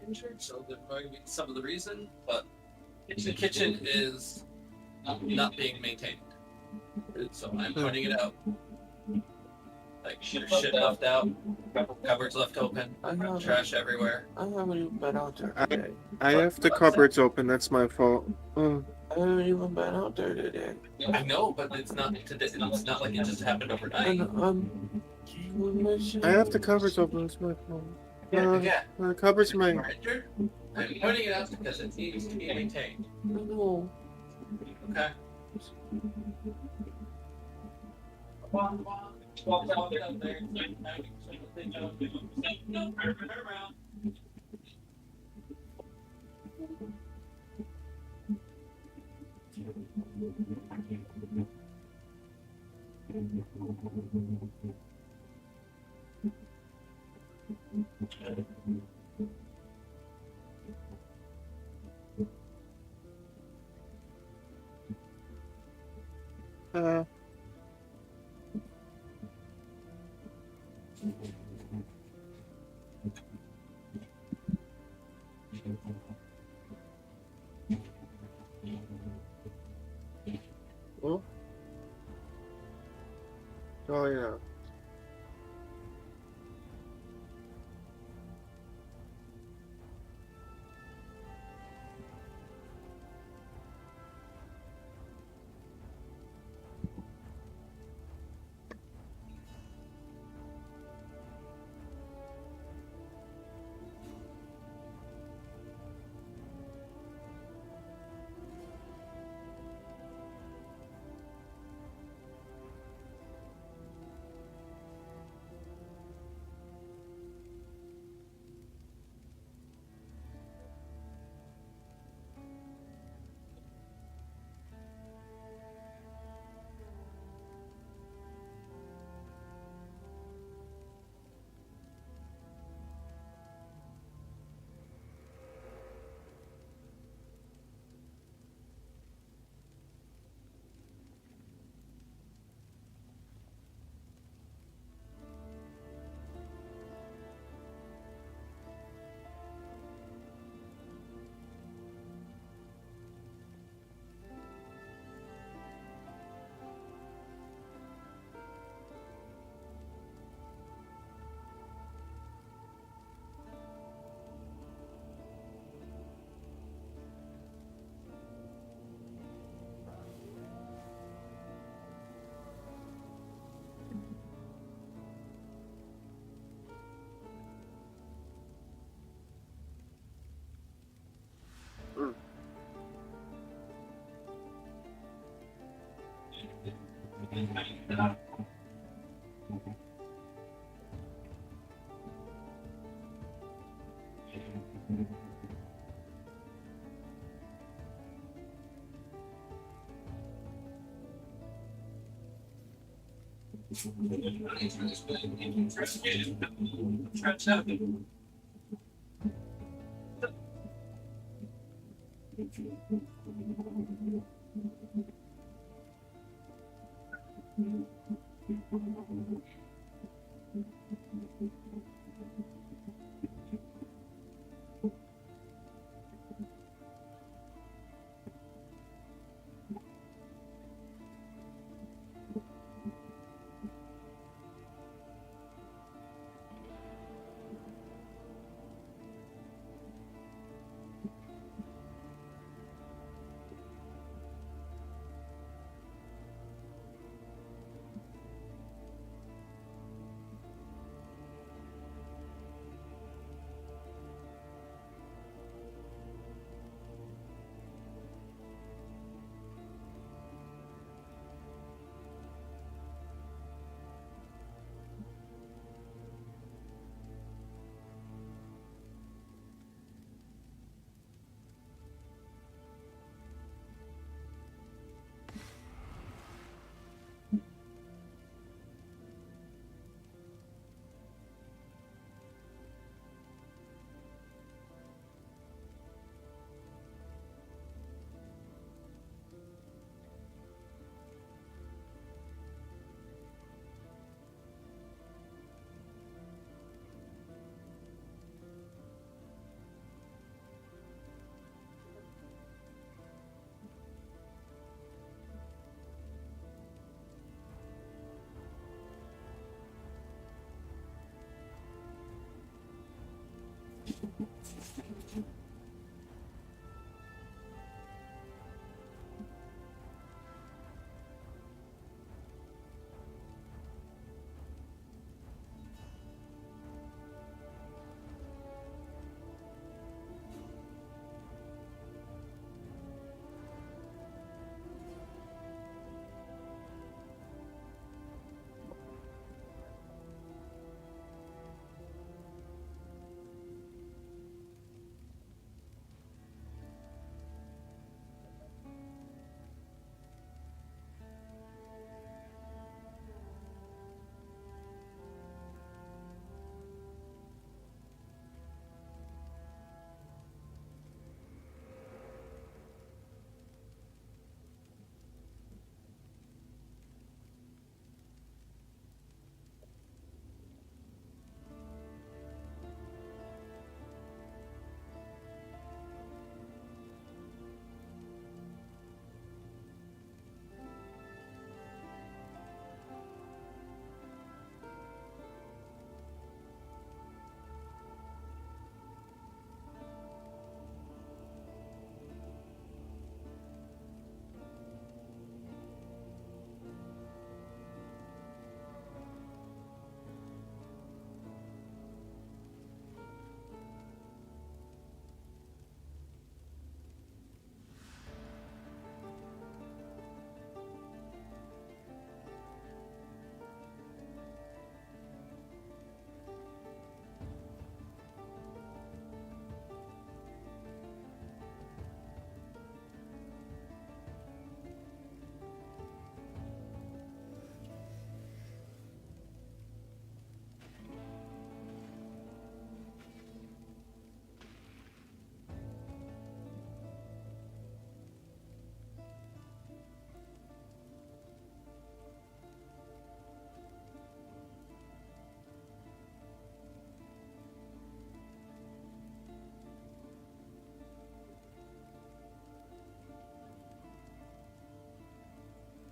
Injured, so that might be some of the reason, but the kitchen is not being maintained. So I'm pointing it out. Like there's shit left out, cupboards left open, trash everywhere. I haven't even been out there today. I have the cupboards open. That's my fault. Oh, I haven't even been out there today. I know, but it's not today. It's not like it just happened overnight. And I have the cupboards open. That's my fault. Yeah. The cupboards are You're mine. injured. I'm pointing it out because it needs to be maintained. no. Okay. Walk out there. No, turn around. Uh, oh. Oh yeah.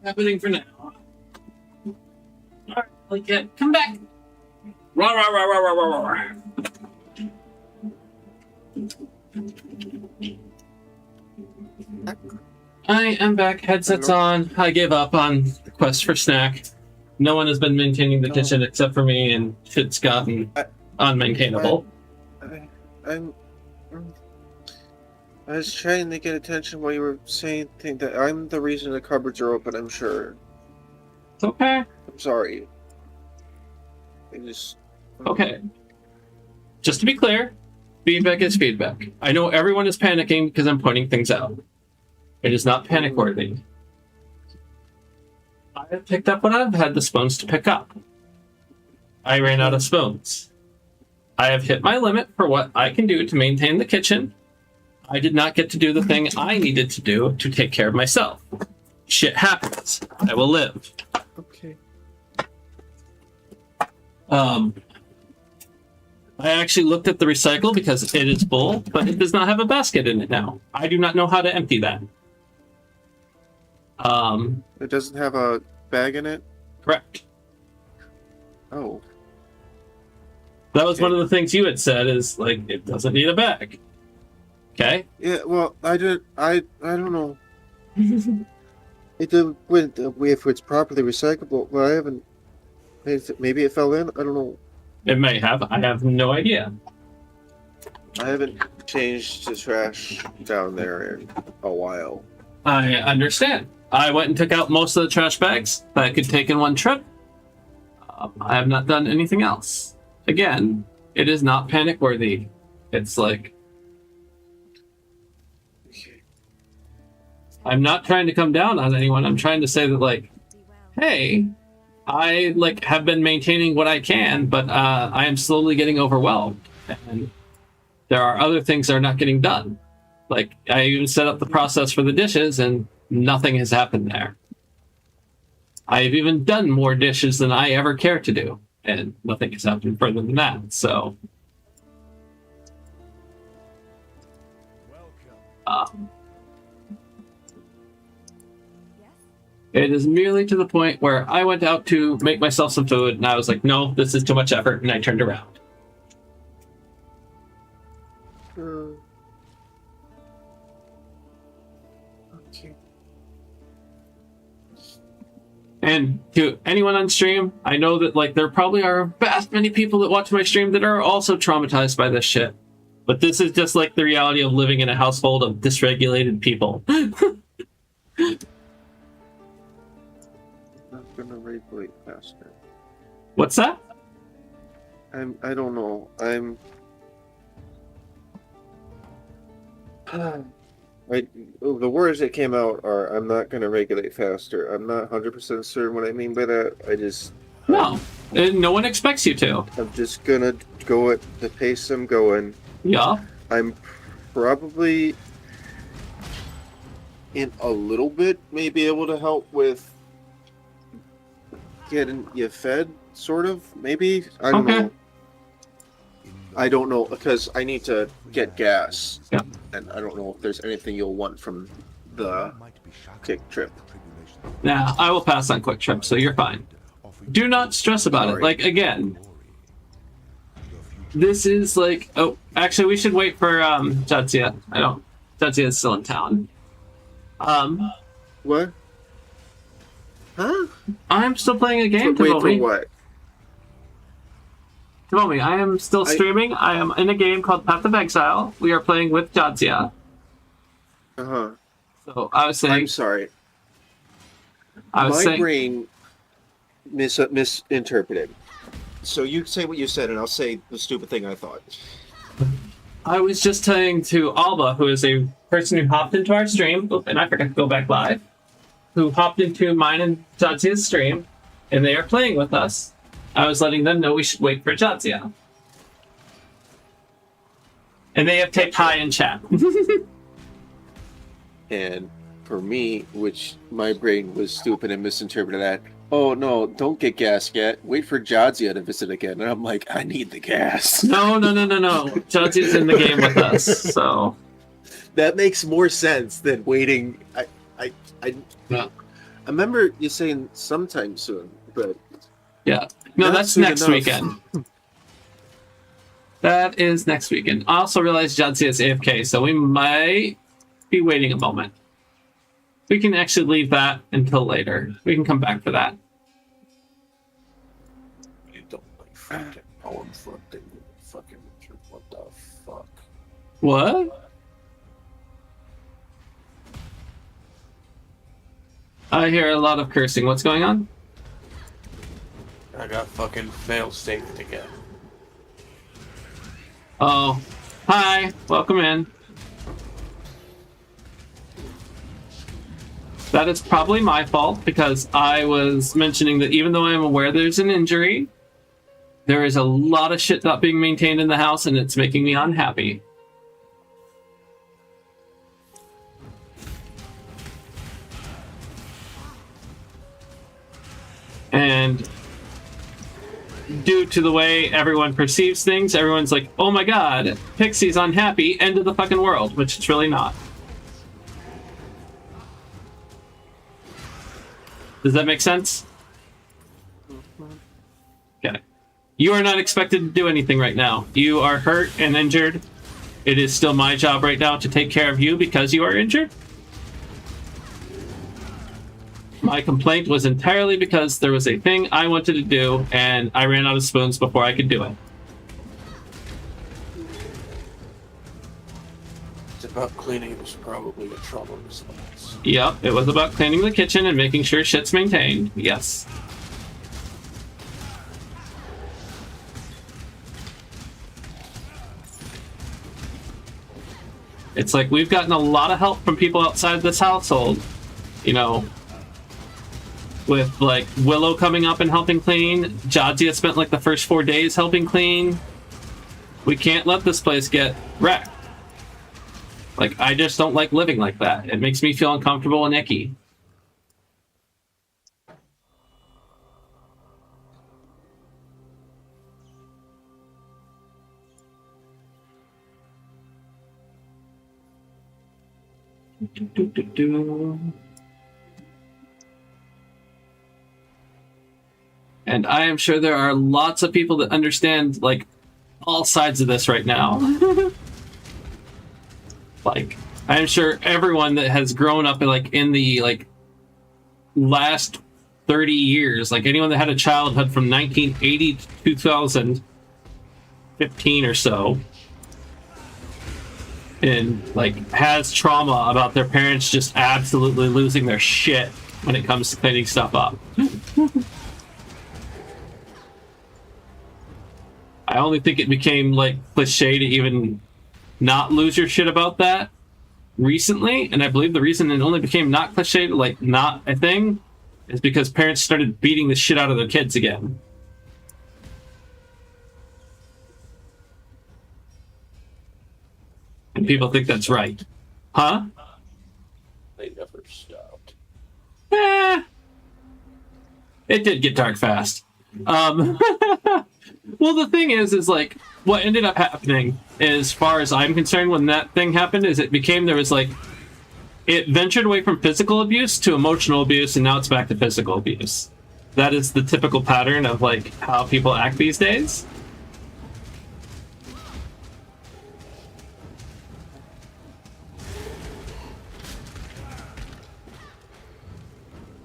Happening for now. Alright, like it. Come back. Rah, rah, rah, rah, rah, rah, rah. I am back. Headsets on. I gave up on the quest for snack. No one has been maintaining the kitchen except for me, and shit's gotten unmaintainable. I was trying to get attention while you were saying things that I'm the reason the cupboards are open, I'm sure. It's okay. I'm sorry. I just... Okay. Just to be clear, feedback is feedback. I know everyone is panicking because I'm pointing things out. It is not panic worthy. I have picked up what I've had the spoons to pick up. I ran out of spoons. I have hit my limit for what I can do to maintain the kitchen. I did not get to do the thing I needed to do to take care of myself. Shit happens. I will live. Okay. I actually looked at the recycle because it is full, but it does not have a basket in it now. I do not know how to empty that. It doesn't have a bag in it? Correct. Oh. That was one of the things you had said is, like, it doesn't need a bag. Okay? Yeah, well, I don't know. It did, if it's properly recyclable, but I haven't... Maybe it fell in? I don't know. It may have. I have no idea. I haven't changed the trash down there in a while. I understand. I went and took out most of the trash bags that I could take in one trip. I have not done anything else. Again, it is not panic worthy. It's like... I'm not trying to come down on anyone. I'm trying to say that, like, hey, I, like, have been maintaining what I can, but I am slowly getting overwhelmed. And there are other things that are not getting done. Like, I even set up the process for the dishes, and nothing has happened there. I've even done more dishes than I ever care to do, and nothing has happened further than that, so... It is merely to the point where I went out to make myself some food, and I was like, no, this is too much effort, and I turned around. Okay. And to anyone on stream, I know that, like, there probably are vast many people that watch my stream that are also traumatized by this shit. But this is just, like, the reality of living in a household of dysregulated people. I'm gonna regulate faster. What's that? I don't know. The words that came out are, I'm not gonna regulate faster. I'm not 100% certain what I mean by that. I just... No. No one expects you to. I'm just gonna go at the pace I'm going. Yeah. I'm probably in a little bit maybe able to help with getting you fed, sort of, maybe. I don't know. I don't know, because I need to get gas. Yeah. And I don't know if there's anything you'll want from the Quick Trip. Nah, I will pass on Quick Trip, so you're fine. Do not stress about it. Like, again, this is like... Oh, actually, we should wait for Jadzia. Jadzia is still in town. What? Huh? I'm still playing a game, Wait for Tomomi. what? Tomomi, I am still streaming. I am in a game called Path of Exile. We are playing with Jadzia. Uh-huh. So I was saying... I'm sorry. My brain misinterpreted. So you say what you said, and I'll say the stupid thing I thought. I was just saying to Alba, who is a person who hopped into our stream, and I forgot to go back live, who hopped into mine and Jadzia's stream, and they are playing with us. I was letting them know we should wait for Jadzia. And they have taped hi in chat. And for me, which my brain was stupid and misinterpreted that, oh no, don't get gas yet. Wait for Jadzia to visit again. And I'm like, I need the gas. No. Jadzia's in the game with us, so... That makes more sense than waiting. I remember you saying sometime soon, but... Yeah. No, that's next weekend. That is next weekend. I also realized Jadzia is AFK, so we might be waiting a moment. We can actually leave that until later. We can come back for that. You don't like fucking poem fucking what the fuck? What? I hear a lot of cursing. What's going on? I got fucking fail safe to get. Oh, hi, welcome in. That is probably my fault because I was mentioning that even though I'm aware there's an injury, there is a lot of shit not being maintained in the house and it's making me unhappy. And due to the way everyone perceives things, everyone's like, oh my god, Pixie's unhappy, end of the fucking world, which it's really not. Does that make sense? Okay. You are not expected to do anything right now. You are hurt and injured. It is still my job right now to take care of you because you are injured. My complaint was entirely because there was a thing I wanted to do and I ran out of spoons before I could do it. It's about cleaning. It was probably a trauma response. Yep, it was about cleaning the kitchen and making sure shit's maintained. Yes. It's like we've gotten a lot of help from people outside this household. You know, with like Willow coming up and helping clean. Jadzia spent like the first 4 days helping clean. We can't let this place get wrecked. Like, I just don't like living like that. It makes me feel uncomfortable and icky. And I am sure there are lots of people that understand, like, all sides of this right now. Like, I'm sure everyone that has grown up in, like, in the, like, last 30 years, like, anyone that had a childhood from 1980 to 2015 or so, and, like, has trauma about their parents just absolutely losing their shit when it comes to cleaning stuff up. I only think it became, like, cliche to even not lose your shit about that recently, and I believe the reason it only became not cliche, like, not a thing, is because parents started beating the shit out of their kids again. And people think that's right. Huh? They never stopped. It did get dark fast. Well, the thing is like, what ended up happening, as far as I'm concerned, when that thing happened, is it became, there was like, it ventured away from physical abuse to emotional abuse, and now it's back to physical abuse. That is the typical pattern of, like, how people act these days.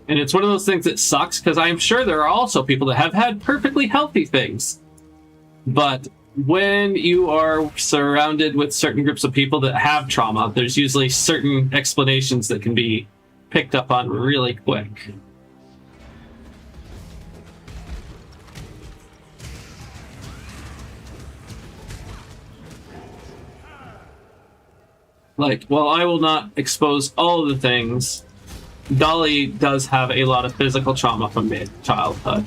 And it's one of those things that sucks, because I'm sure there are also people that have had perfectly healthy things. But when you are surrounded with certain groups of people that have trauma, there's usually certain explanations that can be picked up on really quick. Like, while I will not expose all of the things, Dolly does have a lot of physical trauma from childhood.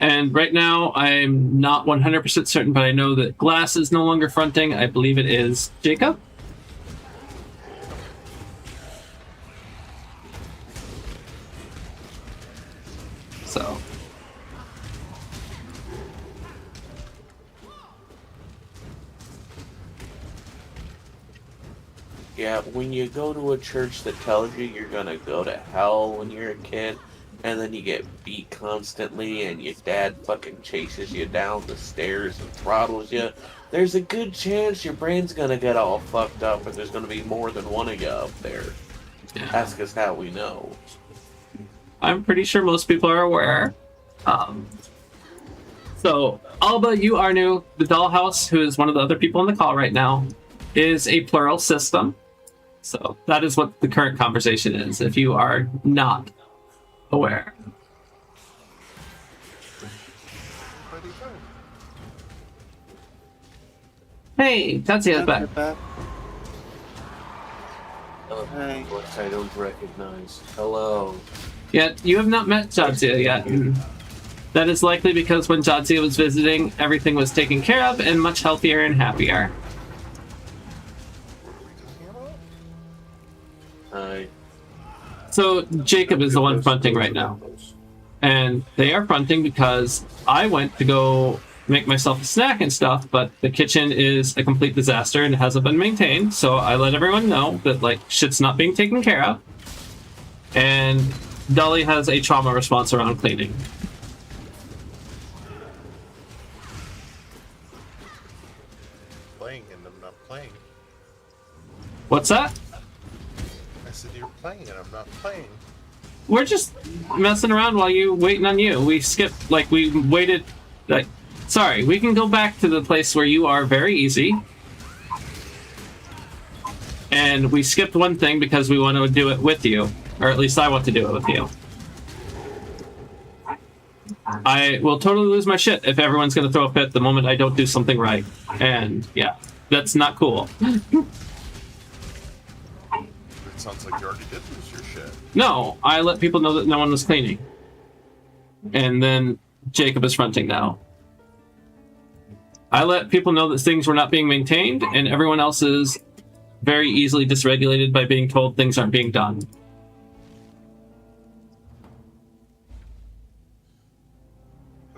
And right now, I'm not 100% certain, but I know that Glass is no longer fronting. I believe it is Jacob. So. Yeah, when you go to a church that tells you you're gonna go to hell when you're a kid, and then you get beat constantly, and your dad fucking chases you down the stairs and throttles you, there's a good chance your brain's gonna get all fucked up, and there's gonna be more than one of you up there. Yeah. Ask us how we know. I'm pretty sure most people are aware. So, Alba, you are new. The Dollhouse, who is one of the other people on the call right now, is a plural system. So that is what the current conversation is, if you are not aware. Where'd he go? Hey, Jadzia's back. Oh, voice I don't recognize. Hello. Yeah, you have not met Jadzia yet. And that is likely because when Jadzia was visiting, everything was taken care of and much healthier and happier. Hi. So Jacob is the one fronting right now. And they are fronting because I went to go make myself a snack and stuff, but the kitchen is a complete disaster and hasn't been maintained. So I let everyone know that like shit's not being taken care of. And Dolly has a trauma response around cleaning. Playing and I'm not playing. What's that? I said you're playing and I'm not playing. We're just messing around while you waiting on you. We skipped, like, we waited, like, sorry, we can go back to the place where you are very easy. And we skipped one thing because we want to do it with you. Or at least I want to do it with you. I will totally lose my shit if everyone's going to throw a fit the moment I don't do something right. And, yeah, that's not cool. It sounds like you already did lose your shit. No, I let people know that no one was cleaning. And then Jacob is fronting now. I let people know that things were not being maintained, and everyone else is very easily dysregulated by being told things aren't being done.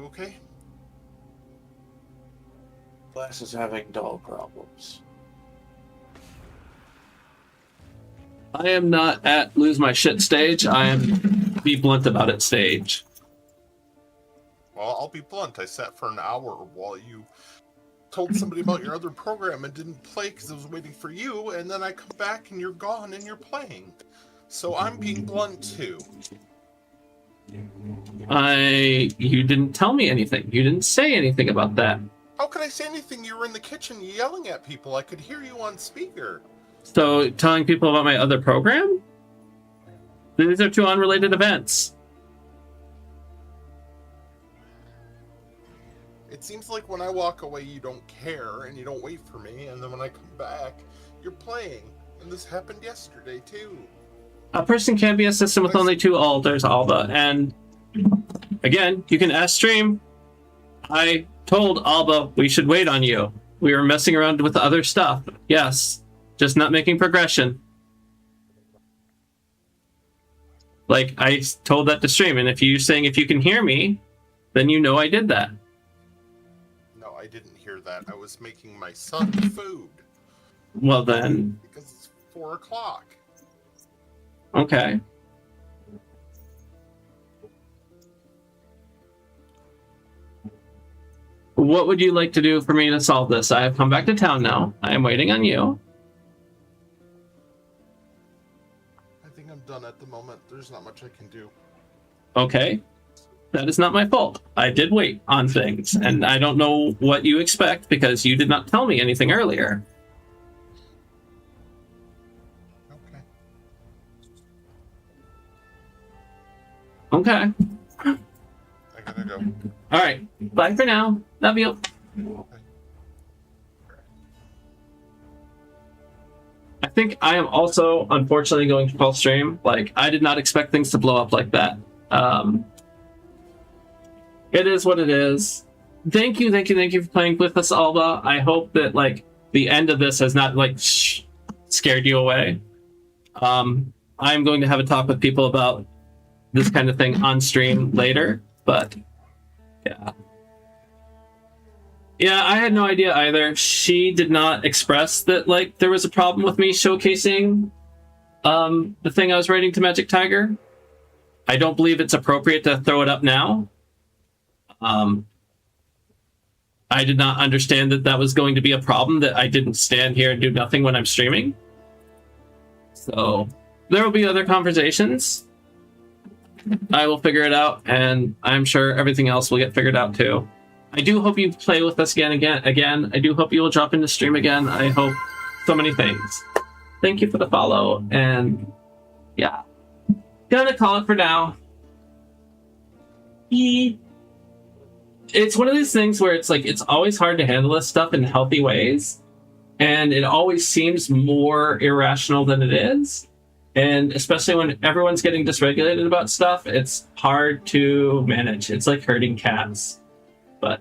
Okay. Glass is having doll problems. I am not at lose my shit stage. I am be blunt about it stage. Well, I'll be blunt. I sat for an hour while you told somebody about your other program and didn't play because I was waiting for you, and then I come back and you're gone and you're playing. So I'm being blunt too. You didn't tell me anything. You didn't say anything about that. How could I say anything? You were in the kitchen yelling at people. I could hear you on speaker. So, telling people about my other program? These are two unrelated events. It seems like when I walk away, you don't care and you don't wait for me, and then when I come back, you're playing. And this happened yesterday, too. A person can't be a system with only two alters, Alba. And, again, you can ask stream. I told Alba we should wait on you. We were messing around with other stuff. Yes. Just not making progression. Like, I told that to stream, and if you're saying if you can hear me, then you know I did that. No, I didn't hear that. I was making my son food. Well then... Because it's 4 o'clock. Okay. What would you like to do for me to solve this? I have come back to town now. I am waiting on you. I think I'm done at the moment. There's not much I can do. Okay. That is not my fault. I did wait on things, and I don't know what you expect because you did not tell me anything earlier. Okay. Okay. I gotta go. Alright. Bye for now. Love you. Okay. I think I am also, unfortunately, going to call stream. Like, I did not expect things to blow up like that. It is what it is. Thank you for playing with us, Alba. I hope that, like, the end of this has not, like, scared you away. I'm going to have a talk with people about this kind of thing on stream later, but, yeah. Yeah, I had no idea either. She did not express that, like, there was a problem with me showcasing the thing I was writing to Magic Tiger. I don't believe it's appropriate to throw it up now. I did not understand that that was going to be a problem, that I didn't stand here and do nothing when I'm streaming. So, there will be other conversations. I will figure it out, and I'm sure everything else will get figured out too. I do hope you play with us again. I do hope you will drop into stream again. I hope so many things. thank you for the follow. And yeah, gonna call it for now. It's one of these things where it's like it's always hard to handle this stuff in healthy ways, and it always seems more irrational than it is. And especially when everyone's getting dysregulated about stuff, it's hard to manage. It's like herding cats. But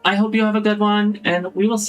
I hope you have a good one, and we will see